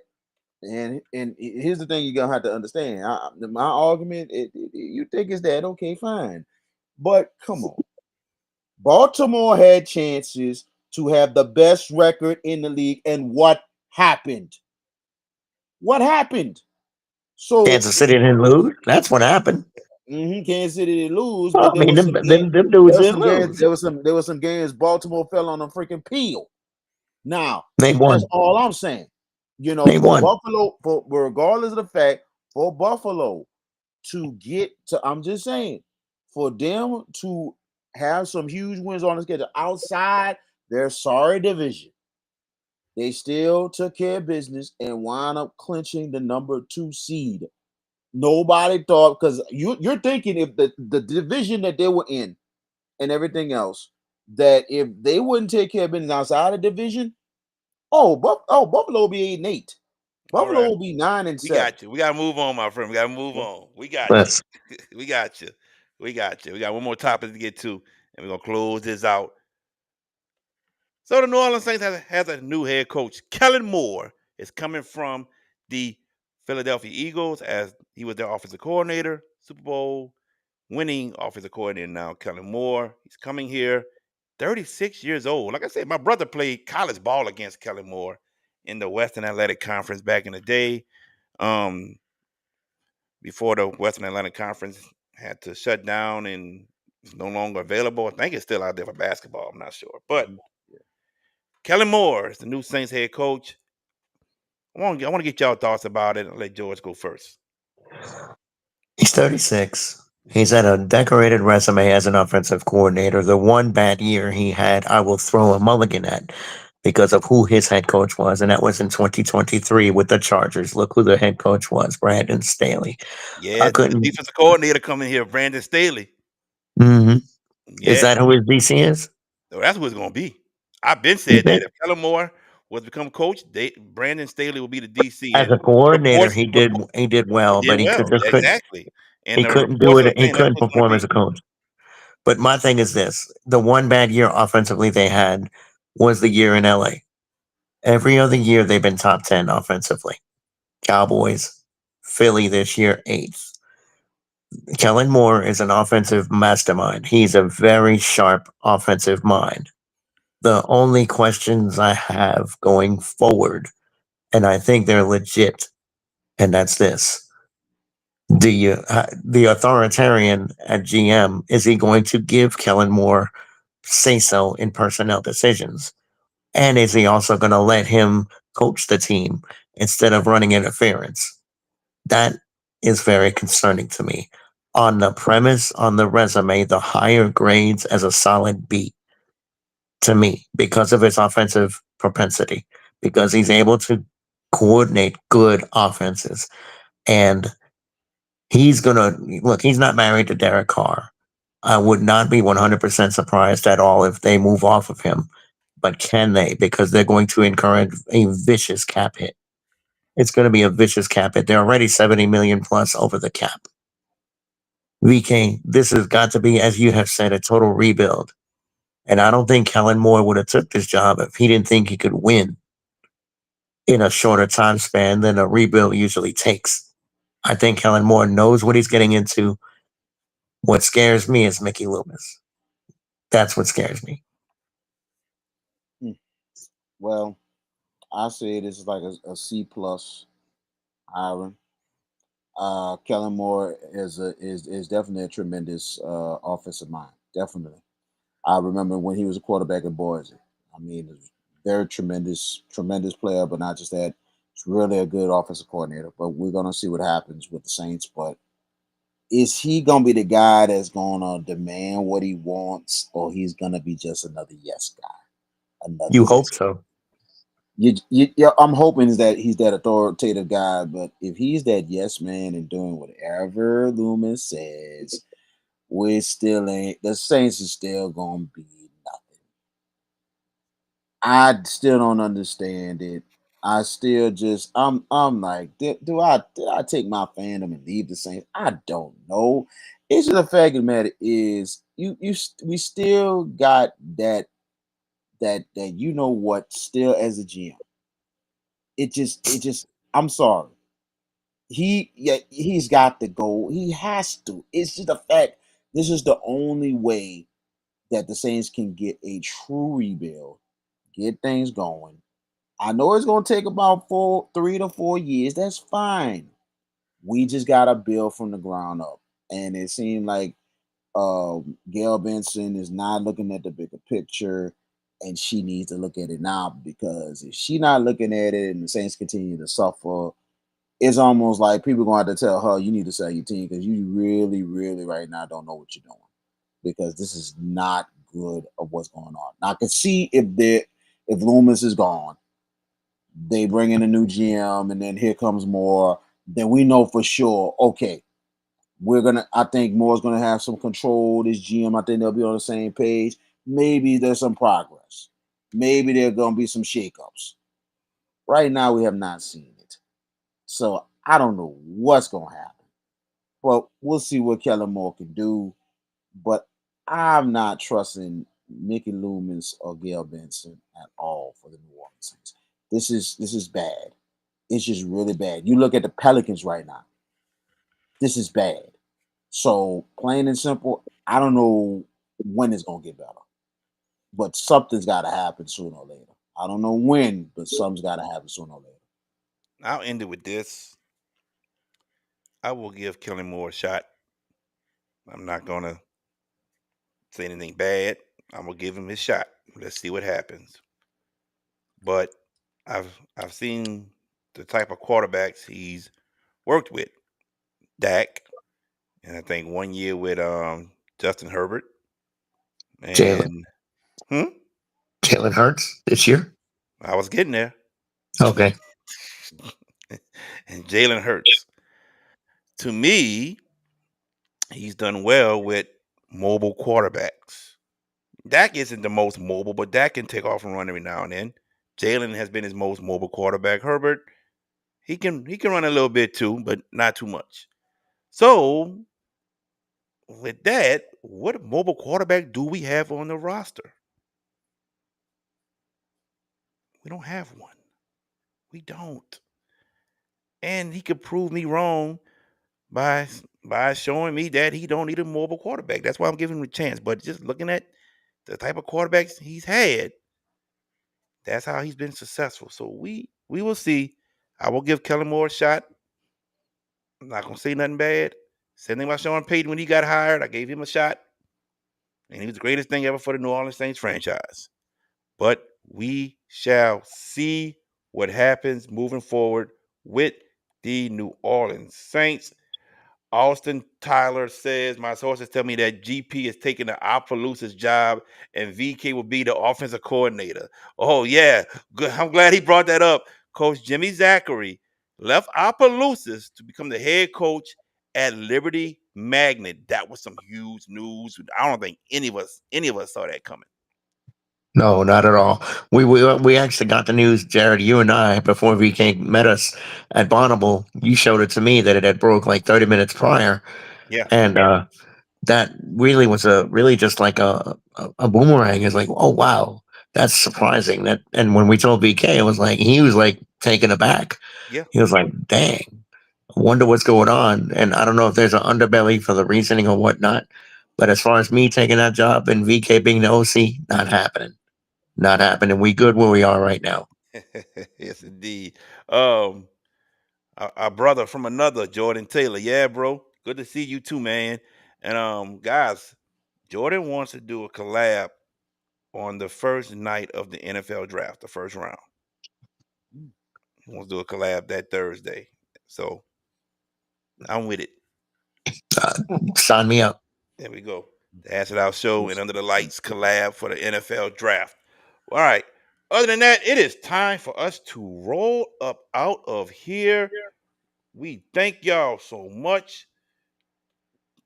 And here's the thing you're gonna have to understand. My argument, you think is that okay, fine, but come on. Baltimore had chances to have the best record in the league, and what happened? What happened? So Kansas City didn't lose. That's what happened. Kansas City did lose, Well, but I mean, them dudes didn't lose. there was some games Baltimore fell on a freaking peel. Now, They that's won. all I'm saying. They For won. Buffalo, for regardless of the fact, for Buffalo to get to, I'm just saying, for them to have some huge wins on the schedule outside their sorry division, they still took care of business and wound up clinching the number 2 seed. Nobody thought because you're thinking if the division that they were in and everything else, that if they wouldn't take care of business outside the division, Buffalo will be 8-8. All Buffalo right. will be 9 and We 7. got you. We gotta move on, my friend. We gotta move on. We got you. Let's We got you. We got you. We got one more topic to get to, and we're gonna close this out. So the New Orleans Saints has a new head coach. Kellen Moore is coming from the Philadelphia Eagles as he was their offensive coordinator, Super Bowl winning offensive coordinator now. Kellen Moore. He's coming here, 36 years old. Like I said, my brother played college ball against Kellen Moore in the Western Athletic Conference back in the day. Um, Before the Western Atlantic Conference had to shut down and is no longer available. I think it's still out there for basketball. I'm not sure. But Kellen Moore is the new Saints head coach. I want to get y'all thoughts about it. I'll let George go first. He's 36. He's had a decorated resume as an offensive coordinator. The one bad year he had, I will throw a mulligan at. because of who his head coach was, and that was in 2023 with the Chargers. Look who the head coach was, Brandon Staley. I Yeah, the couldn't. defensive coordinator coming here, Brandon Staley. hmm Is Yeah, that who his DC is? so that's who it's gonna be. I've been You said that think? if Kellen Moore was to become coach, Brandon Staley will be the DC, As and a coordinator, reports, he did he well, did but he well, just couldn't. exactly. And He the couldn't do reports are it. He saying that's couldn't what's gonna perform as be. a coach. But my thing is this: the one bad year offensively they had was the year in LA. Every other year they've been top 10 offensively. Cowboys, Philly this year, 8th. Kellen Moore is an offensive mastermind. He's a very sharp offensive mind. The only questions I have going forward, and I think they're legit, and that's this. The authoritarian at GM, is he going to give Kellen Moore say so in personnel decisions? And is he also going to let him coach the team instead of running interference? That is very concerning to me. On the premise, on the resume, the higher grades as a solid B to me because of his offensive propensity, because he's able to coordinate good offenses. And he's going to look, he's not married to Derek Carr. I would not be 100% surprised at all if they move off of him. But can they? Because they're going to incur a vicious cap hit. It's going to be a vicious cap hit. They're already 70 million plus over the cap. VK, this has got to be, as you have said, a total rebuild. And I don't think Kellen Moore would have took this job if he didn't think he could win in a shorter time span than a rebuild usually takes. I think Kellen Moore knows what he's getting into. What scares me is Mickey Loomis. That's what scares me. Well, I say this is like a C plus, Iron. Kellen Moore is definitely a tremendous offensive mind. Definitely. I remember when he was a quarterback at Boise. I mean, he was very tremendous player, but not just that. He's really a good offensive coordinator. But we're gonna see what happens with the Saints. But is he gonna be the guy that's gonna demand what he wants, or he's gonna be just another yes guy? Another You hope yes. so. Yeah, I'm hoping that he's that authoritative guy, but if he's that yes man and doing whatever Loomis says, we still ain't the Saints is still gonna be nothing. I still don't understand it. I still just I'm like, did I take my fandom and leave the Saints? I don't know. It's just the fact of the matter is we still got that you know what still as a GM. It just I'm sorry. He's got to go. He has to. It's just a fact. This is the only way that the Saints can get a true rebuild, get things going. I know it's gonna take about 3 to 4 years. That's fine. We just gotta build from the ground up. And it seemed like Gail Benson is not looking at the bigger picture, and she needs to look at it now because if she not looking at it and the Saints continue to suffer, it's almost like people gonna have to tell her you need to sell your team because you really, really right now don't know what you're doing because this is not good of what's going on. Now I can see if Loomis is gone, they bring in a new GM, and then here comes more. Then we know for sure. Okay, I think Moore's gonna have some control. This GM, I think they'll be on the same page. Maybe there's some progress. Maybe there's gonna be some shakeups. Right now, we have not seen it. So I don't know what's gonna happen. But we'll see what Kellen Moore can do. But I'm not trusting Mickey Loomis or Gail Benson at all for the New Orleans Saints. This is bad. It's just really bad. You look at the Pelicans right now. This is bad. So plain and simple, I don't know when it's gonna get better. But something's gotta happen sooner or later. I don't know when, but something's gotta happen sooner or later. I'll end it with this. I will give Kellen Moore a shot. I'm not gonna say anything bad. I'm gonna give him his shot. Let's see what happens. But I've seen the type of quarterbacks he's worked with. Dak, and I think 1 year with Justin Herbert. Jalen And hmm? Jalen Hurts this year. I was getting there. Okay. And Jalen Hurts. To me, he's done well with mobile quarterbacks. Dak isn't the most mobile, but Dak can take off and run every now and then. Jalen has been his most mobile quarterback. Herbert, he can run a little bit too, but not too much. So with that, what mobile quarterback do we have on the roster? We don't have one. We don't. And he could prove me wrong by by showing me that he don't need a mobile quarterback. That's why I'm giving him a chance. But just looking at the type of quarterbacks he's had, that's how he's been successful. So we will see. I will give Kellen Moore a shot. I'm not gonna say nothing bad. Same thing about Sean Payton when he got hired. I gave him a shot, and he was the greatest thing ever for the New Orleans Saints franchise. But we shall see what happens moving forward with the New Orleans Saints. Austin Tyler says, my sources tell me that GP is taking the Opelousas job and VK will be the offensive coordinator. Oh, yeah. Good. I'm glad he brought that up. Coach Jimmy Zachary left Opelousas to become the head coach at Liberty Magnet. That was some huge news. I don't think any of us saw that coming. No, not at all. We actually got the news, Jared. You and I, before VK met us at Bonneville, you showed it to me that it had broke like 30 minutes prior, Yeah. and that really was really just like a boomerang. It's like, oh wow, that's surprising. That and when we told VK, it was like he was like taken aback. Yeah. He was like, dang, I wonder what's going on. And I don't know if there's an underbelly for the reasoning or whatnot. But as far as me taking that job and VK being the OC, not happening. Not happening. We good where we are right now. Yes, indeed. Our brother from another, Jordan Taylor. Yeah, bro. Good to see you too, man. And guys, Jordan wants to do a collab on the first night of the NFL draft, the first round. He wants to do a collab that Thursday. So I'm with it. Uh, Sign me up. There we go. The Acid Out Show and Under the Lights collab for the NFL draft. All right. Other than that, it is time for us to roll up out of here. We thank y'all so much.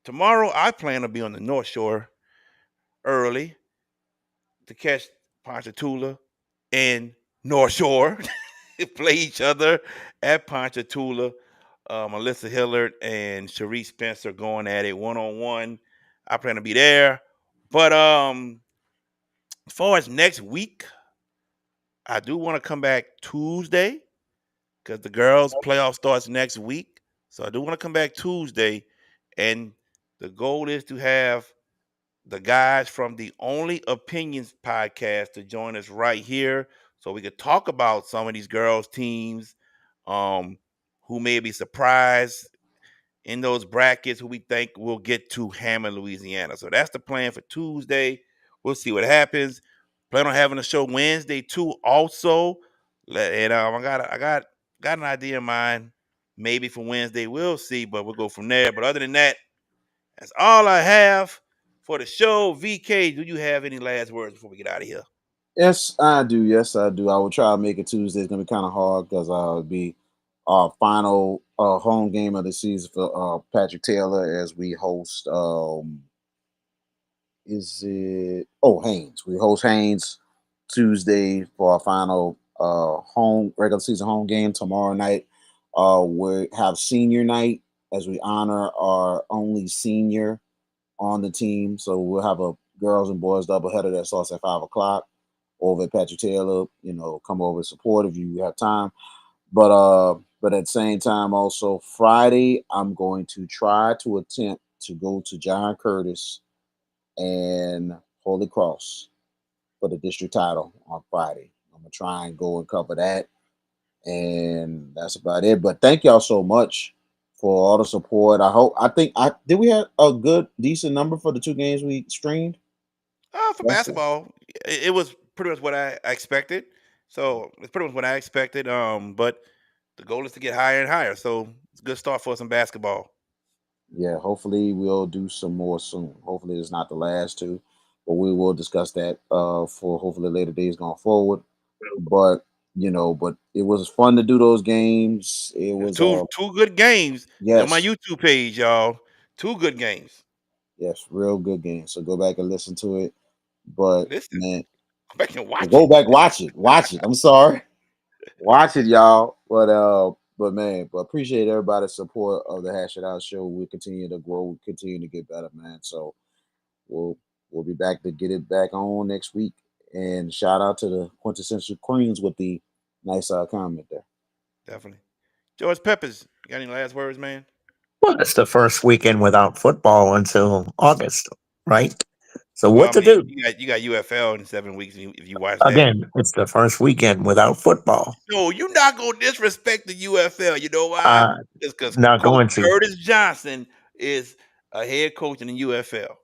Tomorrow, I plan to be on the North Shore early to catch Ponchatoula and North Shore play each other at Ponchatoula. Melissa Hillard and Sharice Spencer going at it 1-on-1. I plan to be there. But as far as next week, I do want to come back Tuesday because the girls' playoff starts next week. So I do want to come back Tuesday. And the goal is to have the guys from the Only Opinions podcast to join us right here so we could talk about some of these girls' teams who may be surprised in those brackets, who we think will get to Hammond, Louisiana. So that's the plan for Tuesday. We'll see what happens. Plan on having a show Wednesday too. Also, and I got an idea in mind, maybe for Wednesday. We'll see, but we'll go from there. But other than that, that's all I have for the show. VK, do you have any last words before we get out of here? Yes, I do. Yes, I do. I will try to make it Tuesday. It's gonna be kind of hard because it'll be our final home game of the season for Patrick Taylor as we host. Is it? Oh, Haynes. We host Haynes Tuesday for our final home regular season home game tomorrow night. We have senior night as we honor our only senior on the team. So we'll have a girls and boys doubleheader that starts at 5 o'clock over at Patrick Taylor. You know, come over and support if you have time. But at the same time, also Friday, I'm going to try to attempt to go to John Curtis and Holy Cross for the district title on Friday. I'm gonna try and go and cover that, and that's about it. But thank y'all so much for all the support. I think I did. We had a good, decent number for the 2 games we streamed. For That's good. basketball, it was pretty much what I expected. So it's pretty much what I expected. But the goal is to get higher and higher. So it's a good start for us in basketball. Yeah, hopefully we'll do some more soon. Hopefully it's not the last two, but we will discuss that for hopefully later days going forward. but but it was fun to do those games. It was Two good games. It's on my yes, YouTube page, y'all. Two good games. yes, real good games. So go back and listen to it. But Listen, man, go back and watch go it. back, watch it. I'm sorry, watch it, y'all. But man, but appreciate everybody's support of the Hash It Out show. We continue to grow, we continue to get better, man. So we'll we'll be back to get it back on next week. And shout out to the quintessential Queens with the nice comment there. Definitely. George Peppers, you got any last words, man? Well, it's the first weekend without football until August, right? So Well, what I to mean, do? you got UFL in 7 weeks if you watch that. Again, it's the first weekend without football. No, you're not gonna disrespect the UFL. You know why? Uh, It's because Not Coach going to. Curtis Johnson is a head coach in the UFL. Well,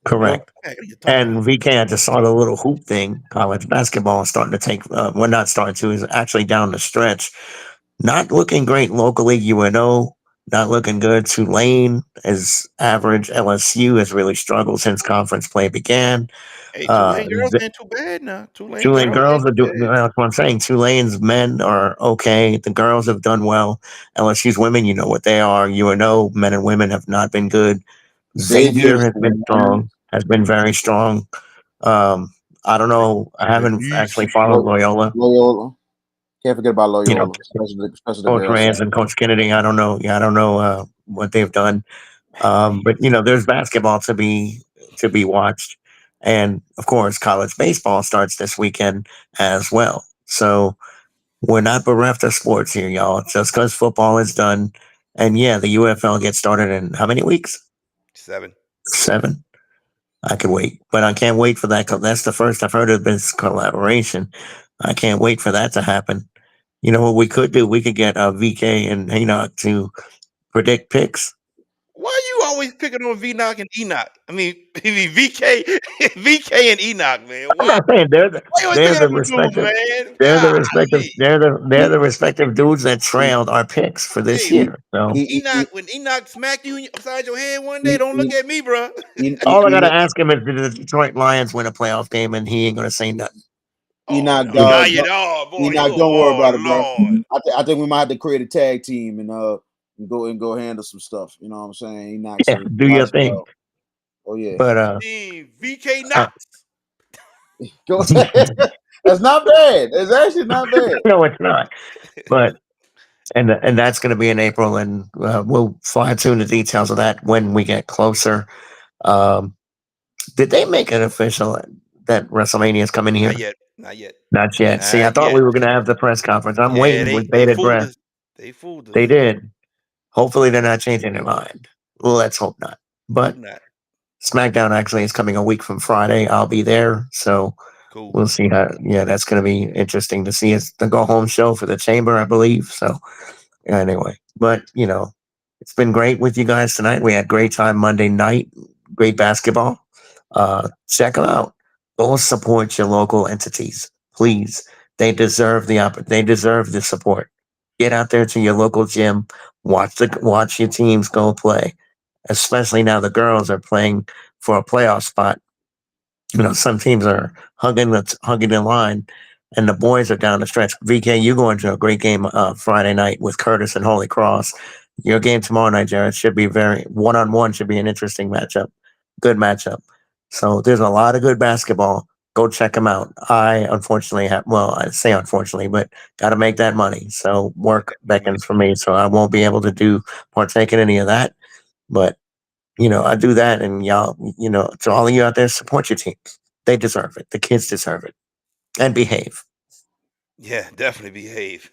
Correct. Hey, what are you talking about? And VK, I just saw the little hoop thing. College basketball is starting to take, well, not starting to, is actually down the stretch. Not looking great locally. UNO, not looking good. Tulane is average. LSU has really struggled since conference play began. Hey, Uh, Tulane girls ain't too bad now. Tulane Tulane girls ain't girls are too doing. bad. That's what I'm saying. Tulane's men are okay. The girls have done well. LSU's women, you know what they are. UNO men and women have not been good. Xavier Xavier's has been strong. Has been very strong. I don't know. I The haven't East. actually followed Loyola. Loyola. Can't forget about You know, Loyola, especially the Coach girls Reyes side. and Coach Kennedy. I don't know. Yeah, I don't know what they've done. But there's basketball to be watched, and of course, college baseball starts this weekend as well. So we're not bereft of sports here, y'all. Just because football is done, and yeah, the UFL gets started in how many weeks? 7. 7. I could wait, but I can't wait for that. That's the first I've heard of this collaboration. I can't wait for that to happen. You know what we could do? We could get VK and Enoch to predict picks. Why are you always picking on VNock and Enoch? I mean, VK, VK and Enoch, man. I'm Why? not saying Why you always they're picking the on them dudes, respective man? they're the respective Golly. they're the respective dudes that E- trailed our picks for this Hey, year. So Enoch, when Enoch smacked you upside your head one day, E- don't look E- at me, bro. all I Enoch, gotta ask him is did the Detroit Lions win a playoff game, and he ain't gonna say nothing. Oh Enoch, no, dog, now you oh boy, Enoch, you don't worry oh about it, bro. Lord. I think we might have to create a tag team and go handle some stuff. You know what I'm saying? Enoch, Yeah, so do might your as thing. well. Oh yeah, But Team VK uh Knox. go. That's not bad. It's actually not bad. no, it's not. But and that's gonna be in April, and we'll fine tune the details of that when we get closer. Um, did they make it official that WrestleMania is coming Not here? yet. Not yet. Not yet. See, I Not thought yet. we were going to have the press conference. I'm Yeah, waiting they with they bated fooled breath. us. They fooled They us. did. Hopefully, they're not changing their mind. Let's hope not. Hope But not. SmackDown actually is coming a week from Friday. I'll be there. So Cool. we'll see how. Yeah, that's going to be interesting to see. It's the go home show for the Chamber, I believe. So anyway, but it's been great with you guys tonight. We had great time Monday night, great basketball. Check them out. Go support your local entities, please. They deserve the support. Get out there to your local gym. Watch your teams go play. Especially now the girls are playing for a playoff spot. Some teams are hugging the line, and the boys are down the stretch. VK, you going to a great game Friday night with Curtis and Holy Cross. Your game tomorrow night, Jared, should be very one on one. Should be an interesting matchup, good matchup. So there's a lot of good basketball. Go check them out. I unfortunately have, well, I say unfortunately, but got to make that money. So work Definitely. beckons for me. So I won't be able to partake in any of that. But I do that, and y'all, to all of you out there, support your teams. They deserve it. The kids deserve it, and behave. Yeah, definitely behave.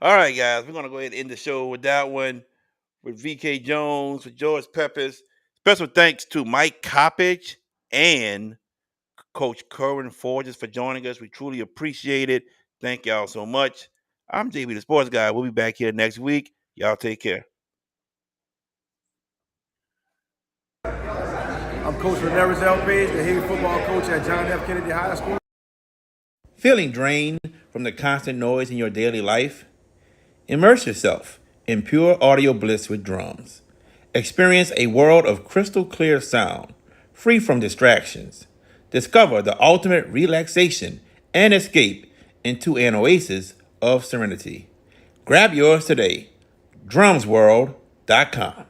All right, guys, we're gonna go ahead and end the show with that one with VK Jones, with George Peppers. Special thanks to Mike Coppage and Coach Kerwin Forges for joining us. We truly appreciate it. Thank y'all so much. I'm JB the Sports Guy. We'll be back here next week. Y'all take care. I'm Coach Ramirez Page, the head football coach at John F. Kennedy High School. Feeling drained from the constant noise in your daily life? Immerse yourself in pure audio bliss with drums. Experience a world of crystal clear sound, free from distractions. Discover the ultimate relaxation and escape into an oasis of serenity. Grab yours today. drumsworld.com.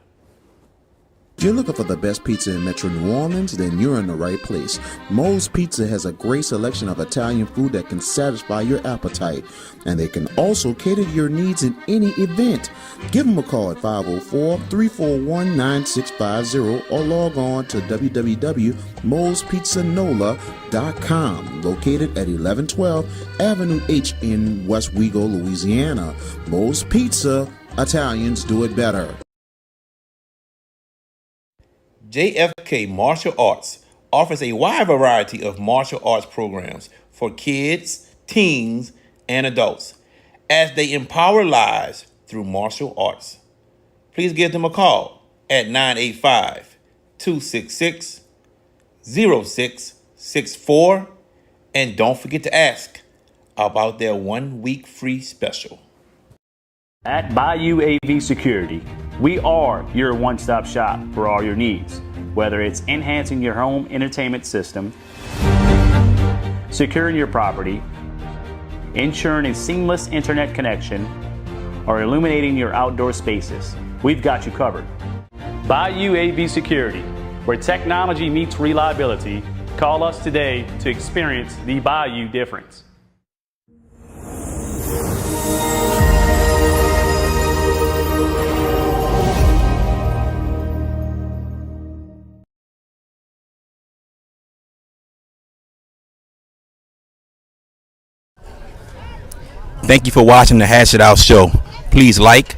If you're looking for the best pizza in Metro New Orleans, then you're in the right place. Moe's Pizza has a great selection of Italian food that can satisfy your appetite, and they can also cater to your needs in any event. Give them a call at 504-341-9650 or log on to www.moespizzanola.com, located at 1112 Avenue H in West Wego, Louisiana. Moe's Pizza, Italians do it better. JFK Martial Arts offers a wide variety of martial arts programs for kids, teens, and adults as they empower lives through martial arts. Please give them a call at 985-266-0664 and don't forget to ask about their 1 week free special. At Bayou AV Security, we are your one-stop shop for all your needs, whether it's enhancing your home entertainment system, securing your property, ensuring a seamless internet connection, or illuminating your outdoor spaces. We've got you covered. Bayou AV Security, where technology meets reliability. Call us today to experience the Bayou difference. Thank you for watching the Hash It Out show. Please like,